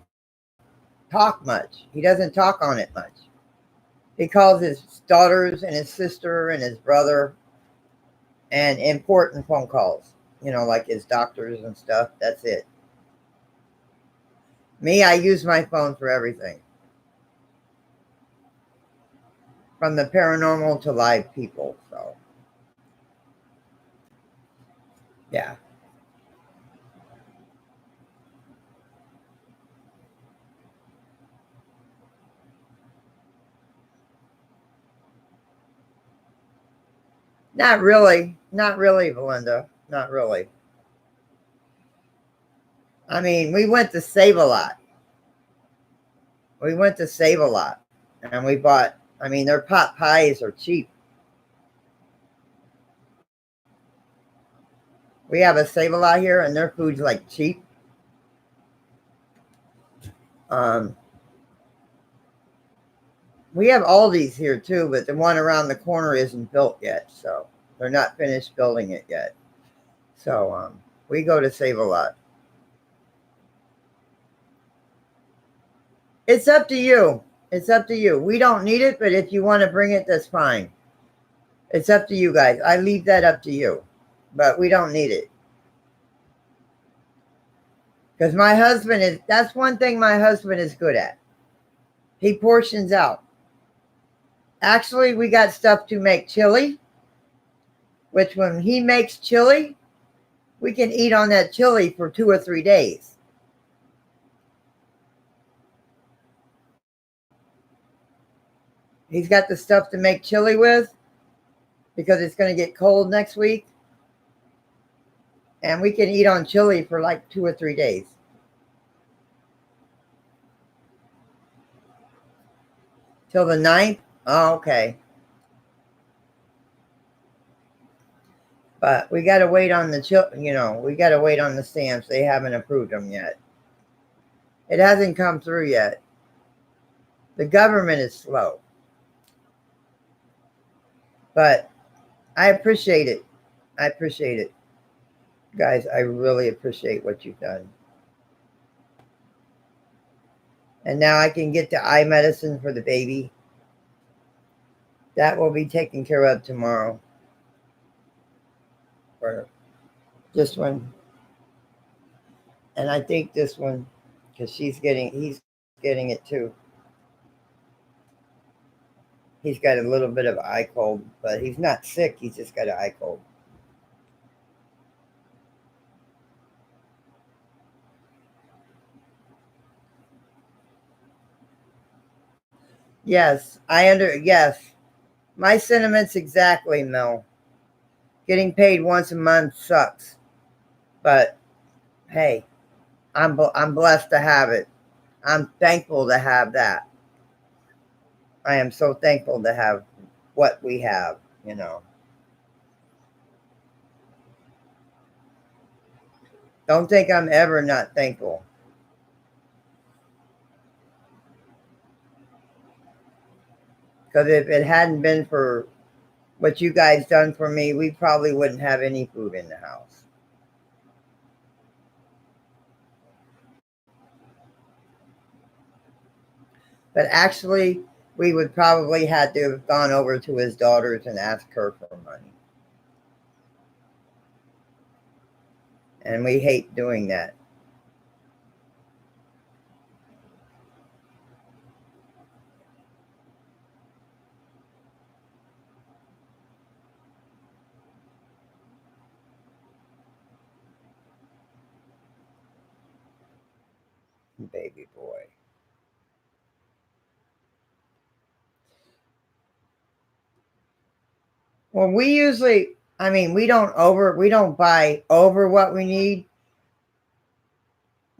talk much. He doesn't talk on it much. He calls his daughters and his sister and his brother and important phone calls, like his doctors and stuff. That's it. Me, I use my phone for everything from the paranormal to live people. So, yeah. Not really. Not really, Belinda. Not really. I mean, we went to Save a Lot. We went to Save a Lot and we bought, I mean, their pot pies are cheap. We have a Save a Lot here and their food's like cheap. Um, we have Aldi's here too, but the one around the corner isn't built yet. So they're not finished building it yet. So we go to Save a Lot. It's up to you. It's up to you. We don't need it, but if you want to bring it, that's fine. It's up to you guys. I leave that up to you, but we don't need it. Because my husband that's one thing my husband is good at. He portions out. Actually, we got stuff to make chili, which when he makes chili, we can eat on that chili for 2 or 3 days. He's got the stuff to make chili with because it's going to get cold next week. And we can eat on chili for like 2 or 3 days. Till the 9th? Oh, okay. But we got to wait on we got to wait on the stamps. They haven't approved them yet. It hasn't come through yet. The government is slow. But I appreciate it. I appreciate it. Guys, I really appreciate what you've done. And now I can get the eye medicine for the baby. That will be taken care of tomorrow. Or this one. And I think this one, because he's getting it too. He's got a little bit of eye cold, but he's not sick. He's just got an eye cold. Yes. My sentiments exactly, Mel. Getting paid once a month sucks. But hey, I'm blessed to have it. I'm thankful to have that. I am so thankful to have what we have. Don't think I'm ever not thankful. Because if it hadn't been for what you guys done for me, we probably wouldn't have any food in the house. But actually, we would probably had to have gone over to his daughters and asked her for money. And we hate doing that. Baby boy. Well, we don't buy over what we need.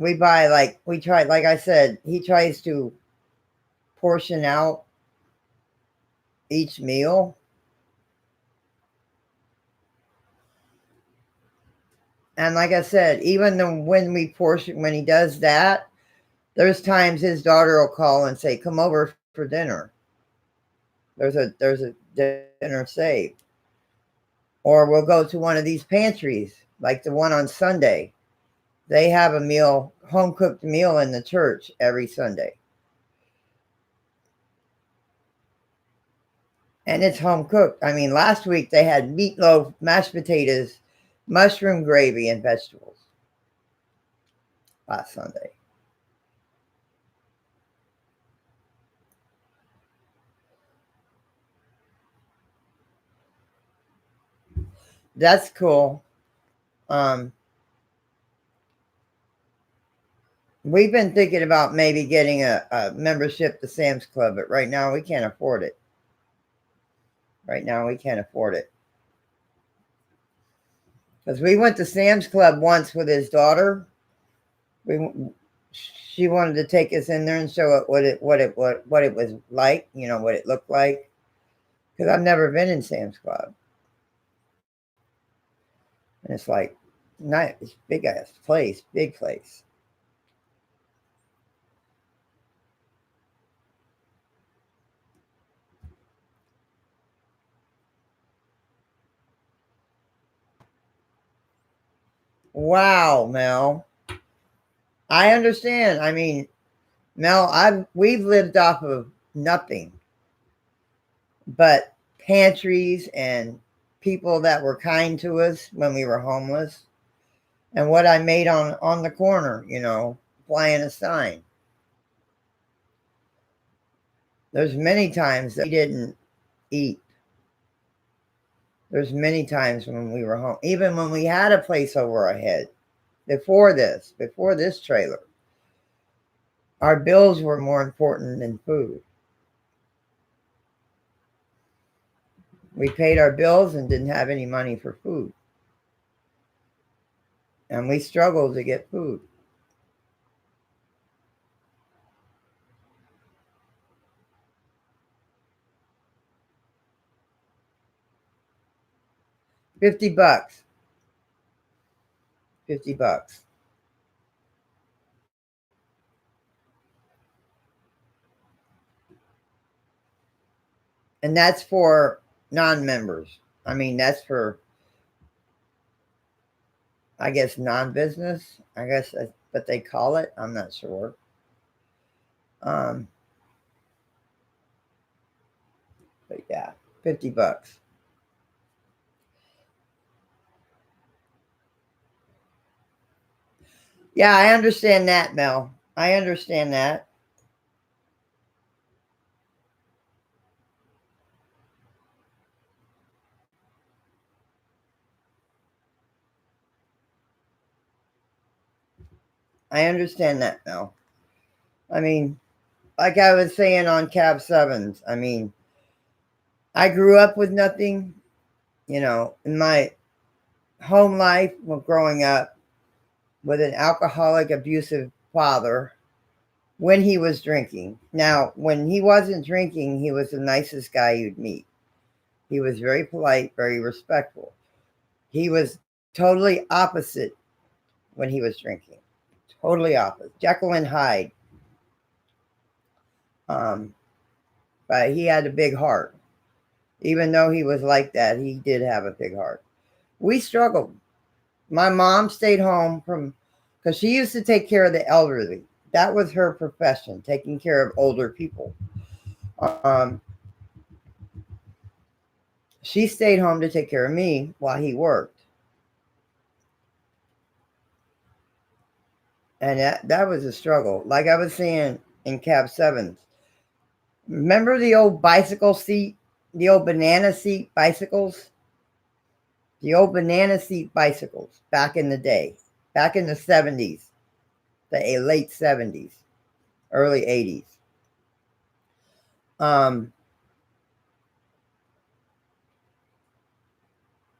we buy, like, we try, like I said, he tries to portion out each meal. And like I said, even when we portion, when he does that, there's times his daughter will call and say, "Come over for dinner. There's a dinner saved." Or we'll go to one of these pantries, like the one on Sunday. They have a meal, home cooked meal in the church every Sunday. And it's home cooked. I mean, last week they had meatloaf, mashed potatoes, mushroom gravy, and vegetables last Sunday. That's cool. Um, we've been thinking about maybe getting a membership to Sam's Club, but right now we can't afford it. Right now we can't afford it. Because we went to Sam's Club once with his daughter. She wanted to take us in there and show it what it was like, what it looked like. Because I've never been in Sam's Club, and it's like nice, big ass place, big place. Wow, Mel. I understand. I mean, Mel, we've lived off of nothing but pantries and people that were kind to us when we were homeless, and what I made on the corner, flying a sign. There's many times that we didn't eat. There's many times when we were home, even when we had a place over our head. Before this trailer, our bills were more important than food. We paid our bills and didn't have any money for food. And we struggled to get food. $50. $50. And that's for non-members. I mean, that's for, I guess, non-business. I guess that's what they call it. I'm not sure. Um, but yeah, $50. Yeah, I understand that, Mel. I understand that. I understand that, Mel. I mean, like I was saying on Cab Sevens, I mean, I grew up with nothing, in my home life when growing up with an alcoholic, abusive father when he was drinking. Now, when he wasn't drinking, he was the nicest guy you'd meet. He was very polite, very respectful. He was totally opposite when he was drinking. Totally opposite. Jekyll and Hyde. Um, but he had a big heart. Even though he was like that, he did have a big heart. We struggled. My mom stayed home because she used to take care of the elderly. That was her profession, taking care of older people. Um, she stayed home to take care of me while he worked. And that was a struggle. Like I was saying in Cab Sevens, remember the old bicycle seat, the old banana seat bicycles? The old banana seat bicycles back in the day, back in the 70s, the late 70s, early 80s.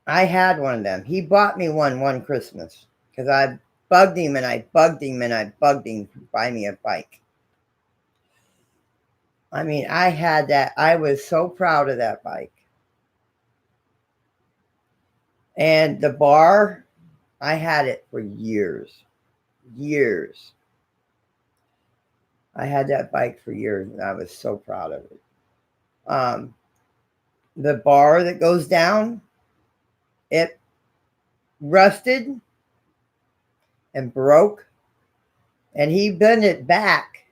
I had one of them. He bought me one Christmas because bugged him and I bugged him and I bugged him to buy me a bike. I mean, I had that. I was so proud of that bike. And the bar, I had it for years. Years. I had that bike for years and I was so proud of it. The bar that goes down, it rusted and broke. And he bent it back,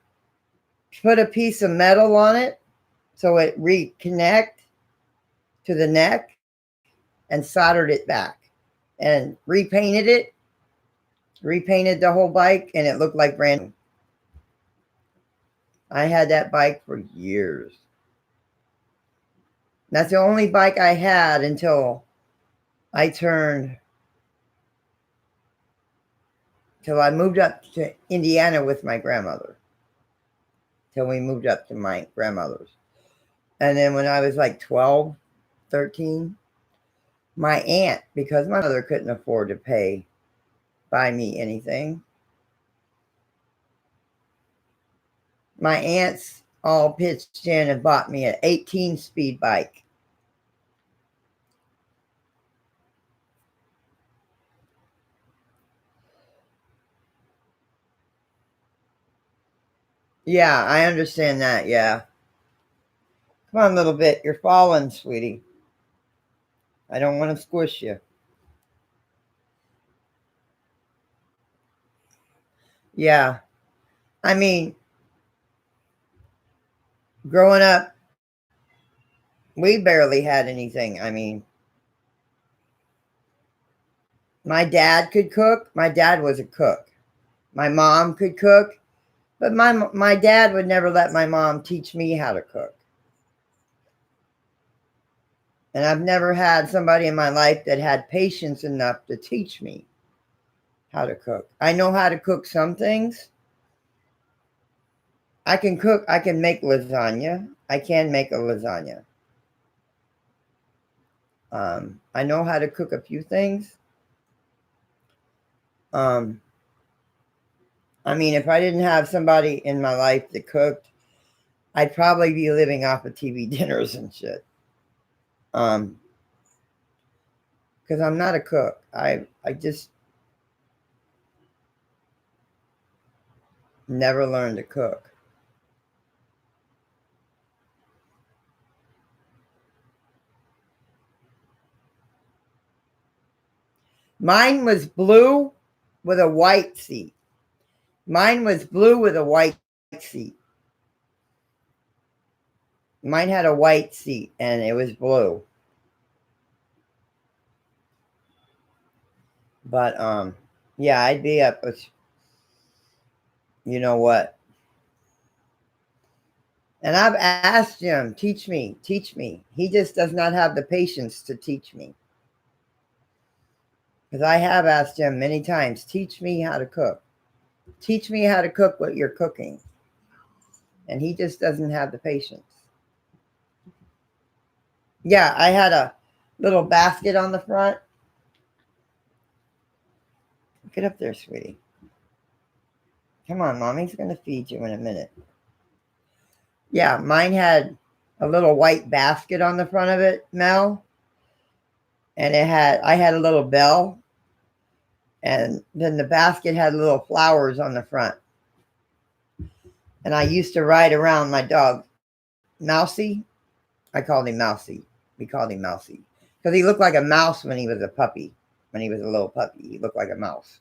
put a piece of metal on it so it reconnect to the neck and soldered it back and repainted the whole bike, and it looked like brand new. I had that bike for years. That's the only bike I had until I moved up to Indiana with my grandmother. Till we moved up to my grandmother's. And then when I was like 12, 13, my aunt, because my mother couldn't afford to buy me anything, my aunts all pitched in and bought me an 18-speed bike. Yeah, I understand that. Yeah. Come on, little bit. You're falling, sweetie. I don't want to squish you. Yeah. I mean, growing up, we barely had anything. I mean, my dad could cook. My dad was a cook. My mom could cook, but my dad would never let my mom teach me how to cook. And I've never had somebody in my life that had patience enough to teach me how to cook. I know how to cook some things. I can cook. I can make lasagna. I can make a lasagna. I know how to cook a few things. I mean, if I didn't have somebody in my life that cooked, I'd probably be living off of TV dinners and shit. Because I'm not a cook. I just never learned to cook. Mine was blue with a white seat. Mine was blue with a white seat. Mine had a white seat and it was blue. But yeah, I'd be up with, you know what? And I've asked him, teach me. He just does not have the patience to teach me. Because I have asked him many times, teach me how to cook. Teach me how to cook what you're cooking. And he just doesn't have the patience. Yeah, I had a little basket on the front. Get up there, sweetie. Come on, Mommy's going to feed you in a minute. Yeah, mine had a little white basket on the front of it, Mel. And I had a little bell. And then the basket had little flowers on the front. And I used to ride around my dog, Mousy. I called him Mousy. We called him Mousy. Because he looked like a mouse when he was a puppy. When he was a little puppy, he looked like a mouse.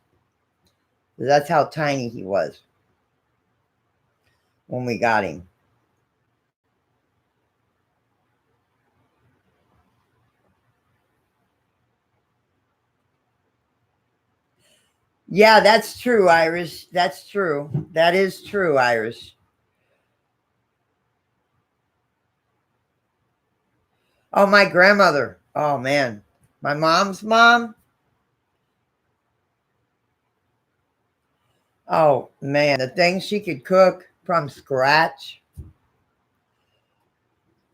That's how tiny he was when we got him. Yeah, that's true, Irish. That's true. That is true, Irish. Oh, my grandmother. Oh, man. My mom's mom. Oh, man. The things she could cook from scratch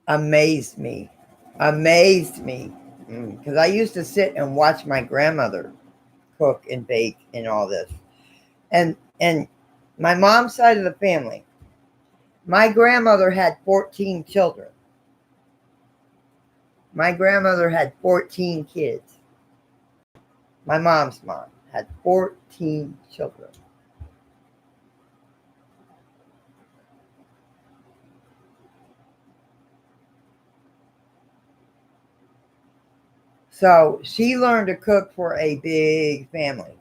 amazed me. Amazed me. Because I used to sit and watch my grandmother cook and bake and all this. And my mom's side of the family, my grandmother had 14 children. My grandmother had 14 kids. My mom's mom had 14 children. So she learned to cook for a big family.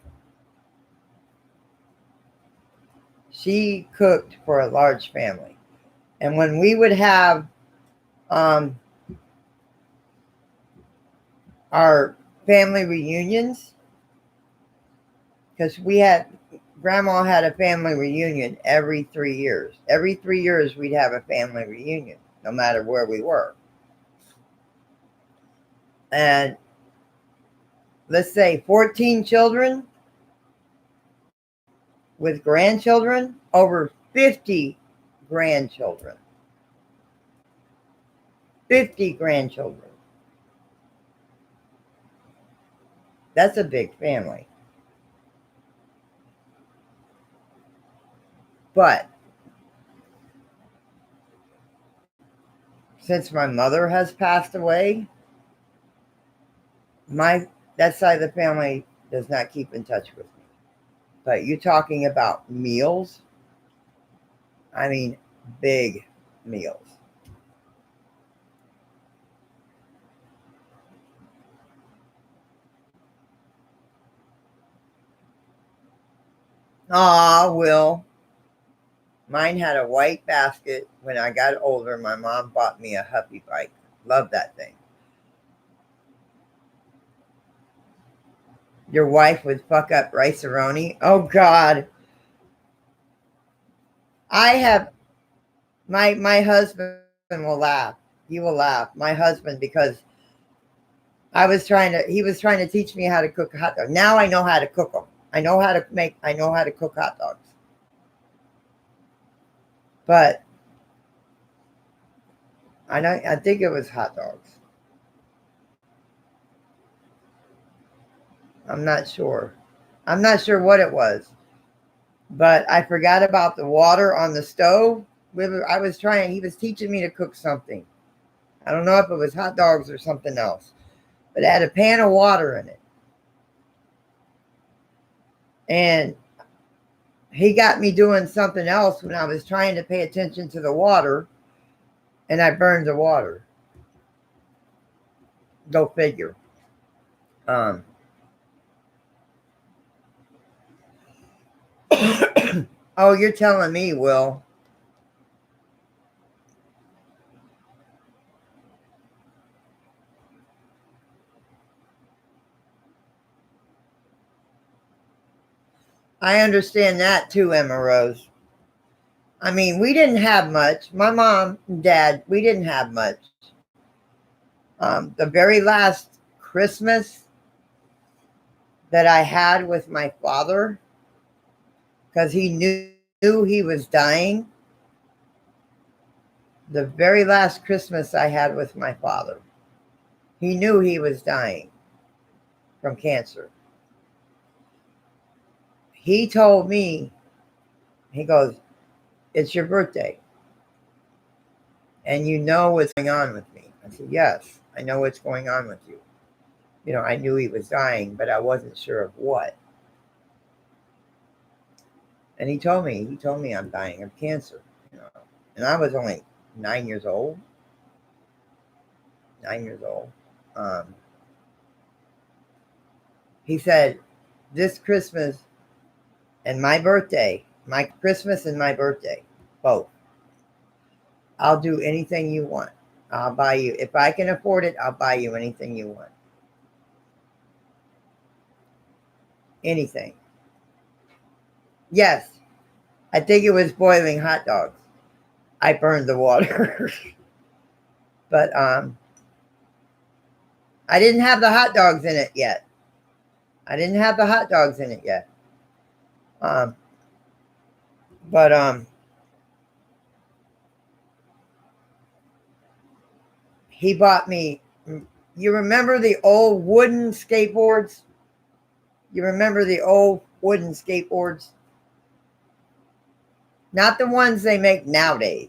She cooked for a large family. And when we would have our family reunions, because Grandma had a family reunion every 3 years. Every 3 years we'd have a family reunion, no matter where we were. And let's say 14 children with grandchildren, over 50 grandchildren. 50 grandchildren. That's a big family. But since my mother has passed away, that side of the family does not keep in touch with me. But you're talking about meals. I mean, big meals. Will. Mine had a white basket. When I got older, my mom bought me a Huffy bike. Love that thing. Your wife would fuck up rice-a-roni? Oh, God. I have... My husband will laugh. He will laugh. My husband, because he was trying to teach me how to cook hot dogs. Now I know how to cook them. I know how to cook hot dogs. But I think it was hot dogs. I'm not sure. I'm not sure what it was. But I forgot about the water on the stove. He was teaching me to cook something. I don't know if it was hot dogs or something else. But it had a pan of water in it. And he got me doing something else when I was trying to pay attention to the water. And I burned the water. Go figure. Oh, you're telling me, Will. I understand that too, Emma Rose. I mean, we didn't have much. My mom and dad, we didn't have much. The very last Christmas that I had with my father, because he knew he was dying. The very last Christmas I had with my father, he knew he was dying from cancer. He told me, he goes, "It's your birthday. And you know what's going on with me." I said, "Yes, I know what's going on with you." You know, I knew he was dying, but I wasn't sure of what. And he told me I'm dying of cancer, you know. And I was only 9 years old. 9 years old. He said, "This Christmas and my birthday, my Christmas and my birthday, both, I'll do anything you want. I'll buy you. If I can afford it, I'll buy you anything you want." Anything. Yes. I think it was boiling hot dogs. I burned the water. But I didn't have the hot dogs in it yet. But he bought me, you remember the old wooden skateboards? You remember the old wooden skateboards? Not the ones they make nowadays.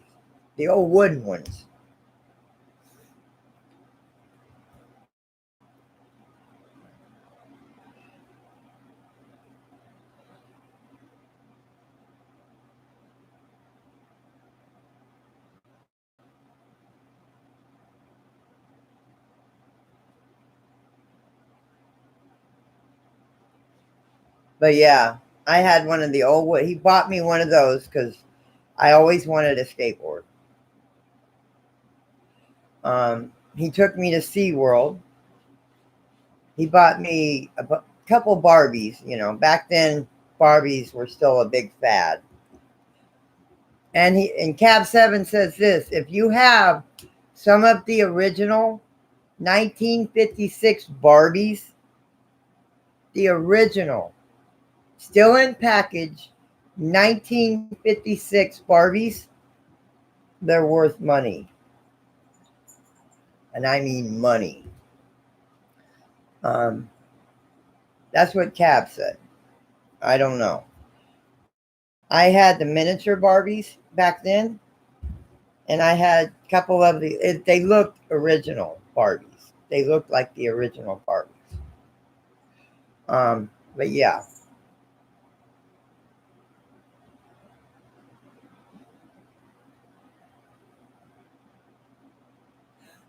The old wooden ones. But yeah, I had one of the old wood. He bought me one of those because I always wanted a skateboard. He took me to SeaWorld. He bought me a couple Barbies. You know, back then Barbies were still a big fad. And Cab 7 says this: if you have some of the original 1956 Barbies, the original, still in package, 1956 Barbies, they're worth money. And I mean money. That's what Cab said. I don't know. I had the miniature Barbies back then, and I had a couple of they looked original Barbies. They looked like the original Barbies. But yeah.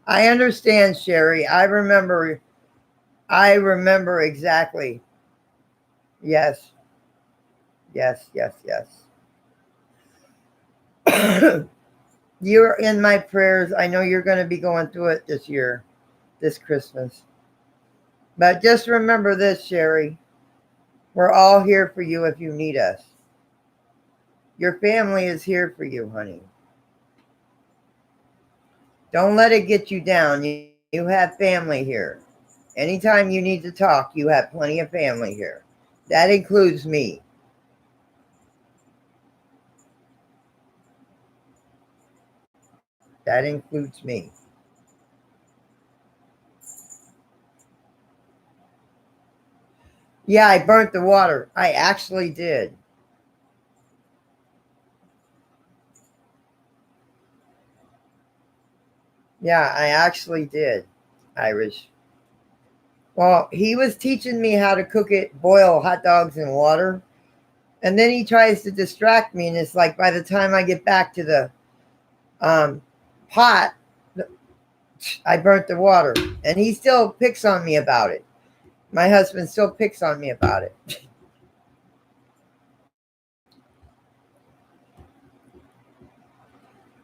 I understand, Sherry. I remember exactly. Yes. Yes, yes, yes. You're in my prayers. I know you're going to be going through it this year, this Christmas. But just remember this, Sherry. We're all here for you if you need us. Your family is here for you, honey. Don't let it get you down. You have family here. Anytime you need to talk, you have plenty of family here. That includes me. That includes me. Yeah, I burnt the water. I actually did. Yeah, I actually did, Irish. Well, he was teaching me how to cook it, boil hot dogs in water. And then he tries to distract me. And it's like by the time I get back to the um, pot, I burnt the water. And he still picks on me about it. My husband still picks on me about it.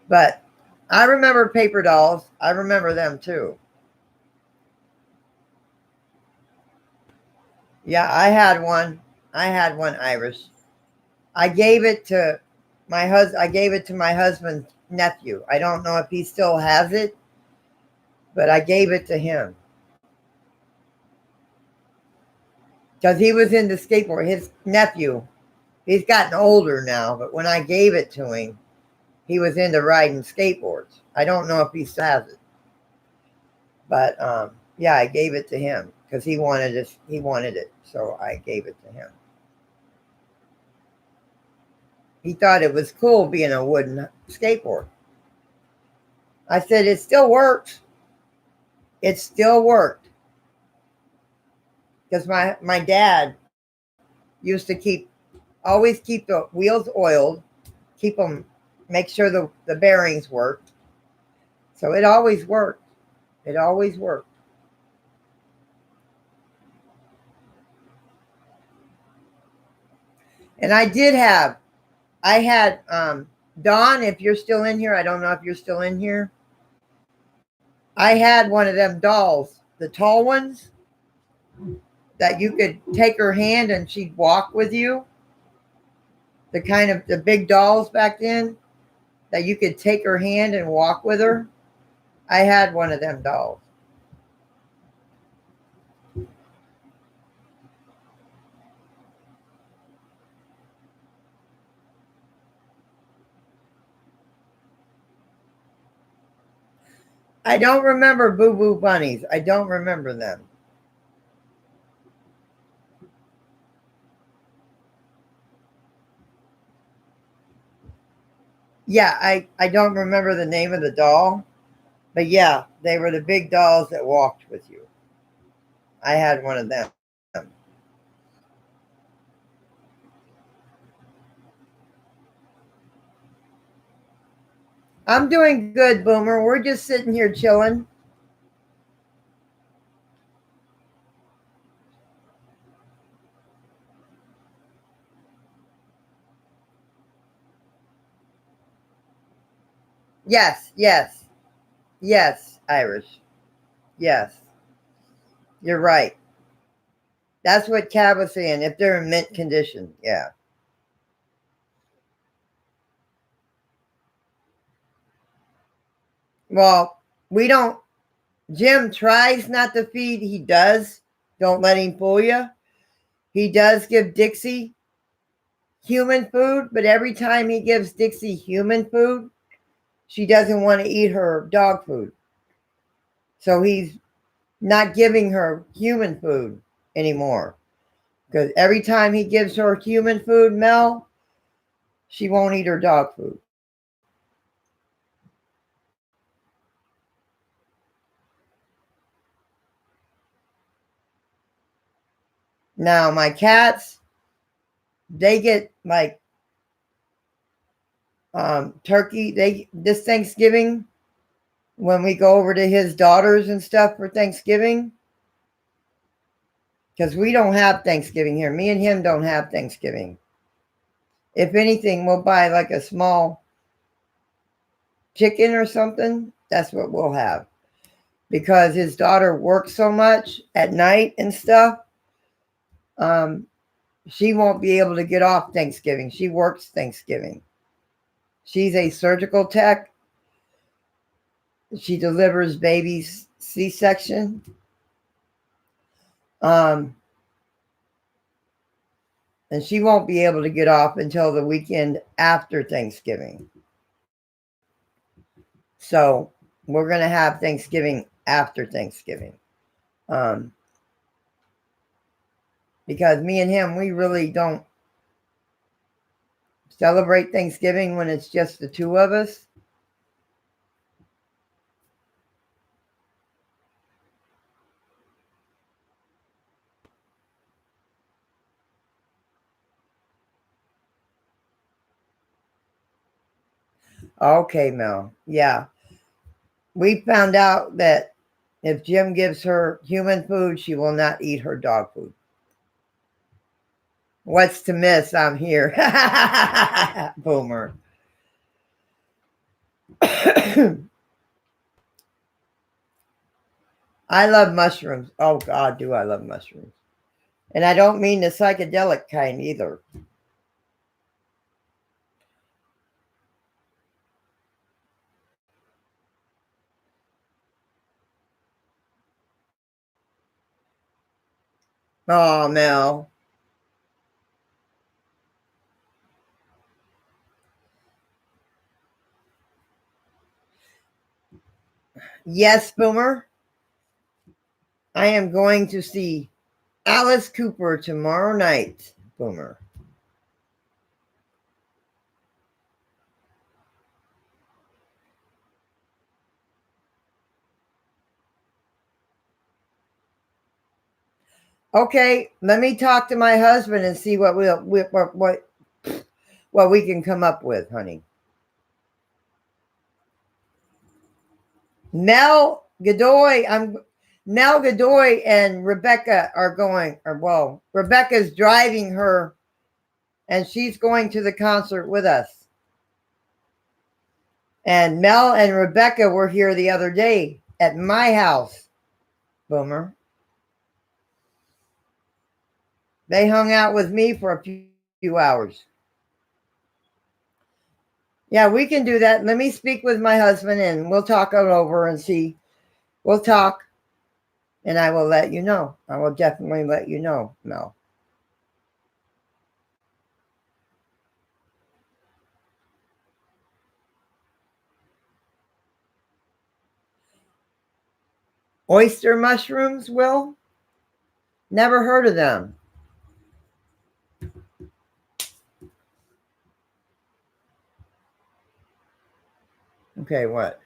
But I remember paper dolls. I remember them too. Yeah, I had one. I had one, Irish. I gave it to I gave it to my husband's nephew. I don't know if he still has it, but I gave it to him because he was into skateboard. His nephew, he's gotten older now, but when I gave it to him, he was into riding skateboards. I don't know if he still has it, but yeah, I gave it to him because he wanted it. He wanted it, so I gave it to him. He thought it was cool being a wooden skateboard. I said it still works. It still worked because my dad used to always keep the wheels oiled, keep them, make sure the bearings worked. So it always worked. It always worked. And I had Dawn, if you're still in here, I don't know if you're still in here. I had one of them dolls, the tall ones that you could take her hand and she'd walk with you. The kind of the big dolls back then that you could take her hand and walk with her. I had one of them dolls. I don't remember Boo Boo Bunnies. I don't remember them. Yeah, I don't remember the name of the doll, but yeah, they were the big dolls that walked with you. I had one of them. I'm doing good, Boomer. We're just sitting here chilling. Yes, yes, yes, Irish. Yes, you're right. That's what Cab was saying. If they're in mint condition, yeah. Well, we don't. Jim tries not to feed. He does. Don't let him fool you. He does give Dixie human food, but every time he gives Dixie human food, she doesn't want to eat her dog food. So he's not giving her human food anymore. Because every time he gives her human food, Mel, she won't eat her dog food. Now, my cats, they get like turkey. They this Thanksgiving, when we go over to his daughters and stuff for Thanksgiving, because we don't have Thanksgiving here. Me and him don't have Thanksgiving. If anything, we'll buy like a small chicken or something. That's what we'll have. Because his daughter works so much at night and stuff, um, she won't be able to get off Thanksgiving. She works Thanksgiving. She's a surgical tech. She delivers babies C-section. Um, and she won't be able to get off until the weekend after Thanksgiving. So we're going to have Thanksgiving after Thanksgiving. Um, because me and him, we really don't celebrate Thanksgiving when it's just the two of us. Okay, Mel. Yeah. We found out that if Jim gives her human food, she will not eat her dog food. What's to miss? I'm here. Boomer. I love mushrooms. Oh, God, do I love mushrooms. And I don't mean the psychedelic kind either. Oh, Mel. Yes, Boomer. I am going to see Alice Cooper tomorrow night, Boomer. Okay, let me talk to my husband and see what what we can come up with, honey. Nell Godoy, Nell Godoy and Rebecca are going, or well, Rebecca's driving her and she's going to the concert with us. And Mel and Rebecca were here the other day at my house, Boomer. They hung out with me for a few hours. Yeah, we can do that. Let me speak with my husband and we'll talk it over and see. We'll talk and I will let you know. I will definitely let you know, Mel. Oyster mushrooms, Will? Never heard of them. Okay, what?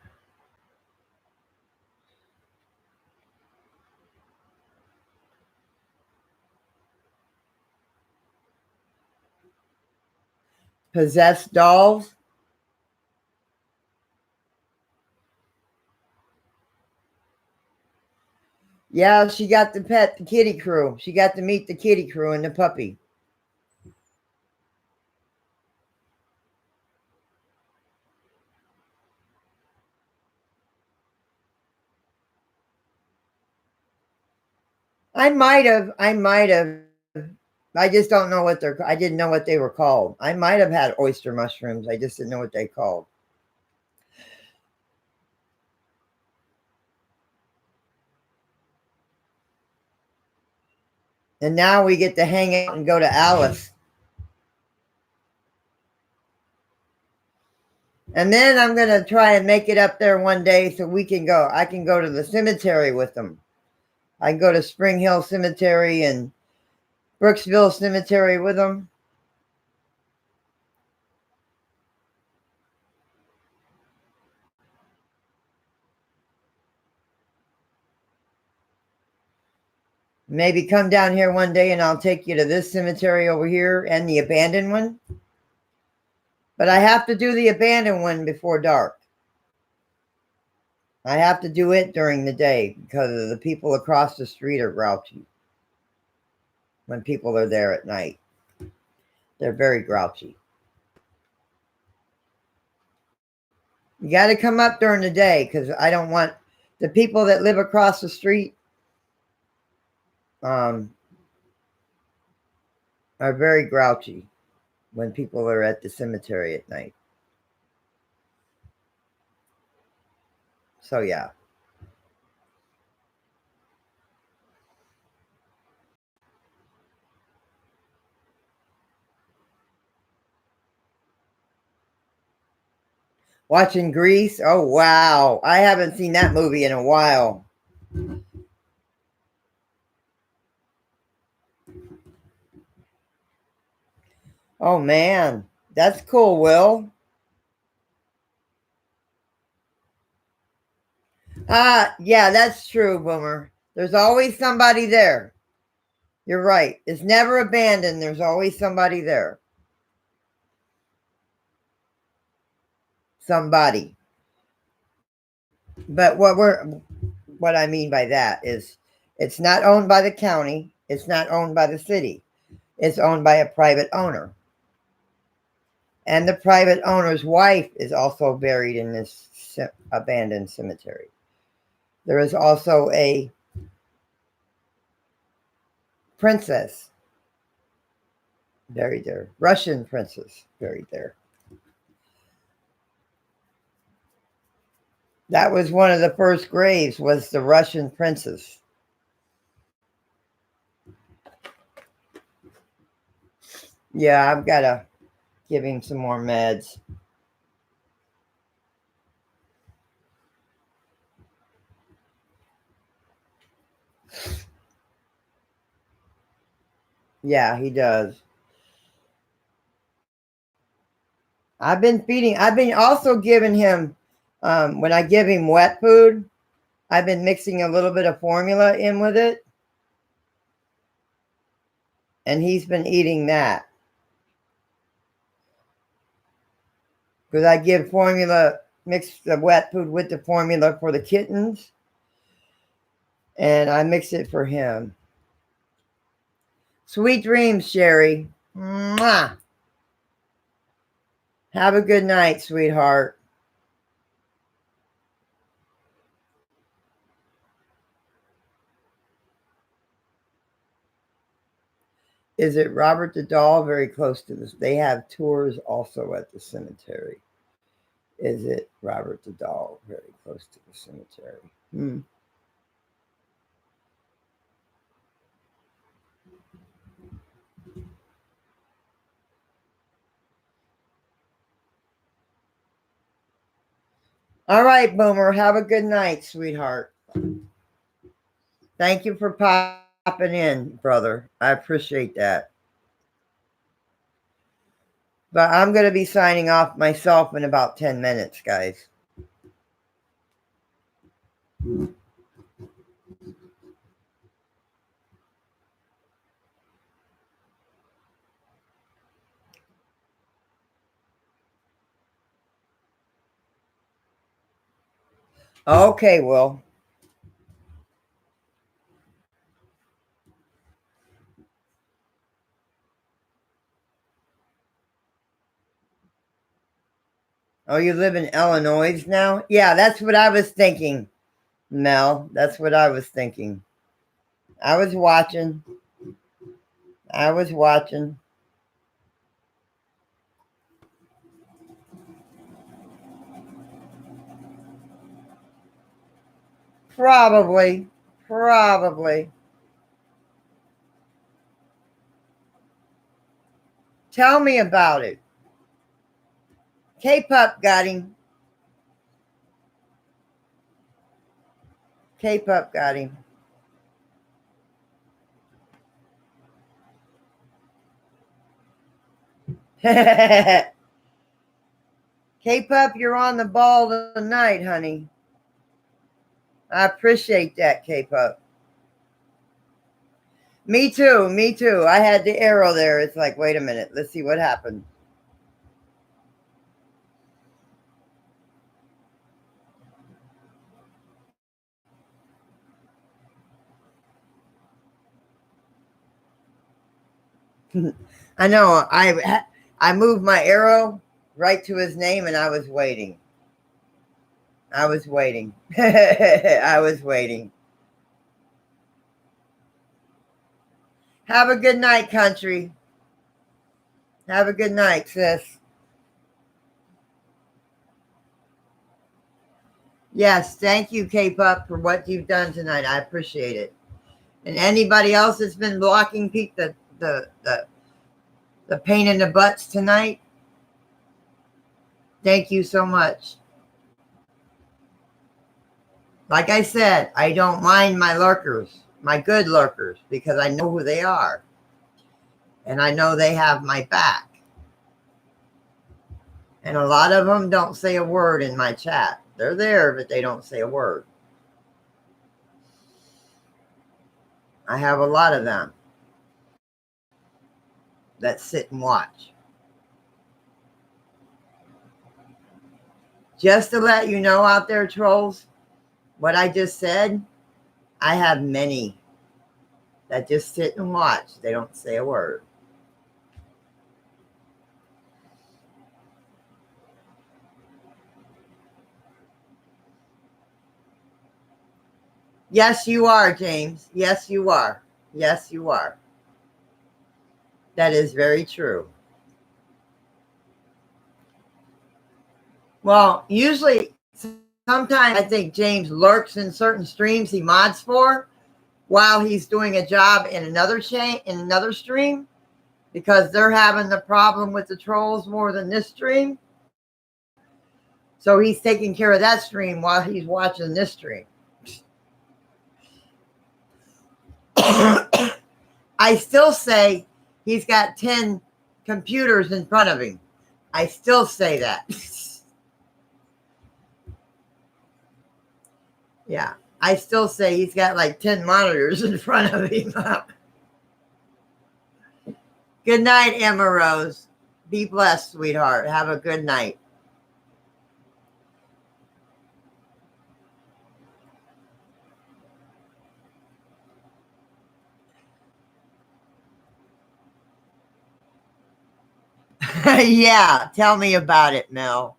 Possessed dolls? Yeah, she got to pet the kitty crew. She got to meet the kitty crew and the puppy. I might have. I just don't know what I didn't know what they were called. I might have had oyster mushrooms. I just didn't know what they called. And now we get to hang out and go to Alice. And then I'm going to try and make it up there one day so we can go. I can go to the cemetery with them. I can go to Spring Hill Cemetery and Brooksville Cemetery with them. Maybe come down here one day and I'll take you to this cemetery over here and the abandoned one. But I have to do the abandoned one before dark. I have to do it during the day because the people across the street are grouchy. When people are there at night, they're very grouchy. You got to come up during the day because I don't want the people that live across the street are very grouchy when people are at the cemetery at night. So, yeah. Watching Grease. Oh, wow. I haven't seen that movie in a while. Oh, man. That's cool, Will. Yeah, that's true, Boomer. There's always somebody there. You're right. It's never abandoned. There's always somebody there. Somebody. But what I mean by that is it's not owned by the county. It's not owned by the city. It's owned by a private owner. And the private owner's wife is also buried in this abandoned cemetery. There is also a princess buried there. Russian princess buried there. That was one of the first graves, was the Russian princess. Yeah, I've got to give him some more meds. Yeah, he does. I've been also giving him, when I give him wet food, I've been mixing a little bit of formula in with it. And he's been eating that. Because I give formula, mix the wet food with the formula for the kittens. And I mix it for him. Sweet dreams, Sherry. Mwah. Have a good night, sweetheart. Is it Robert the Doll? Very close to this. They have tours also at the cemetery. Is it Robert the Doll? Very close to the cemetery. All right, Boomer. Have a good night, sweetheart. Thank you for popping in, brother. I appreciate that. But I'm going to be signing off myself in about 10 minutes, guys. Okay, Will. Oh, you live in Illinois now? Yeah, that's what I was thinking, Mel. That's what I was thinking. I was watching. I was watching. Probably. Probably. Tell me about it. K-Pup got him. K-Pup got him. K-Pup, you're on the ball tonight, honey. I appreciate that, K-Pup. Me too. Me too. I had the arrow there. It's like, wait a minute. Let's see what happened. I know. I moved my arrow right to his name, and I was waiting. I was waiting. I was waiting. Have a good night, country. Have a good night, sis. Yes, thank you, K-Pup, for what you've done tonight. I appreciate it. And anybody else that's been blocking Pete the pain in the butts tonight, thank you so much. Like I said, I don't mind my lurkers, my good lurkers, because I know who they are. And I know they have my back. And a lot of them don't say a word in my chat. They're there, but they don't say a word. I have a lot of them that sit and watch. Just to let you know out there, trolls, what I just said, I have many that just sit and watch. They don't say a word. Yes, you are, James. Yes, you are. Yes, you are. That is very true. Well, usually, sometimes I think James lurks in certain streams he mods for while he's doing a job in another stream, because they're having the problem with the trolls more than this stream. So he's taking care of that stream while he's watching this stream. I still say he's got 10 computers in front of him. I still say that. Yeah, I still say he's got like 10 monitors in front of him. Good night, Emma Rose. Be blessed, sweetheart. Have a good night. Yeah, tell me about it, Mel.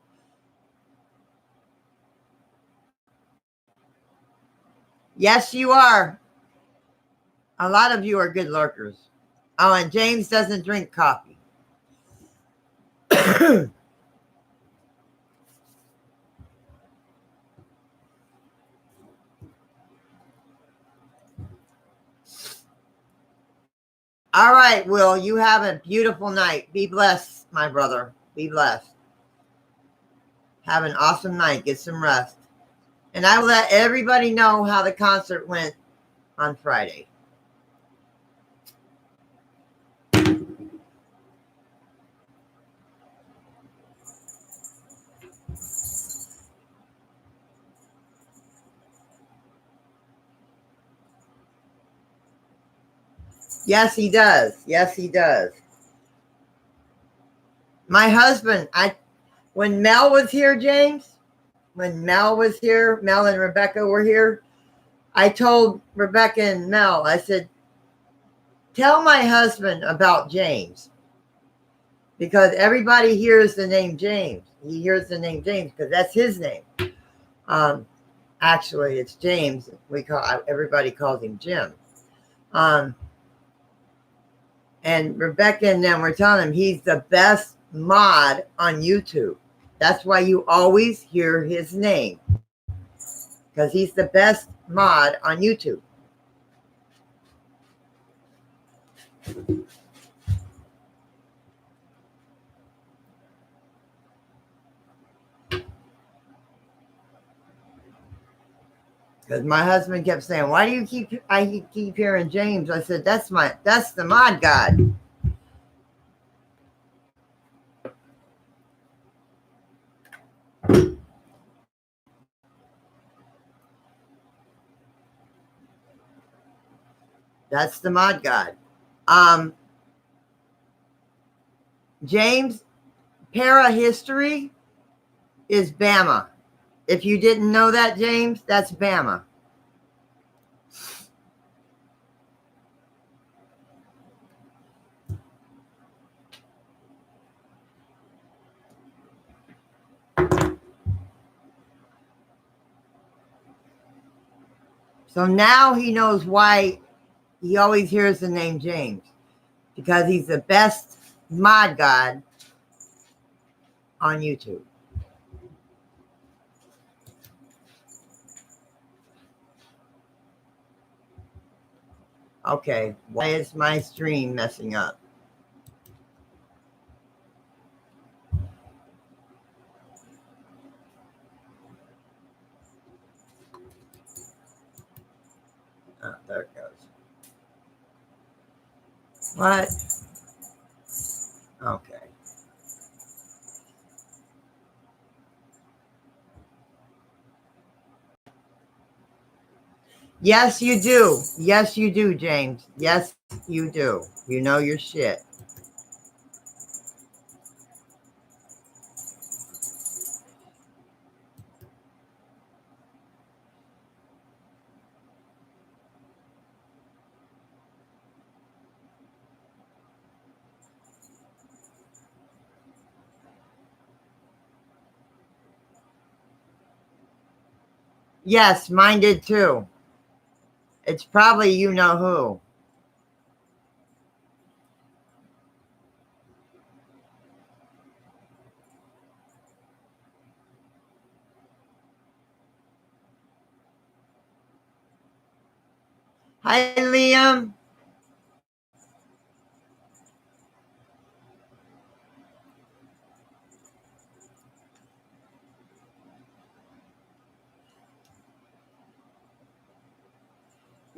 Yes, you are. A lot of you are good lurkers. Oh, and James doesn't drink coffee. All right, Will, you have a beautiful night. Be blessed, my brother. Be blessed. Have an awesome night. Get some rest. And I will let everybody know how the concert went on Friday. Yes, he does. Yes, he does. My husband, when Mel was here, James, when Mel was here, Mel and Rebecca were here, I told Rebecca and Mel, I said, tell my husband about James. Because everybody hears the name James. He hears the name James because that's his name. Actually, it's James. Everybody calls him Jim. And Rebecca and them were telling him he's the best mod on YouTube. That's why you always hear his name, because he's the best mod on YouTube. Because my husband kept saying, "Why do you keep hearing James?" I said, "That's the mod god." That's the mod god. James, para history is Bama. If you didn't know that, James, that's Bama. So now he knows why he always hears the name James, because he's the best mod god on YouTube. Okay, why is my stream messing up? Oh, there it goes. What? Okay. Yes, you do. Yes, you do, James. Yes, you do. You know your shit. Yes, mine did too. It's probably you know who. Hi, Liam.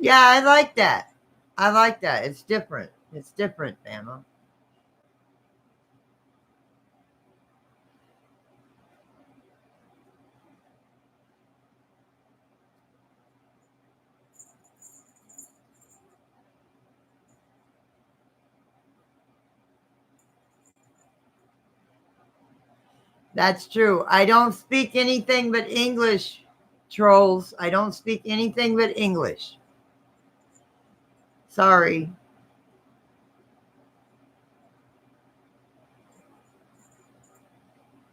Yeah, I like that. I like that. It's different. It's different, Bama. That's true. I don't speak anything but English, trolls. I don't speak anything but English. Sorry.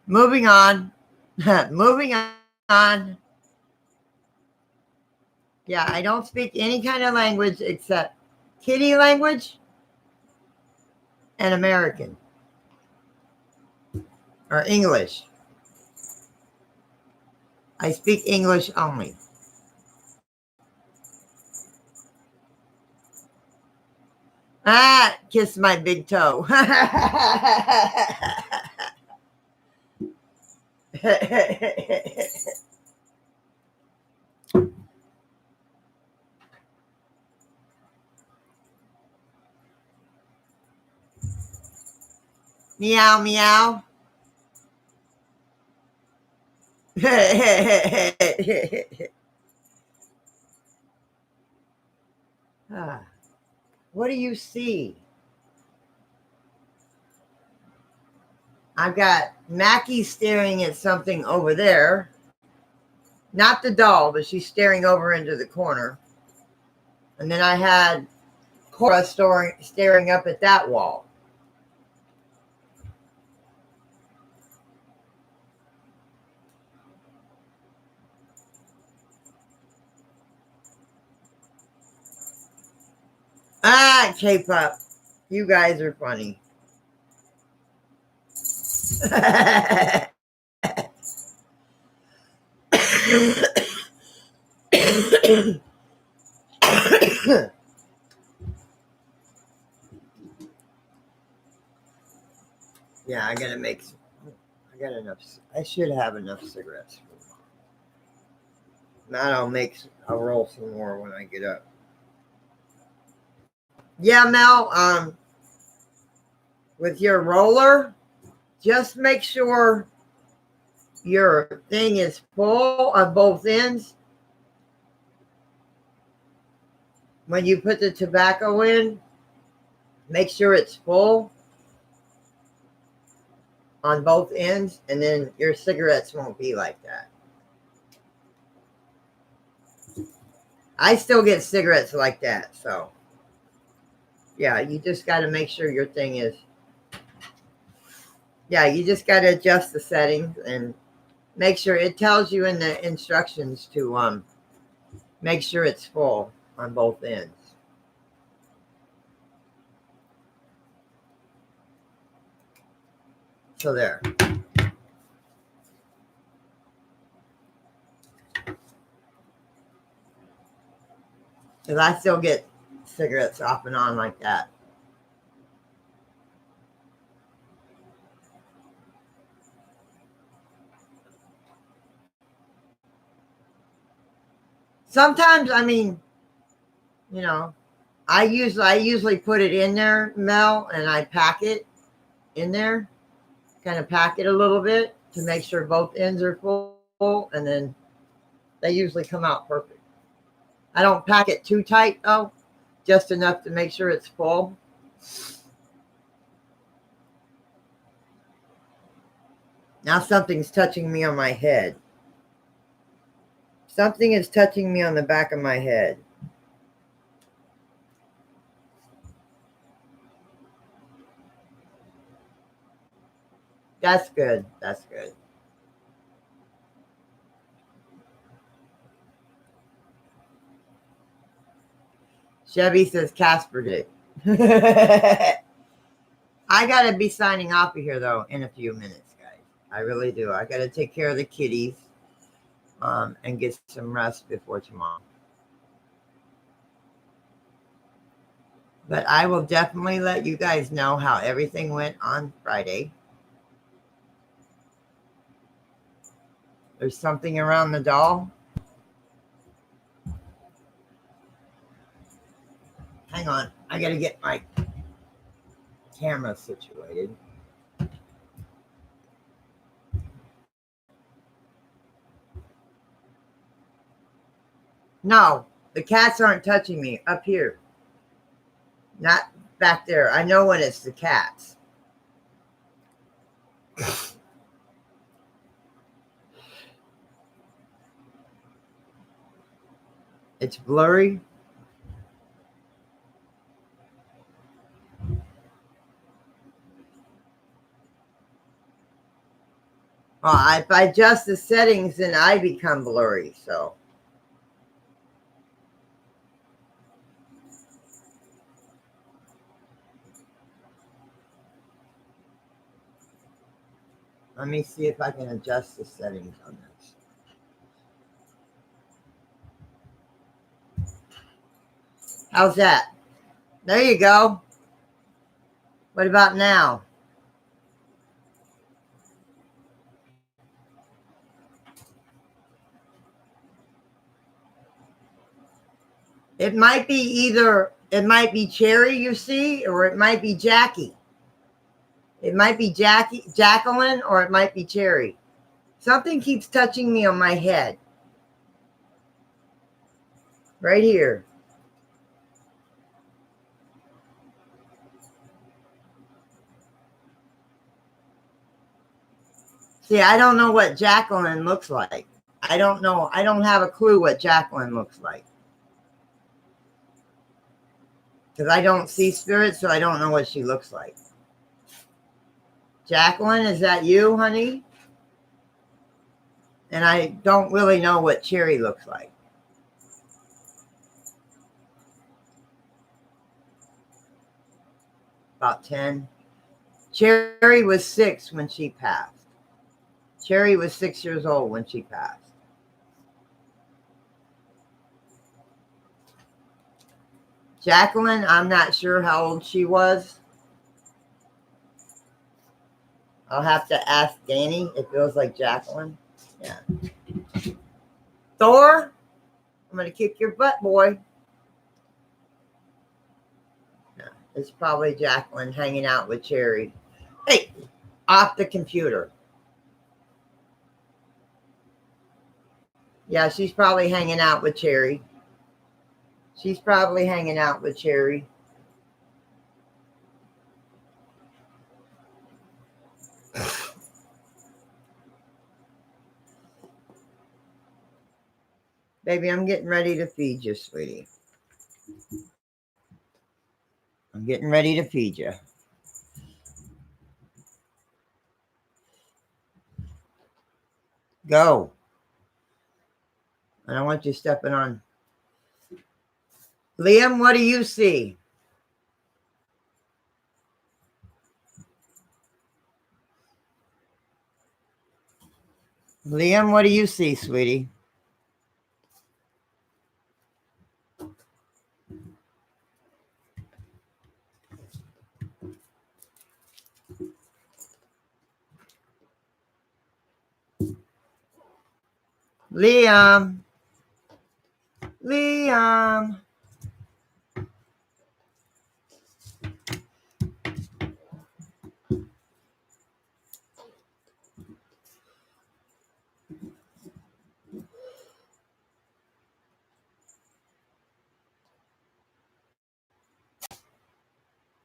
Moving on. Moving on. Yeah, I don't speak any kind of language except kitty language and American or English. I speak English only. Ah, kiss my big toe. Meow, meow. Ah, What do you see? I've got Mackie staring at something over there. Not the doll, but she's staring over into the corner. And then I had Cora staring up at that wall. Ah, K-pop. You guys are funny. Yeah, I got enough. I should have enough cigarettes. Now I'll roll some more when I get up. Yeah, Mel, with your roller, just make sure your thing is full on both ends. When you put the tobacco in, make sure it's full on both ends, and then your cigarettes won't be like that. I still get cigarettes like that, so yeah, you just got to make sure your thing is, yeah, you just got to adjust the settings and make sure it tells you in the instructions to make sure it's full on both ends. So there. Because I still get cigarettes off and on like that. Sometimes, I mean, you know, I usually put it in there, Mel, and I pack it in there, kind of pack it a little bit to make sure both ends are full, and then they usually come out perfect. I don't pack it too tight though, just enough to make sure it's full. Now something's touching me on my head. Something is touching me on the back of my head. That's good. That's good. Chevy says Casper did. I got to be signing off of here, though, in a few minutes, guys. I really do. I got to take care of the kitties and get some rest before tomorrow. But I will definitely let you guys know how everything went on Friday. There's something around the doll. Hang on. I got to get my camera situated. No, the cats aren't touching me up here. Not back there. I know when it's the cats. It's blurry. Well, if I adjust the settings, then I become blurry. So let me see if I can adjust the settings on this. How's that? There you go. What about now? It might be Cherry, you see, or it might be Jackie. It might be Jacqueline, or it might be Cherry. Something keeps touching me on my head. Right here. See, I don't know what Jacqueline looks like. I don't know. I don't have a clue what Jacqueline looks like. Because I don't see spirits, so I don't know what she looks like. Jacqueline, is that you, honey? And I don't really know what Cherry looks like. About 10. Cherry was 6 when she passed. Cherry was 6 years old when she passed. Jacqueline, I'm not sure how old she was. I'll have to ask Danny. It feels like Jacqueline. Yeah. Thor, I'm going to kick your butt, boy. No, it's probably Jacqueline hanging out with Cherry. Hey, off the computer. Yeah, she's probably hanging out with Cherry. She's probably hanging out with Cherry. Baby, I'm getting ready to feed you, sweetie. I'm getting ready to feed you. Go. I don't want you stepping on. Liam, what do you see? Liam, what do you see, sweetie? Liam. Liam.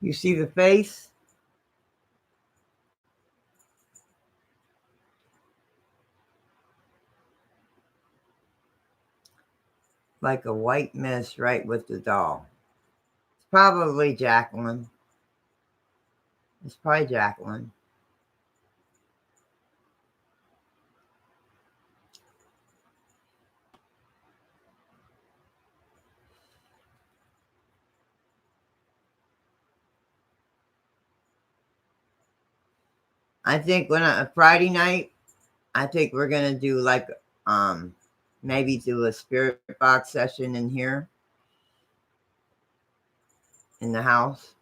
You see the face? Like a white mist right with the doll. It's probably Jacqueline. It's probably Jacqueline. I think when a Friday night, I think we're gonna do like maybe do a spirit box session in here in the house.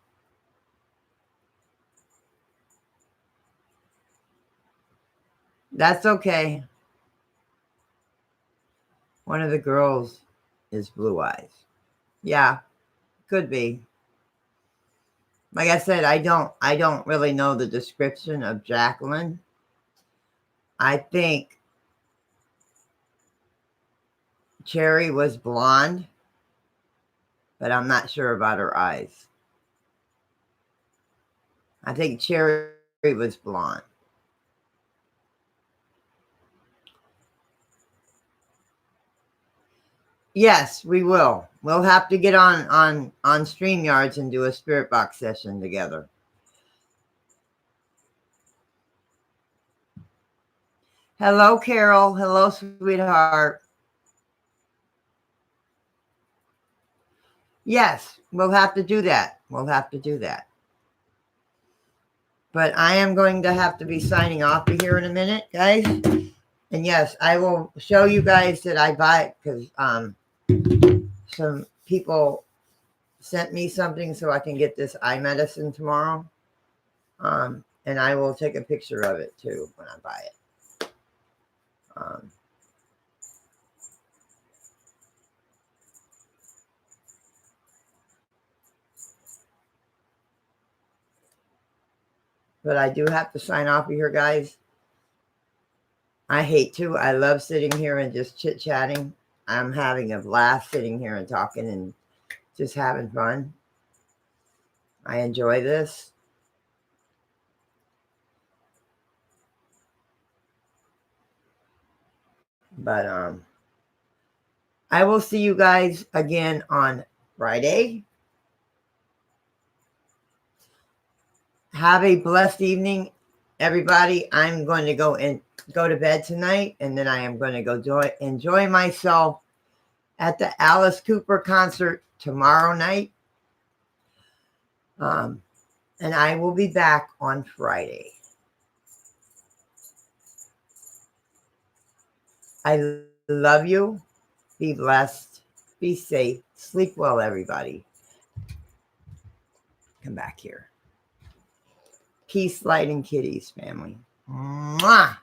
That's okay. One of the girls is Blue Eyes. Yeah, could be. Like I said, I don't really know the description of Jacqueline. I think Cherry was blonde, but I'm not sure about her eyes. I think Cherry was blonde. Yes, we will. We'll have to get on StreamYards and do a spirit box session together. Hello, Carol. Hello, sweetheart. Yes, we'll have to do that. We'll have to do that. But I am going to have to be signing off here in a minute, guys. And yes, I will show you guys that I buy it because some people sent me something so I can get this eye medicine tomorrow. And I will take a picture of it too when I buy it. But I do have to sign off here, guys. I hate to. I love sitting here and just chit-chatting. I'm having a blast sitting here and talking and just having fun. I enjoy this. But I will see you guys again on Friday. Have a blessed evening, everybody. I'm going to go to bed tonight, and then I am going to go enjoy myself at the Alice Cooper concert tomorrow night. And I will be back on Friday. I love you. Be blessed. Be safe. Sleep well, everybody. Come back here. Peace, light, and kitties, family. Mwah!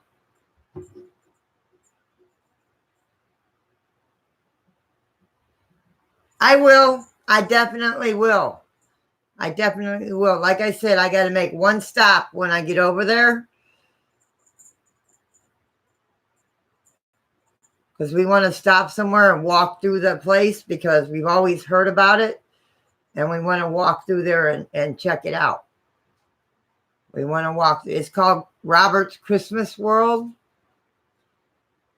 I will. I definitely will. I definitely will. Like I said, I got to make one stop when I get over there. Because we want to stop somewhere and walk through the place because we've always heard about it. And we want to walk through there and check it out. We want to walk. It's called Robert's Christmas World.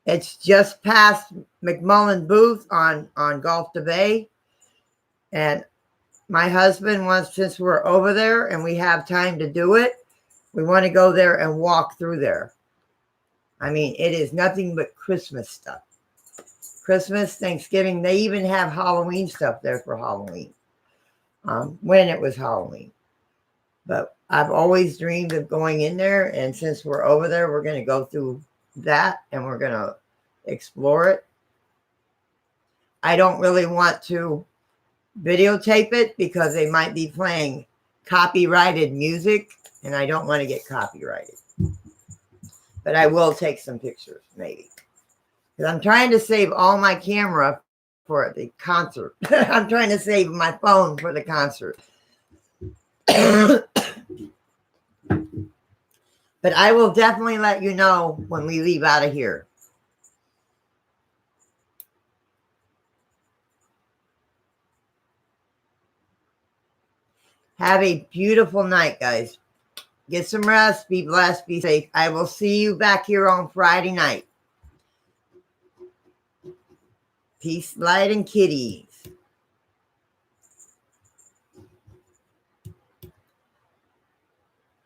It's just past McMullen Booth on Gulf to Bay. And my husband wants, since we're over there and we have time to do it, we want to go there and walk through there. I mean, it is nothing but Christmas stuff. Christmas, Thanksgiving. They even have Halloween stuff there for Halloween. When it was Halloween. But I've always dreamed of going in there. And since we're over there, we're going to go through that and we're going to explore it. I don't really want to videotape it because they might be playing copyrighted music and I don't want to get copyrighted. But I will take some pictures, maybe. Because I'm trying to save all my camera for the concert. I'm trying to save my phone for the concert. But I will definitely let you know when we leave out of here. Have a beautiful night, guys. Get some rest. Be blessed. Be safe. I will see you back here on Friday night. Peace, light, and kitty.